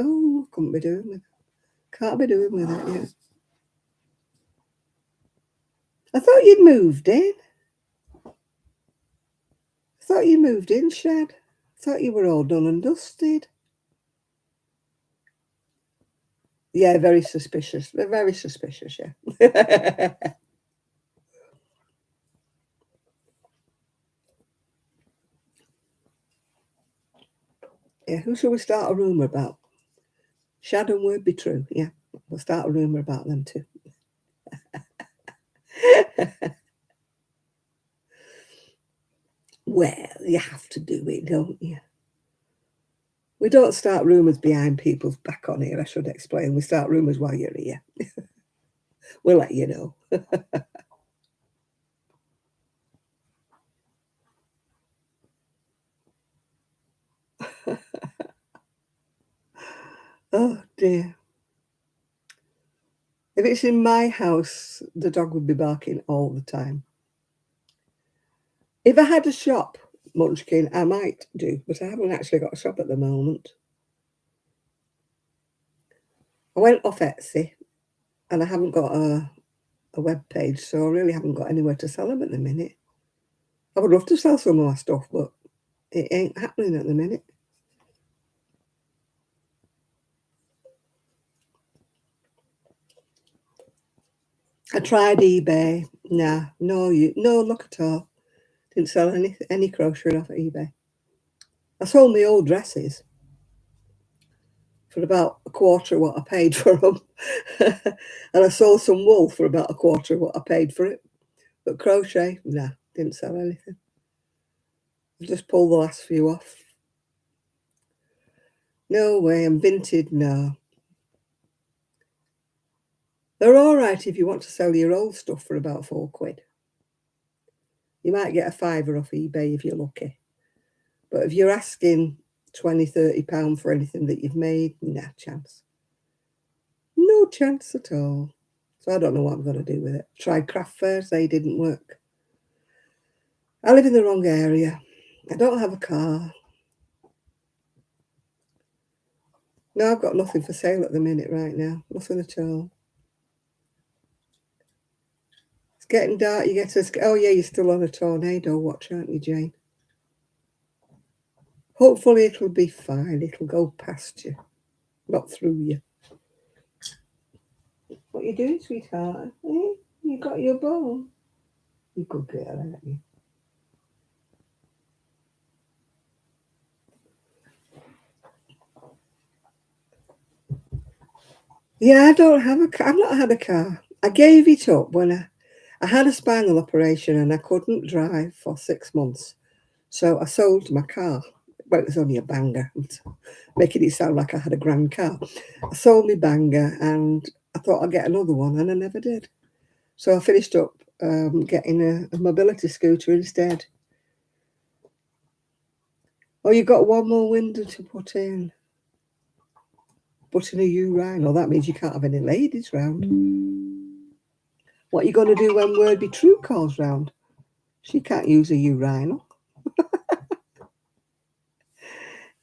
couldn't be doing with it. Can't be doing with it, yeah. I thought you'd moved in. I thought you moved in, Shad. I thought you were all done and dusted. Yeah, very suspicious. They're very suspicious, yeah. Yeah, who shall we start a rumour about? Shad and Word be true, yeah. We'll start a rumour about them too. Well, you have to do it, don't you? We don't start rumours behind people's back on here, I should explain. We start rumours while you're here. We'll let you know. Oh dear. If it's in my house, the dog would be barking all the time. If I had a shop, Munchkin, I might do, but I haven't actually got a shop at the moment. I went off Etsy and I haven't got a web page, so I really haven't got anywhere to sell them at the minute. I would love to sell some of my stuff, but it ain't happening at the minute. I tried eBay. Nah, no luck at all. Didn't sell any crochet off at eBay. I sold my old dresses for about a quarter of what I paid for them. And I sold some wool for about a quarter of what I paid for it. But crochet, nah, didn't sell anything. I just pulled the last few off. No way, and vintage, no. They're all right if you want to sell your old stuff for about £4. You might get a fiver off eBay if you're lucky. But if you're asking £20, £30 for anything that you've made, nah chance. No chance at all. So I don't know what I'm going to do with it. Tried craft fairs, they didn't work. I live in the wrong area. I don't have a car. No, I've got nothing for sale at the minute right now. Nothing at all. It's getting dark. You get to... Oh, yeah, you're still on a tornado watch, aren't you, Jane? Hopefully it'll be fine. It'll go past you, not through you. What are you doing, sweetheart? Eh? You got your bone. You good girl, aren't you? Yeah, I don't have a car. I've not had a car. I gave it up when I had a spinal operation and I couldn't drive for 6 months. So I sold my car. Well, it was only a banger, making it sound like I had a grand car. I sold my banger and I thought I'd get another one and I never did. So I finished up getting a mobility scooter instead. Oh, you've got one more window to put in. Put in a urinal. That means you can't have any ladies round. What are you going to do when Word Be True calls round? She can't use a urinal.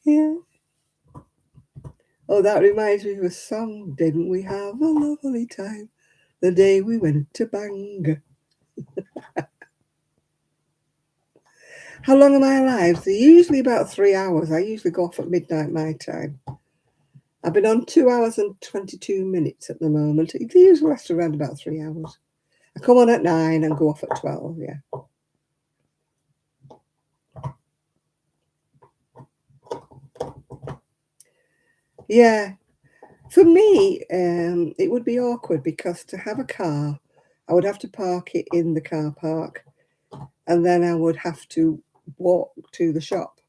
Yeah. Oh, that reminds me of a song. Didn't we have a lovely time the day we went to Bangor? How long are my lives? They're usually about 3 hours. I usually go off at midnight my time. I've been on 2 hours and 22 minutes at the moment. They usually last around about 3 hours. I come on at 9 and go off at 12, yeah. Yeah. For me, it would be awkward because to have a car, I would have to park it in the car park and then I would have to walk to the shop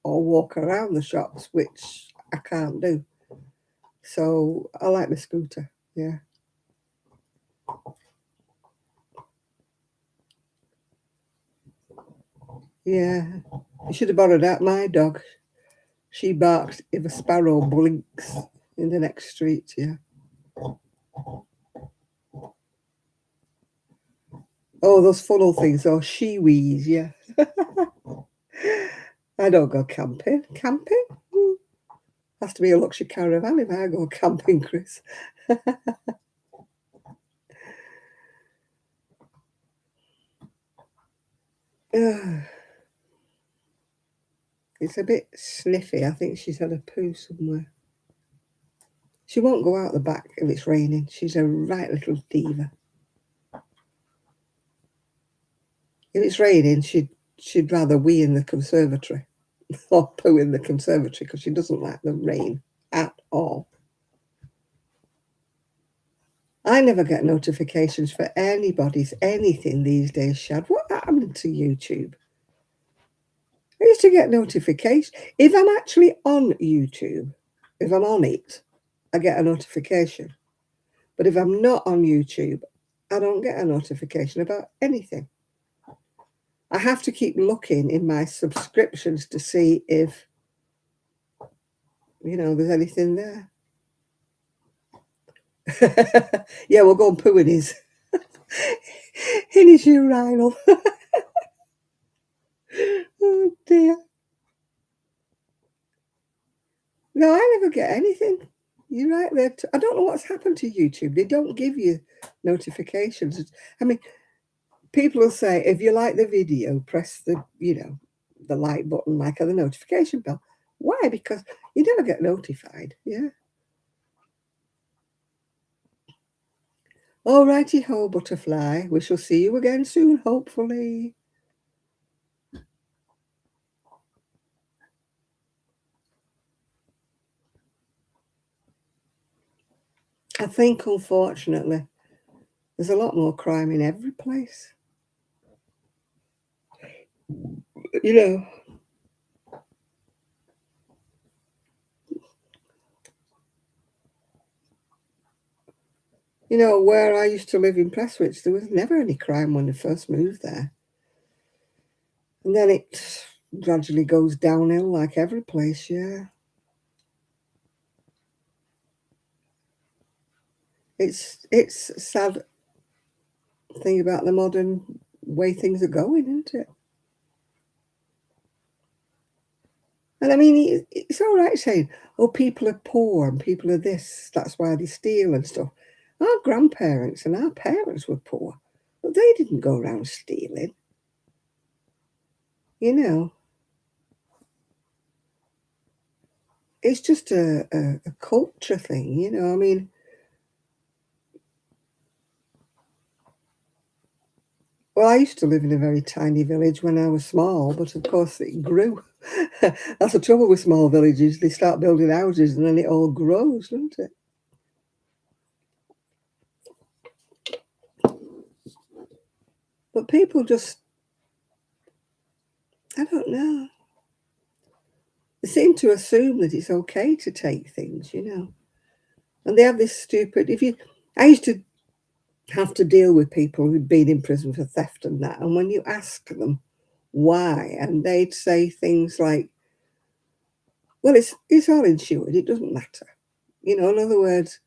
or walk around the shops, which I can't do. So I like my scooter, yeah. Yeah. You should have borrowed out my dog. She barks if a sparrow blinks in the next street, yeah. Oh, those funnel things, or shiwis, yeah. I don't go camping. Camping? Has to be a luxury caravan if I go camping, Chris. It's a bit sniffy. I think she's had a poo somewhere. She won't go out the back if it's raining. She's a right little diva. If it's raining, she'd rather wee in the conservatory or poo in the conservatory because she doesn't like the rain at all. I never get notifications for anybody's anything these days, Shad. What happened to YouTube? I used to get notifications. If I'm actually on YouTube, if I'm on it, I get a notification. But if I'm not on YouTube, I don't get a notification about anything. I have to keep looking in my subscriptions to see if, there's anything there. Yeah, we'll go and poo in his urinal. Oh dear. No, I never get anything. You're right there. I don't know what's happened to YouTube. They don't give you notifications. I mean, people will say, if you like the video, press the like button, like the notification bell. Why? Because you never get notified. Yeah. All righty ho, butterfly. We shall see you again soon, hopefully. I think, unfortunately, there's a lot more crime in every place. You know, where I used to live in Prestwich, there was never any crime when I first moved there. And then it gradually goes downhill like every place, yeah. It's a sad thing about the modern way things are going, isn't it? And I mean, it's all right saying, oh, people are poor and people are this, that's why they steal and stuff. Our grandparents and our parents were poor, but they didn't go around stealing, you know. It's just a culture thing, you know. I mean, well, I used to live in a very tiny village when I was small, but of course it grew. That's the trouble with small villages. They start building houses and then it all grows, doesn't it? But people just, I don't know. They seem to assume that it's okay to take things, you know. And they have this stupid, I used to have to deal with people who'd been in prison for theft and that. And when you ask them why, and they'd say things like, well, it's all insured. It doesn't matter. You know, in other words,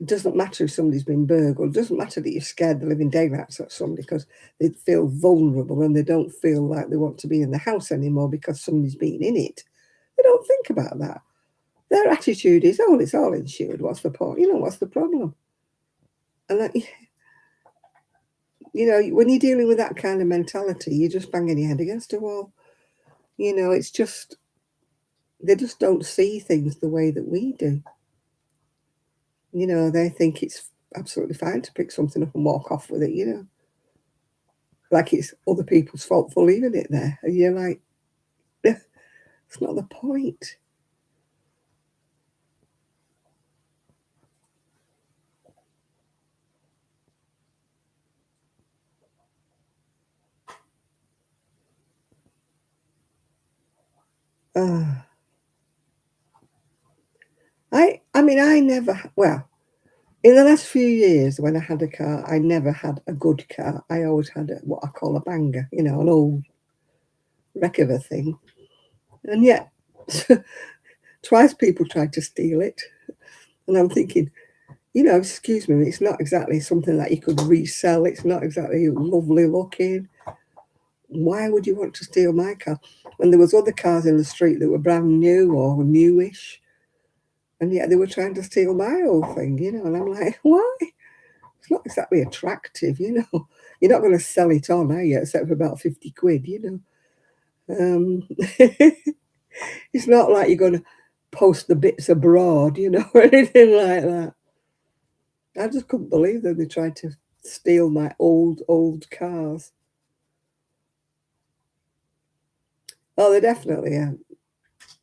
it doesn't matter if somebody's been burgled. It doesn't matter that you're scared the living daylights out of somebody because they feel vulnerable and they don't feel like they want to be in the house anymore because somebody's been in it. They don't think about that. Their attitude is, oh, it's all insured. What's the point? You know, what's the problem? And that, when you're dealing with that kind of mentality, you're just banging your head against a wall. You know, it's just, they just don't see things the way that we do. You know, they think it's absolutely fine to pick something up and walk off with it, you know, like it's other people's fault for leaving it there. And you're like, it's not the point. Uh, I mean, I never, well, in the last few years when I had a car, I never had a good car. I always had what I call a banger, you know, an old wreck of a thing. And yet, twice people tried to steal it. And I'm thinking, excuse me, it's not exactly something that you could resell. It's not exactly lovely looking. Why would you want to steal my car? And there was other cars in the street that were brand new or newish. And yet they were trying to steal my old thing, you know. And I'm like, why? It's not exactly attractive, you know. You're not going to sell it on, are you? Except for about 50 quid, you know. It's not like you're going to post the bits abroad, you know, or anything like that. I just couldn't believe that they tried to steal my old cars. Oh, they definitely are.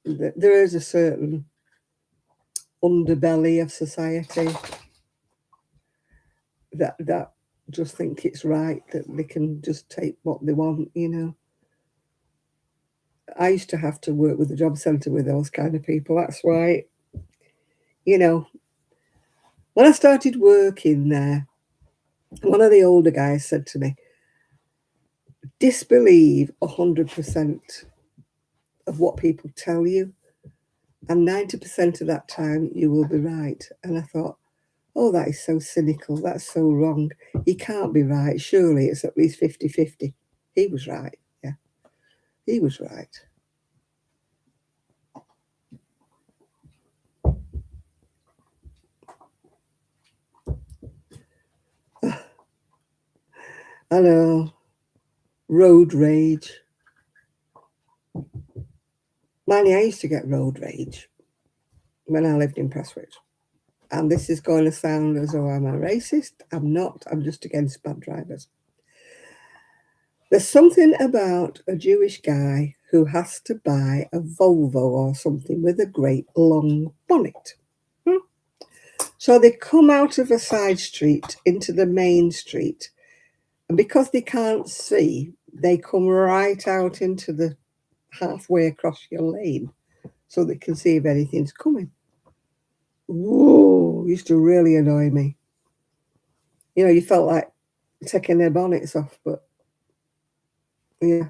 There is a certain underbelly of society that just think it's right that they can just take what they want, you know. I used to have to work with the job centre with those kind of people. That's why, you know, when I started working there, one of the older guys said to me, disbelieve 100% of what people tell you, and 90% of that time you will be right. And I thought, oh, that is so cynical. That's so wrong. He can't be right. Surely it's at least 50-50. He was right. Yeah, he was right. I know. Road rage. Mind you, I used to get road rage when I lived in Prestwich. and this is going to sound as though I'm a racist. I'm not. I'm just against bad drivers. There's something about a Jewish guy who has to buy a Volvo or something with a great long bonnet. So they come out of a side street into the main street, and because they can't see, they come right out into the halfway across your lane so they can see if anything's coming. Whoa, used to really annoy me. You know, you felt like taking their bonnets off, but yeah.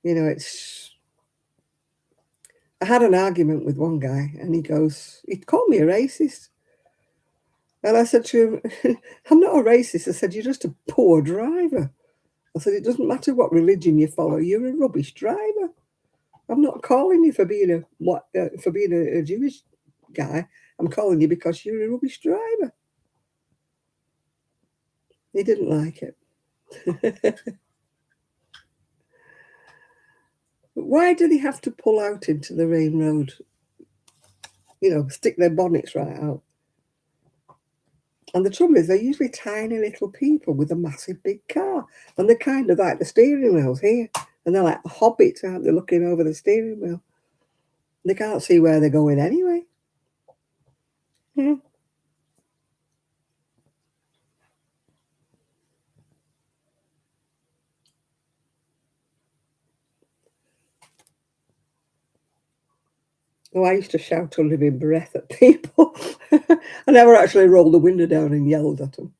You know, I had an argument with one guy and he called me a racist. And I said to him, I'm not a racist. I said, you're just a poor driver. I said, it doesn't matter what religion you follow, you're a rubbish driver. I'm not calling you for being a Jewish guy. I'm calling you because you're a rubbish driver. He didn't like it. Why do they have to pull out into the main road? You know, stick their bonnets right out. And the trouble is, they're usually tiny little people with a massive big car. And they're kind of like the steering wheels here. And they're like hobbits, aren't they, looking over the steering wheel? They can't see where they're going anyway. Yeah. Oh, I used to shout under my breath at people. I never actually rolled the window down and yelled at them.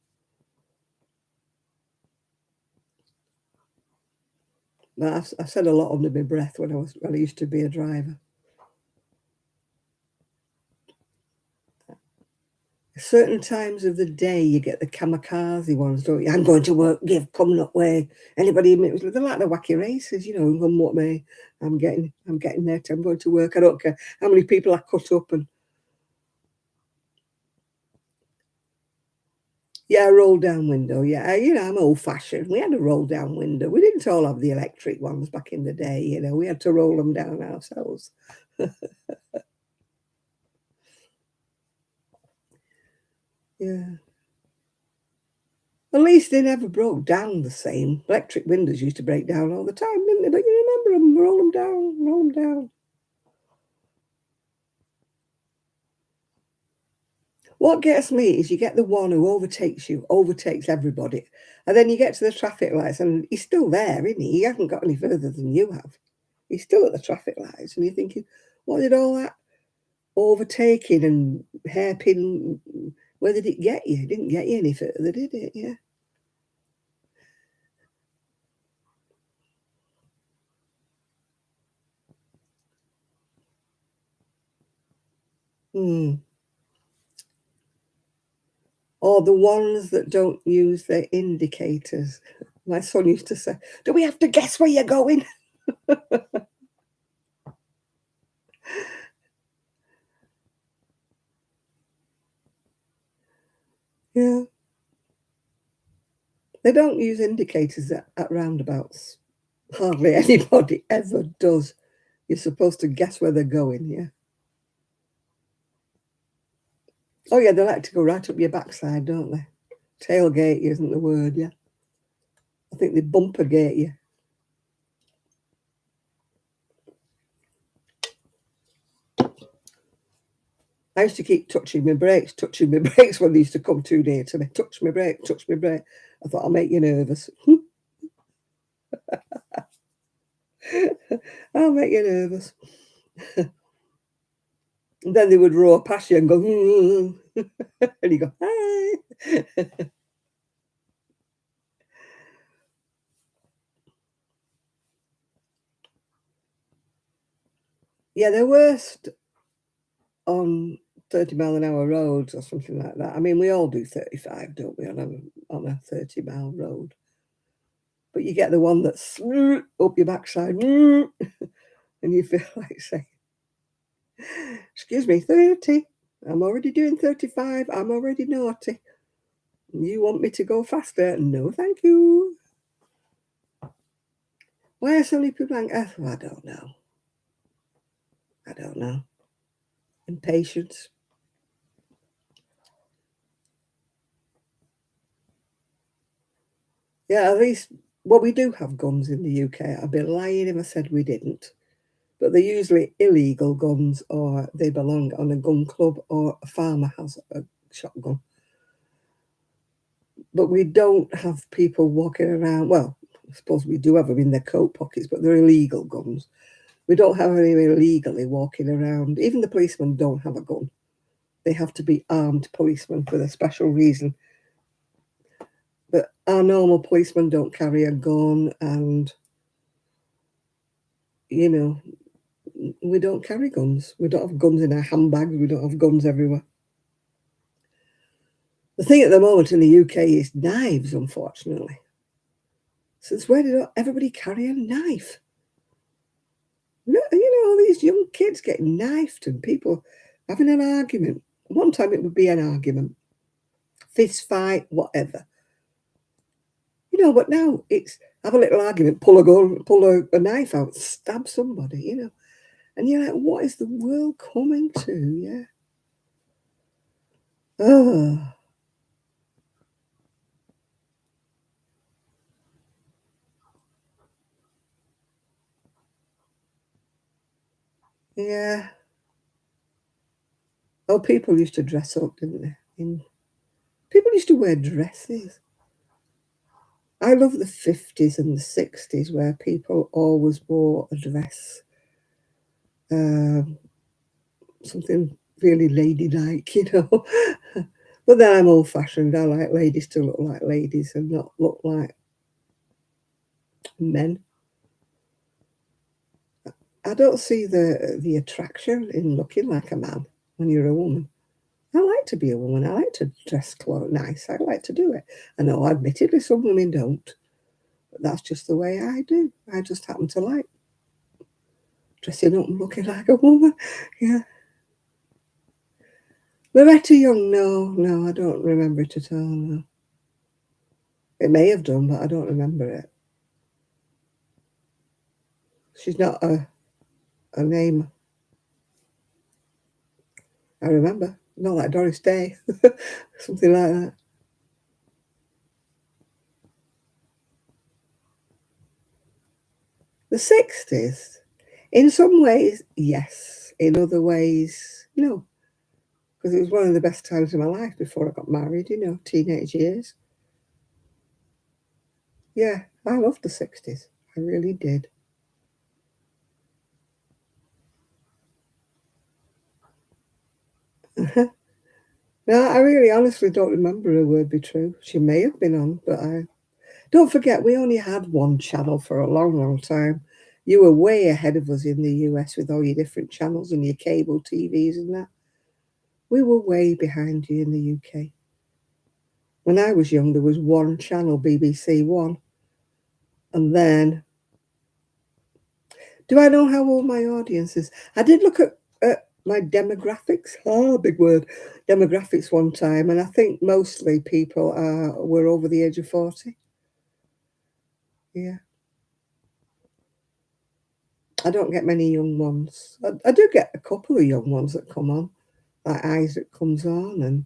But I've said a lot under my breath when I used to be a driver. Certain times of the day, you get the kamikaze ones, don't you? I'm going to work, coming up way. Anybody, they're like the wacky races, you know, come what may. I'm getting there. I'm going to work. I don't care how many people I cut up and yeah, roll down window. Yeah, you know, I'm old fashioned. We had a roll down window. We didn't all have the electric ones back in the day. You know, we had to roll them down ourselves. Yeah. At least they never broke down the same. Electric windows used to break down all the time, didn't they? But you remember them, roll them down, roll them down. What gets me is you get the one who overtakes everybody. And then you get to the traffic lights and he's still there, isn't he? He hasn't got any further than you have. He's still at the traffic lights and you're thinking, what did all that overtaking and hairpin, where did it get you? It didn't get you any further, did it? Yeah. Hmm. Or the ones that don't use their indicators. My son used to say, do we have to guess where you're going? Yeah. They don't use indicators at roundabouts. Hardly anybody ever does. You're supposed to guess where they're going, yeah. Oh, yeah, they like to go right up your backside, don't they? Tailgate you isn't the word, yeah. I think they bumper gate you. I used to keep touching my brakes when they used to come too near to me. Touch my brake, touch my brake. I thought, I'll make you nervous. I'll make you nervous. And then they would roar past you and go, and you go, hi. Yeah, they're worst on 30 mile an hour roads or something like that. I mean, we all do 35, don't we, on a 30-mile road? But you get the one that's up your backside, and you feel like saying, excuse me, 30. I'm already doing 35. I'm already naughty. You want me to go faster? No, thank you. Why are so many people like, oh, I don't know. I don't know. impatience. Yeah, at least, well, we do have guns in the UK. I'd be lying if I said we didn't. But they're usually illegal guns, or they belong on a gun club, or a farmer has a shotgun. But we don't have people walking around. Well, I suppose we do have them in their coat pockets, but they're illegal guns. We don't have any illegally walking around. Even the policemen don't have a gun. They have to be armed policemen for a special reason. But our normal policemen don't carry a gun, and, you know, we don't carry guns. We don't have guns in our handbags. We don't have guns everywhere. The thing at the moment in the UK is knives, unfortunately. Since where did everybody carry a knife? You know, all these young kids getting knifed and people having an argument. One time it would be an argument, fist fight, whatever. You know, but now it's have a little argument, pull a gun, pull a knife out, stab somebody, you know. And you're like, what is the world coming to? Yeah. Oh. Yeah. Oh, people used to dress up, didn't they? People used to wear dresses. I love the 50s and the 60s where people always wore a dress. Um, Something really ladylike, you know. But then I'm old-fashioned. I like ladies to look like ladies and not look like men. I don't see the attraction in looking like a man when you're a woman. I like to be a woman. I like to dress nice. I like to do it. I know, admittedly, some women don't, but that's just the way I do. I just happen to like dressing up and looking like a woman. Yeah. Loretta Young, no, I don't remember it at all. No. It may have done, but I don't remember it. She's not a name I remember. Not like Doris Day, something like that. The 60s, in some ways, yes. In other ways, no. Because it was one of the best times of my life before I got married, you know, teenage years. Yeah, I loved the 60s. I really did. No, I really honestly don't remember a word be true. She may have been on, but I don't forget we only had one channel for a long, long time. You were way ahead of us in the US with all your different channels and your cable TVs and that. We were way behind you in the UK. When I was young, there was one channel, BBC One. And then, do I know how old my audience is? I did look at my demographics. Oh, big word. Demographics one time. And I think mostly people were over the age of 40. Yeah. I don't get many young ones. I do get a couple of young ones that come on. Like Isaac comes on, and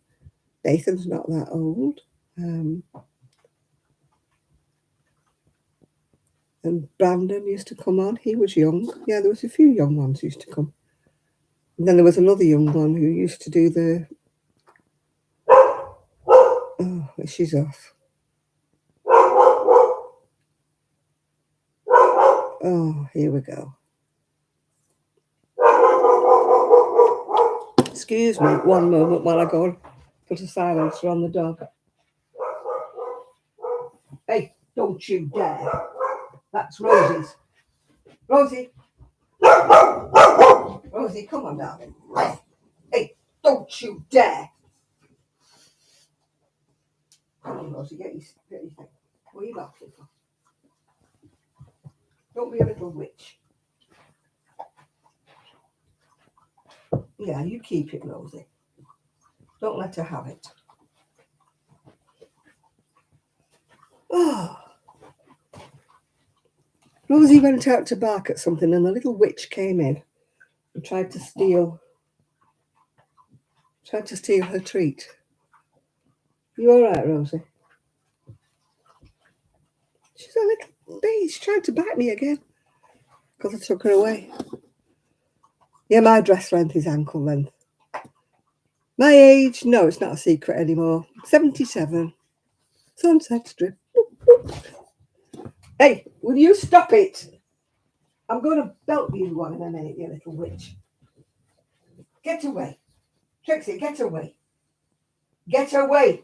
Nathan's not that old. And Brandon used to come on. He was young. Yeah, there was a few young ones used to come. And then there was another young one who used to do the. Oh, she's off. Oh, here we go. Excuse me one moment while I go and put a silencer on the dog. Hey, don't you dare. That's Rosie's. Rosie. Rosie, come on, darling. Hey, don't you dare. Come on, Rosie, get your thing. What are you laughing for? Don't be a little witch. Yeah, you keep it, Rosie. Don't let her have it. Oh. Rosie went out to bark at something and the little witch came in and tried to steal Tried to steal her treat. You all right, Rosie? She's a little bee. She tried to bite me again because I took her away. Yeah, my dress length is ankle length. My age, no, it's not a secret anymore. 77. Sunset strip. Hey, will you stop it? I'm going to belt you one in a minute, you little witch. Get away. Trixie, get away. Get away.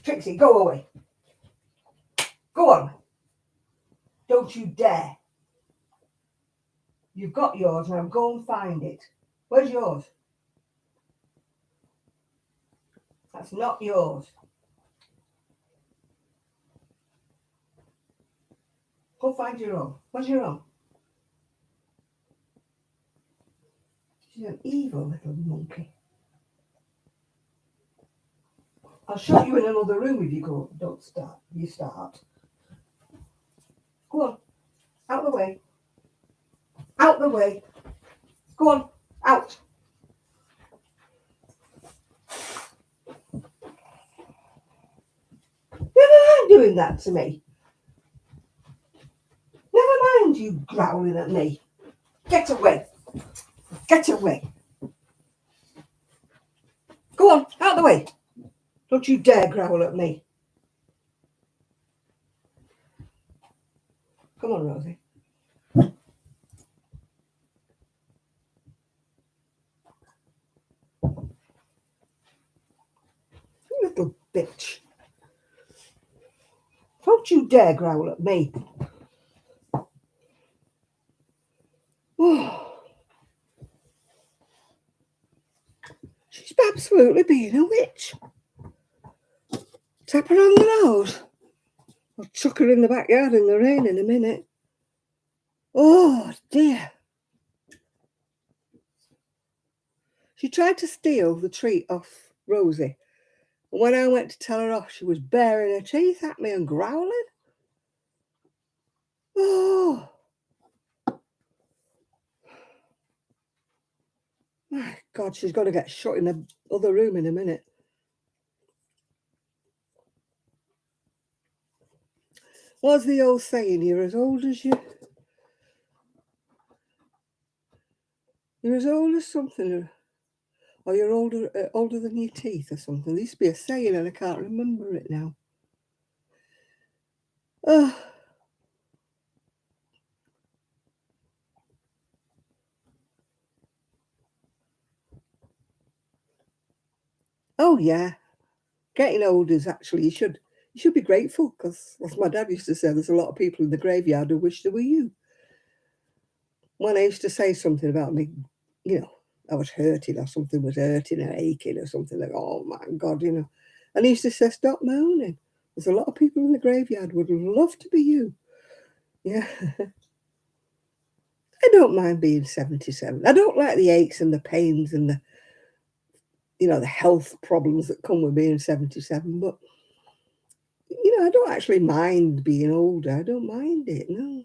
Trixie, go away. Go on. Don't you dare. You've got yours, now go and find it. Where's yours? That's not yours. Go find your own. Where's your own? She's an evil little monkey. I'll shut you in another room if you go. Don't start. You start. Go on. Out the way. Out the way. Go on. Out. Never mind doing that to me. Never mind you growling at me. Get away. Get away. Go on. Out the way. Don't you dare growl at me. Come on, Rosie. You little bitch. Don't you dare growl at me. Oh. She's absolutely being a witch. Tap her on the nose. I'll chuck her in the backyard in the rain in a minute. Oh, dear. She tried to steal the treat off Rosie. And when I went to tell her off, she was baring her teeth at me and growling. Oh. My God, she's got to get shut in the other room in a minute. What's the old saying? You're as old as something, or you're older than your teeth or something. There used to be a saying and I can't remember it now. Oh yeah, getting old is actually you should be grateful because, as my dad used to say, there's a lot of people in the graveyard who wish they were you. When I used to say something about me, I was hurting or something was hurting or aching or something, like, oh my God, and he used to say, stop moaning. There's a lot of people in the graveyard would love to be you. Yeah. I don't mind being 77. I don't like the aches and the pains and the health problems that come with being 77, but I don't actually mind being older. I don't mind it, no.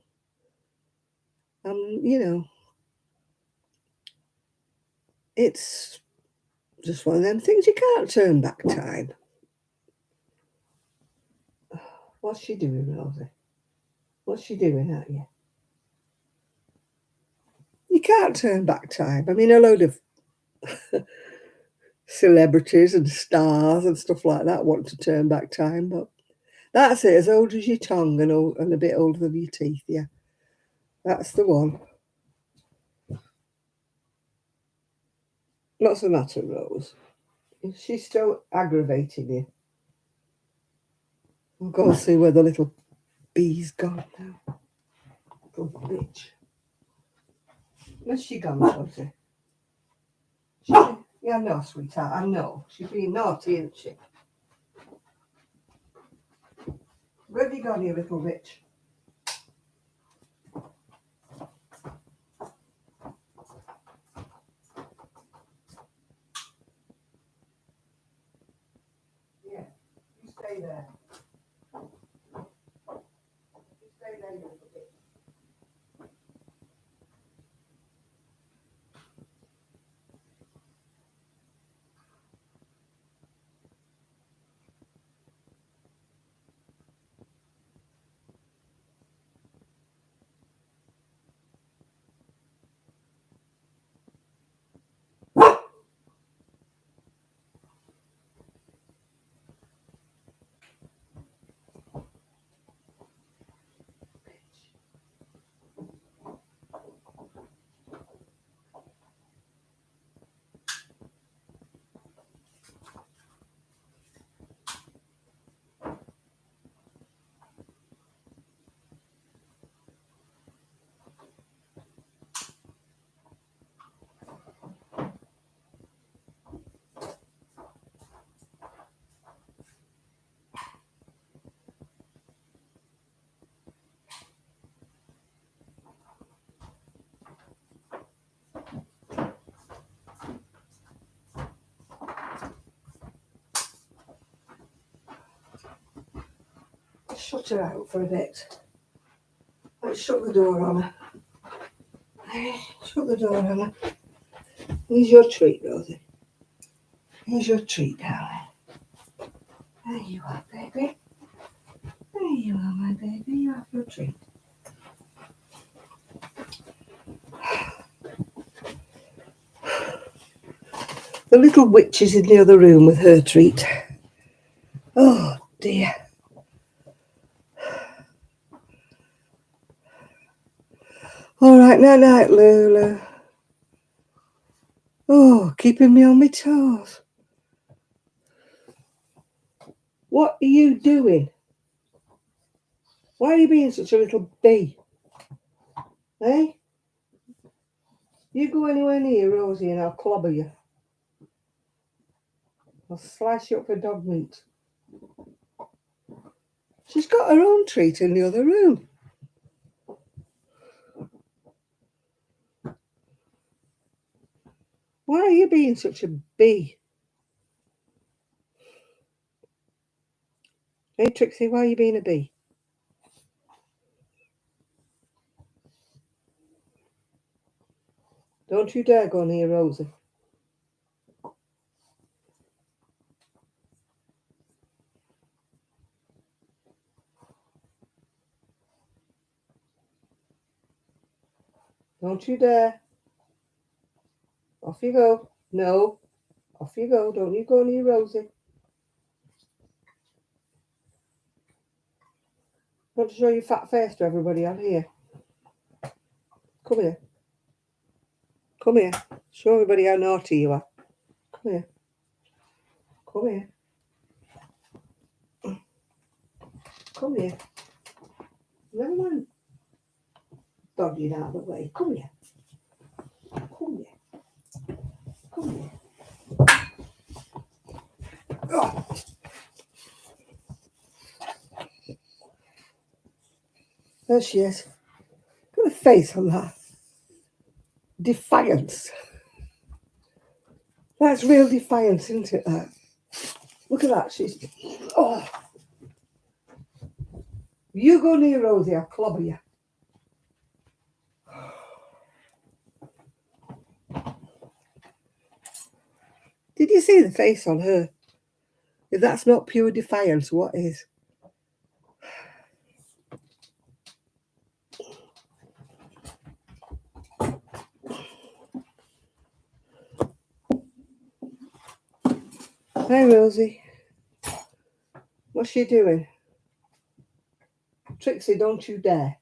It's just one of them things. You can't turn back time. What's she doing, Rosie? What's she doing at you? You can't turn back time. I mean, a load of celebrities and stars and stuff like that want to turn back time, but that's it, as old as your tongue and a bit older than your teeth, yeah. That's the one. What's the matter, Rose? Is she still aggravating you? I'll go and see where the little bee's gone now. Little bitch. Where's she gone, Rosie? Yeah, I know, sweetheart, I know. She's being naughty, isn't she? Where have you gone, you little bitch? Yeah, you stay there. You stay there, you little bitch. shut her out for a bit. Let's shut the door on her. Shut the door on her. Here's your treat, Rosie. Here's your treat, darling. There you are, baby. There you are, my baby. You have your treat. The little witch is in the other room with her treat. Oh, dear. All right, night-night, Lulu. Oh, keeping me on my toes. What are you doing? Why are you being such a little bee? Eh? You go anywhere near Rosie and I'll clobber you. I'll slice you up for dog meat. She's got her own treat in the other room. Why are you being such a bee? Hey, Trixie, why are you being a bee? Don't you dare go near Rosie. Don't you dare. Off you go. No. Off you go. Don't you go near Rosie. Want to show your fat face to everybody on here? Come here. Come here. Show everybody how naughty you are. Come here. Come here. Come here. Never mind. Dodging out of the way. Come here. Come here. Come here. Oh. There she is. Got a face on that. Defiance. That's real defiance, isn't it, that? Look at that. She's... Oh. You go near Rosie, I'll clobber you. Did you see the face on her? If that's not pure defiance, what is? Hey, Rosie. What's she doing? Trixie, don't you dare.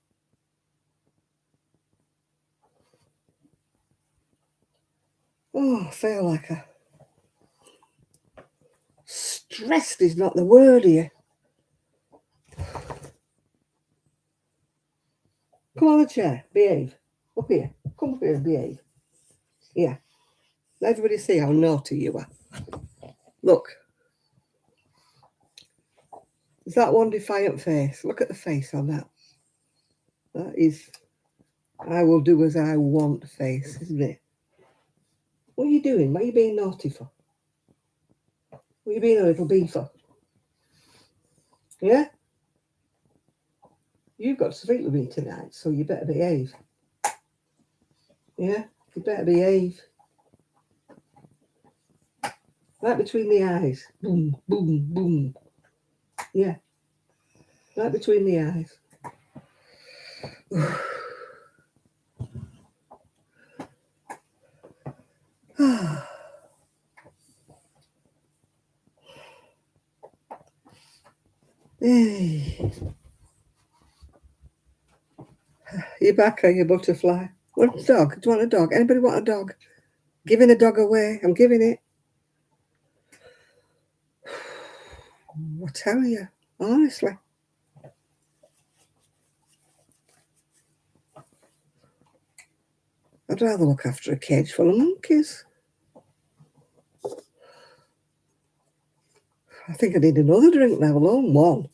Oh, I feel like a... Stressed is not the word here. Come on the chair. Behave. Up here. Come up here and behave. Yeah. Let everybody see how naughty you are. Look. Is that one defiant face? Look at the face on that. That is, I will do as I want face, isn't it? What are you doing? What are you being naughty for? What are you being a little bee for? Yeah? You've got to sleep with me tonight, so you better behave. Yeah? You better behave. Right between the eyes. Boom, boom, boom. Yeah. Right between the eyes. Hey. You back, are you, butterfly? Want a dog? Do you want a dog? Anybody want a dog? Giving a dog away. I'm giving it. I tell you, honestly. I'd rather look after a cage full of monkeys. I think I need another drink now, alone one.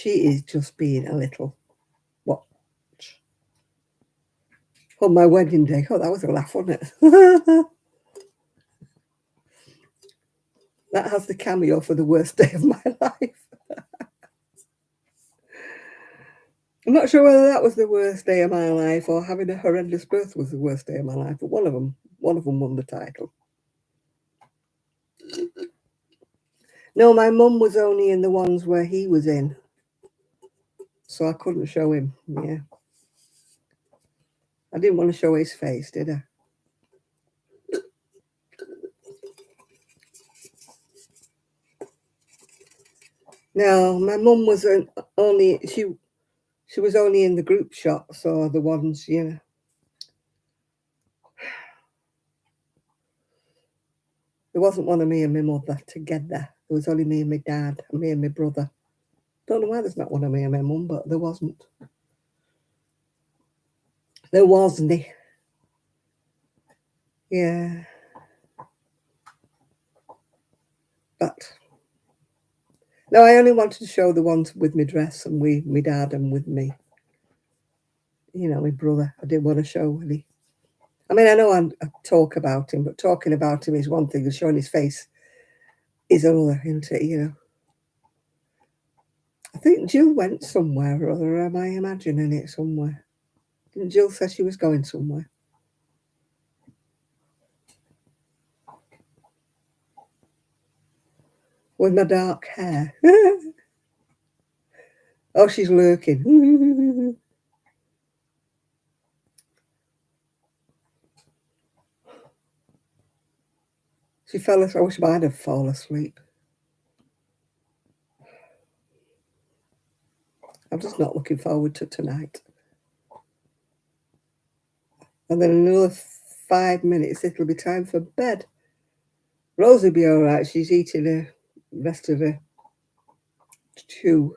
She is just being a little On my wedding day. Oh, that was a laugh, wasn't it? That has the cameo for the worst day of my life. I'm not sure whether that was the worst day of my life or having a horrendous birth was the worst day of my life, but one of them won the title. No, my mum was only in the ones where he was in, so I couldn't show him. Yeah, I didn't want to show his face, did I? No, my mum was only she was only in the group shots or the ones, you know. There wasn't one of me and my mother together. There was only me and my dad and me and my brother. Don't know why there's not one of me and my mum, but there wasn't. There wasn't. Yeah. But no, I only wanted to show the ones with my dress and my dad and with me. You know, my brother. I didn't want to show any. I mean, I know I talk about him, but talking about him is one thing, and showing his face is another, isn't it? You know. I think Jill went somewhere or other. Am I imagining it somewhere? Didn't Jill say she was going somewhere? With my dark hair. Oh, she's lurking. She fell asleep. I wish I'd have fallen asleep. I'm just not looking forward to tonight. And then another 5 minutes, it'll be time for bed. Rosie will be all right. She's eating the rest of her chew.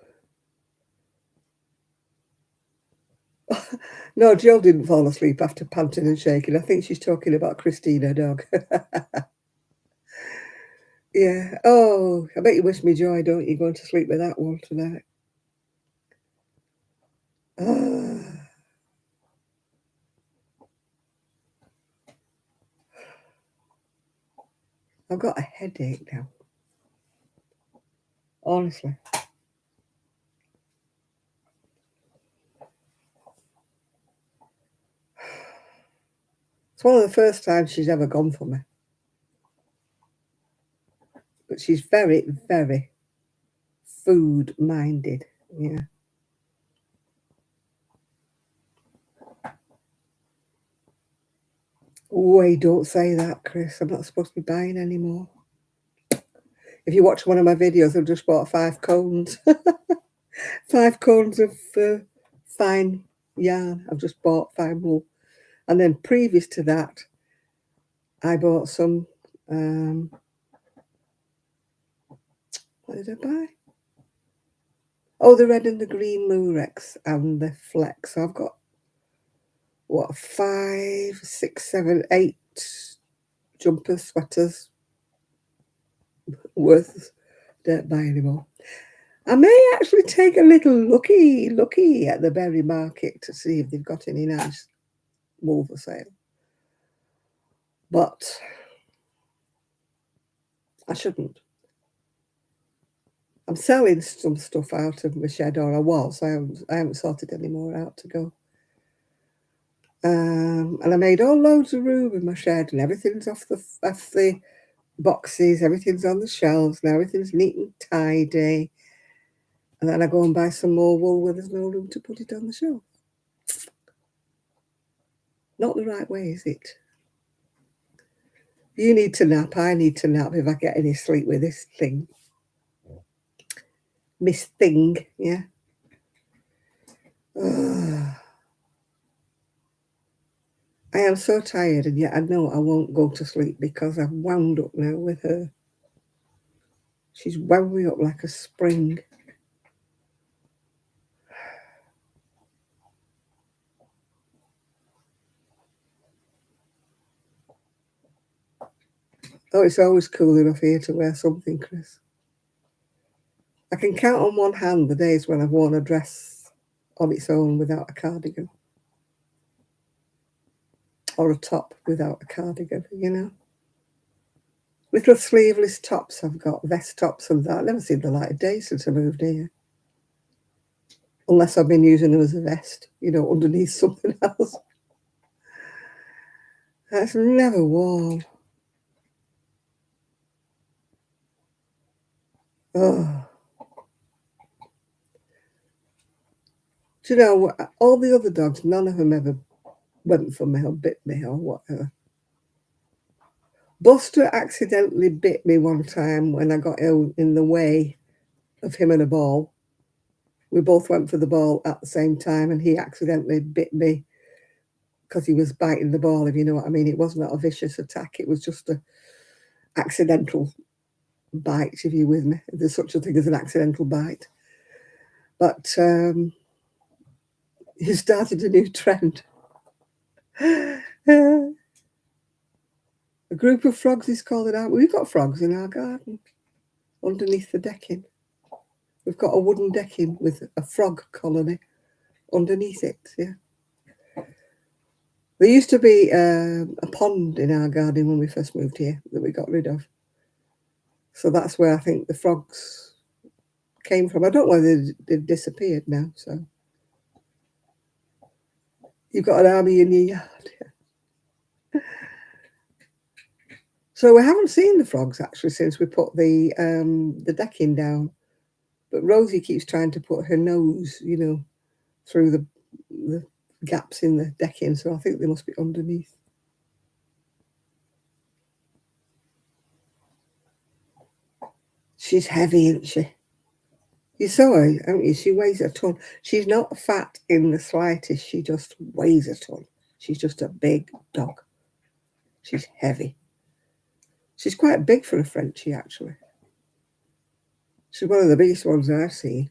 No, Jill didn't fall asleep after panting and shaking. I think she's talking about Christina, dog. Yeah. Oh, I bet you wish me joy, don't you, going to sleep with that one tonight? Ah, I've got a headache now. Honestly. It's one of the first times she's ever gone for me. But she's very, very food-minded. Yeah. Wait, don't say that, Chris. I'm not supposed to be buying anymore. If you watch one of my videos, I've just bought 5 cones. 5 cones of fine yarn. I've just bought fine wool. And then previous to that, I bought some, what did I buy? Oh, the red and the green Lurex and the Flex. So I've got, 5, 6, 7, 8 jumpers, sweaters worth. Don't buy anymore. I may actually take a little looky at the berry market to see if they've got any nice wool for sale. But I shouldn't. I'm selling some stuff out of my shed, or I was. I haven't sorted any more out to go. And I made all loads of room in my shed, and everything's off the boxes. Everything's on the shelves now. Everything's neat and tidy. And then I go and buy some more wool where there's no room to put it on the shelf. Not the right way, is it? You need to nap. I need to nap if I get any sleep with this thing. Miss Thing, yeah. Ugh. I am so tired, and yet I know I won't go to sleep because I'm wound up now with her. She's wound me up like a spring. Oh, it's always cool enough here to wear something, Chris. I can count on one hand the days when I've worn a dress on its own without a cardigan. or a top without a cardigan, you know. Little sleeveless tops I've got, vest tops and that. I've never seen the light of day since I moved here. Unless I've been using them as a vest, you know, underneath something else. That's never warm. Oh. Do you know, all the other dogs, none of them ever went for me or bit me or whatever. Buster accidentally bit me one time when I got ill in the way of him and a ball. We both went for the ball at the same time, and he accidentally bit me because he was biting the ball, if you know what I mean. It was not a vicious attack. It was just a accidental bite, if you're with me. There's such a thing as an accidental bite. But he started a new trend. A group of frogs, he's called it out. We've got frogs in our garden underneath the decking. We've got a wooden decking with a frog colony underneath it, yeah. There used to be a pond in our garden when we first moved here that we got rid of. So that's where I think the frogs came from. I don't know whether they've disappeared now, so. You've got an army in your yard, yeah. So we haven't seen the frogs actually since we put the decking down. But Rosie keeps trying to put her nose, you know, through the gaps in the decking. So I think they must be underneath. She's heavy, isn't she? You saw her, haven't you? She weighs a ton. She's not fat in the slightest. She just weighs a ton. She's just a big dog. She's heavy. She's quite big for a Frenchie, actually. She's one of the biggest ones I've seen.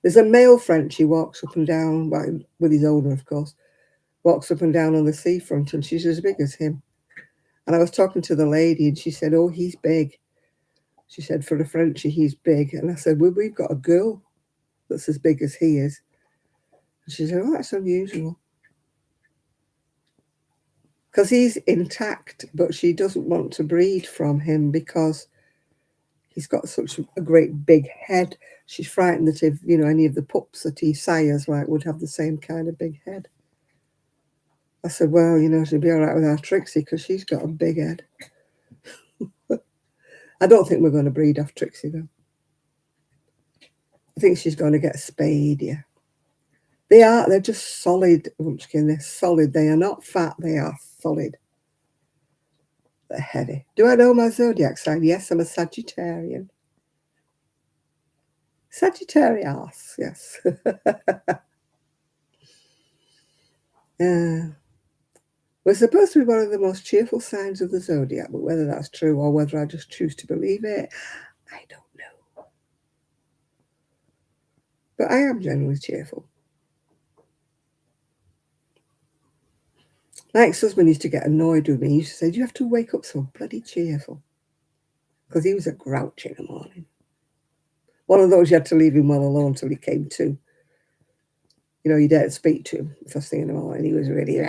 There's a male Frenchie walks up and down, well, with his owner, of course, walks up and down on the seafront, and she's as big as him. And I was talking to the lady, and she said, oh, he's big. She said, for a Frenchie, he's big. And I said, well, we've got a girl that's as big as he is. And she said, oh, that's unusual. Because he's intact, but she doesn't want to breed from him because he's got such a great big head. She's frightened that if, you know, any of the pups that he sires like would have the same kind of big head. I said, well, you know, she'll be all right with our Trixie because she's got a big head. I don't think we're going to breed off Trixie, though. I think she's going to get spayed, yeah. They're just solid, Munchkin. They're solid. They are not fat. They are solid. They're heavy. Do I know my zodiac sign? Yes, I'm a Sagittarian. Sagittarius, yes. We're supposed to be one of the most cheerful signs of the zodiac, but whether that's true or whether I just choose to believe it, I don't know. But I am generally cheerful. My ex-husband used to get annoyed with me. He used to say, do you have to wake up so bloody cheerful? Because he was a grouch in the morning. One of those you had to leave him well alone till he came to. You know, you dared speak to him first thing in the morning. He was really,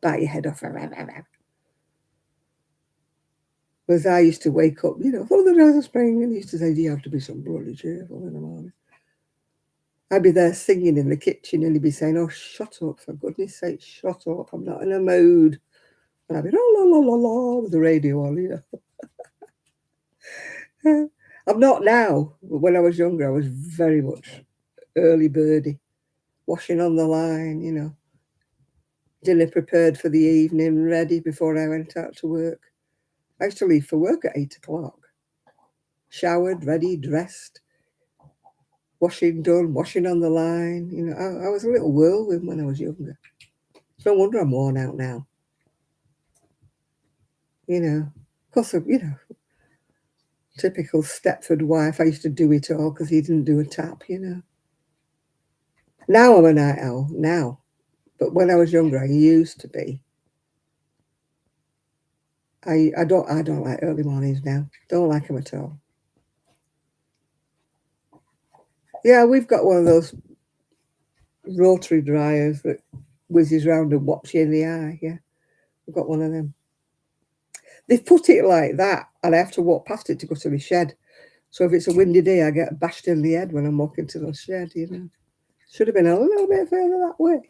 bite your head off. Whereas I used to wake up, you know, full of the nose of spring, and he used to say, do you have to be so bloody cheerful in the morning? I'd be there singing in the kitchen, and he'd be saying, oh, shut up, for goodness sake, shut up, I'm not in a mood. And I'd be, la, la, la, la, with the radio on, you know. I'm not now, but when I was younger, I was very much early birdie, washing on the line, you know. Dinner prepared for the evening, ready before I went out to work. I used to leave for work at 8 o'clock. Showered, ready, dressed, washing done, washing on the line. You know, I was a little whirlwind when I was younger. It's no wonder I'm worn out now. You know, of course, you know, typical Stepford wife. I used to do it all because he didn't do a tap, you know. Now I'm a night owl, now. But when I was younger, I used to be. I don't like early mornings now. Don't like them at all. Yeah, we've got one of those rotary dryers that whizzes round and whops you in the eye, yeah. I've got one of them. They've put it like that, and I have to walk past it to go to my shed. So if it's a windy day, I get bashed in the head when I'm walking to the shed, you know. Should have been a little bit further that way.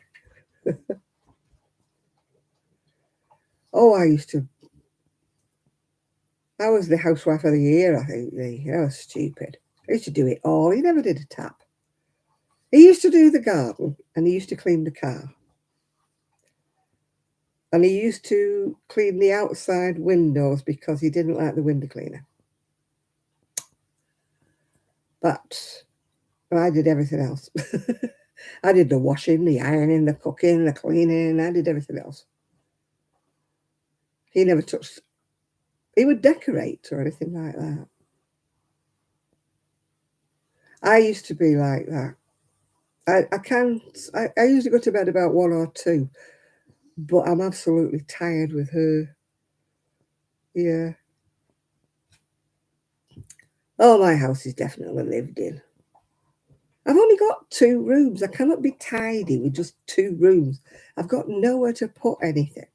Oh, I was the housewife of the year, I think. I was stupid. I used to do it all. He never did a tap. He used to do the garden, and he used to clean the car. And he used to clean the outside windows because he didn't like the window cleaner. But I did everything else. I did the washing, the ironing, the cooking, the cleaning. I did everything else. He never touched. He would decorate or anything like that. I used to be like that. I usually go to bed about 1 or 2, but I'm absolutely tired with her. Yeah. Oh, my house is definitely lived in. I've only got 2 rooms. I cannot be tidy with just 2 rooms. I've got nowhere to put anything.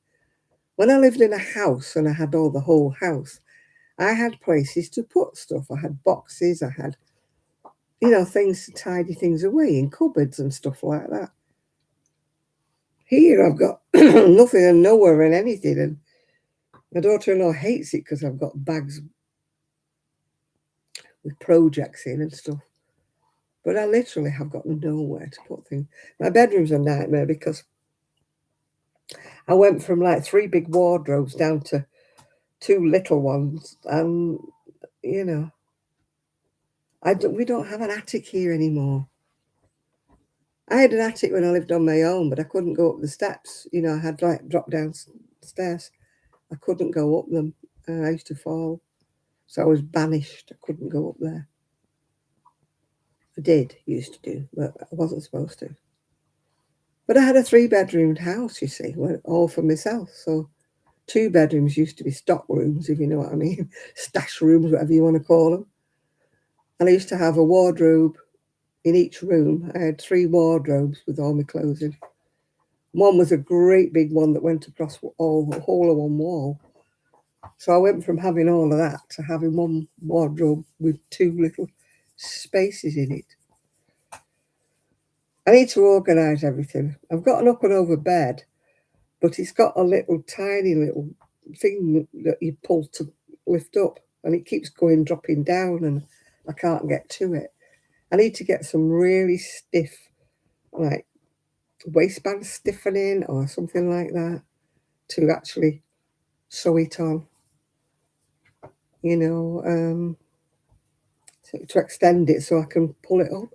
When I lived in a house and I had the whole house, I had places to put stuff. I had boxes, I had, things to tidy things away in cupboards and stuff like that. Here I've got nothing and nowhere and anything. And my daughter-in-law hates it because I've got bags with projects in and stuff. But I literally have got nowhere to put things. My bedroom's a nightmare because I went from like 3 big wardrobes down to 2 little ones. And, we don't have an attic here anymore. I had an attic when I lived on my own, but I couldn't go up the steps. I had like drop down stairs. I couldn't go up them. I used to fall. So I was banished. I couldn't go up there. I used to do, but I wasn't supposed to. But I had a 3-bedroomed house, you see, all for myself. So 2 bedrooms used to be stock rooms, if you know what I mean. Stash rooms, whatever you want to call them. And I used to have a wardrobe in each room. I had 3 wardrobes with all my clothes in. One was a great big one that went across the whole of one wall. So I went from having all of that to having one wardrobe with 2 little spaces in it. I need to organise everything. I've got an up and over bed, but it's got a little tiny little thing that you pull to lift up, and it keeps dropping down, and I can't get to it. I need to get some really stiff, like waistband stiffening or something like that to actually sew it on, to extend it so I can pull it up.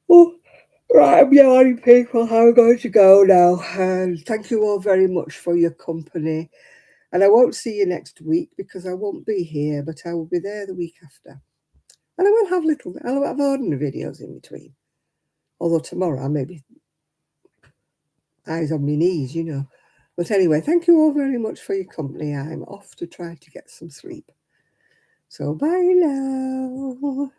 Oh, right, I'm yawning, people. I'm going to go now. And thank you all very much for your company. And I won't see you next week because I won't be here, but I will be there the week after. And I will have ordinary videos in between. Although tomorrow I may be eyes on my knees, But anyway, thank you all very much for your company. I'm off to try to get some sleep. So bye now.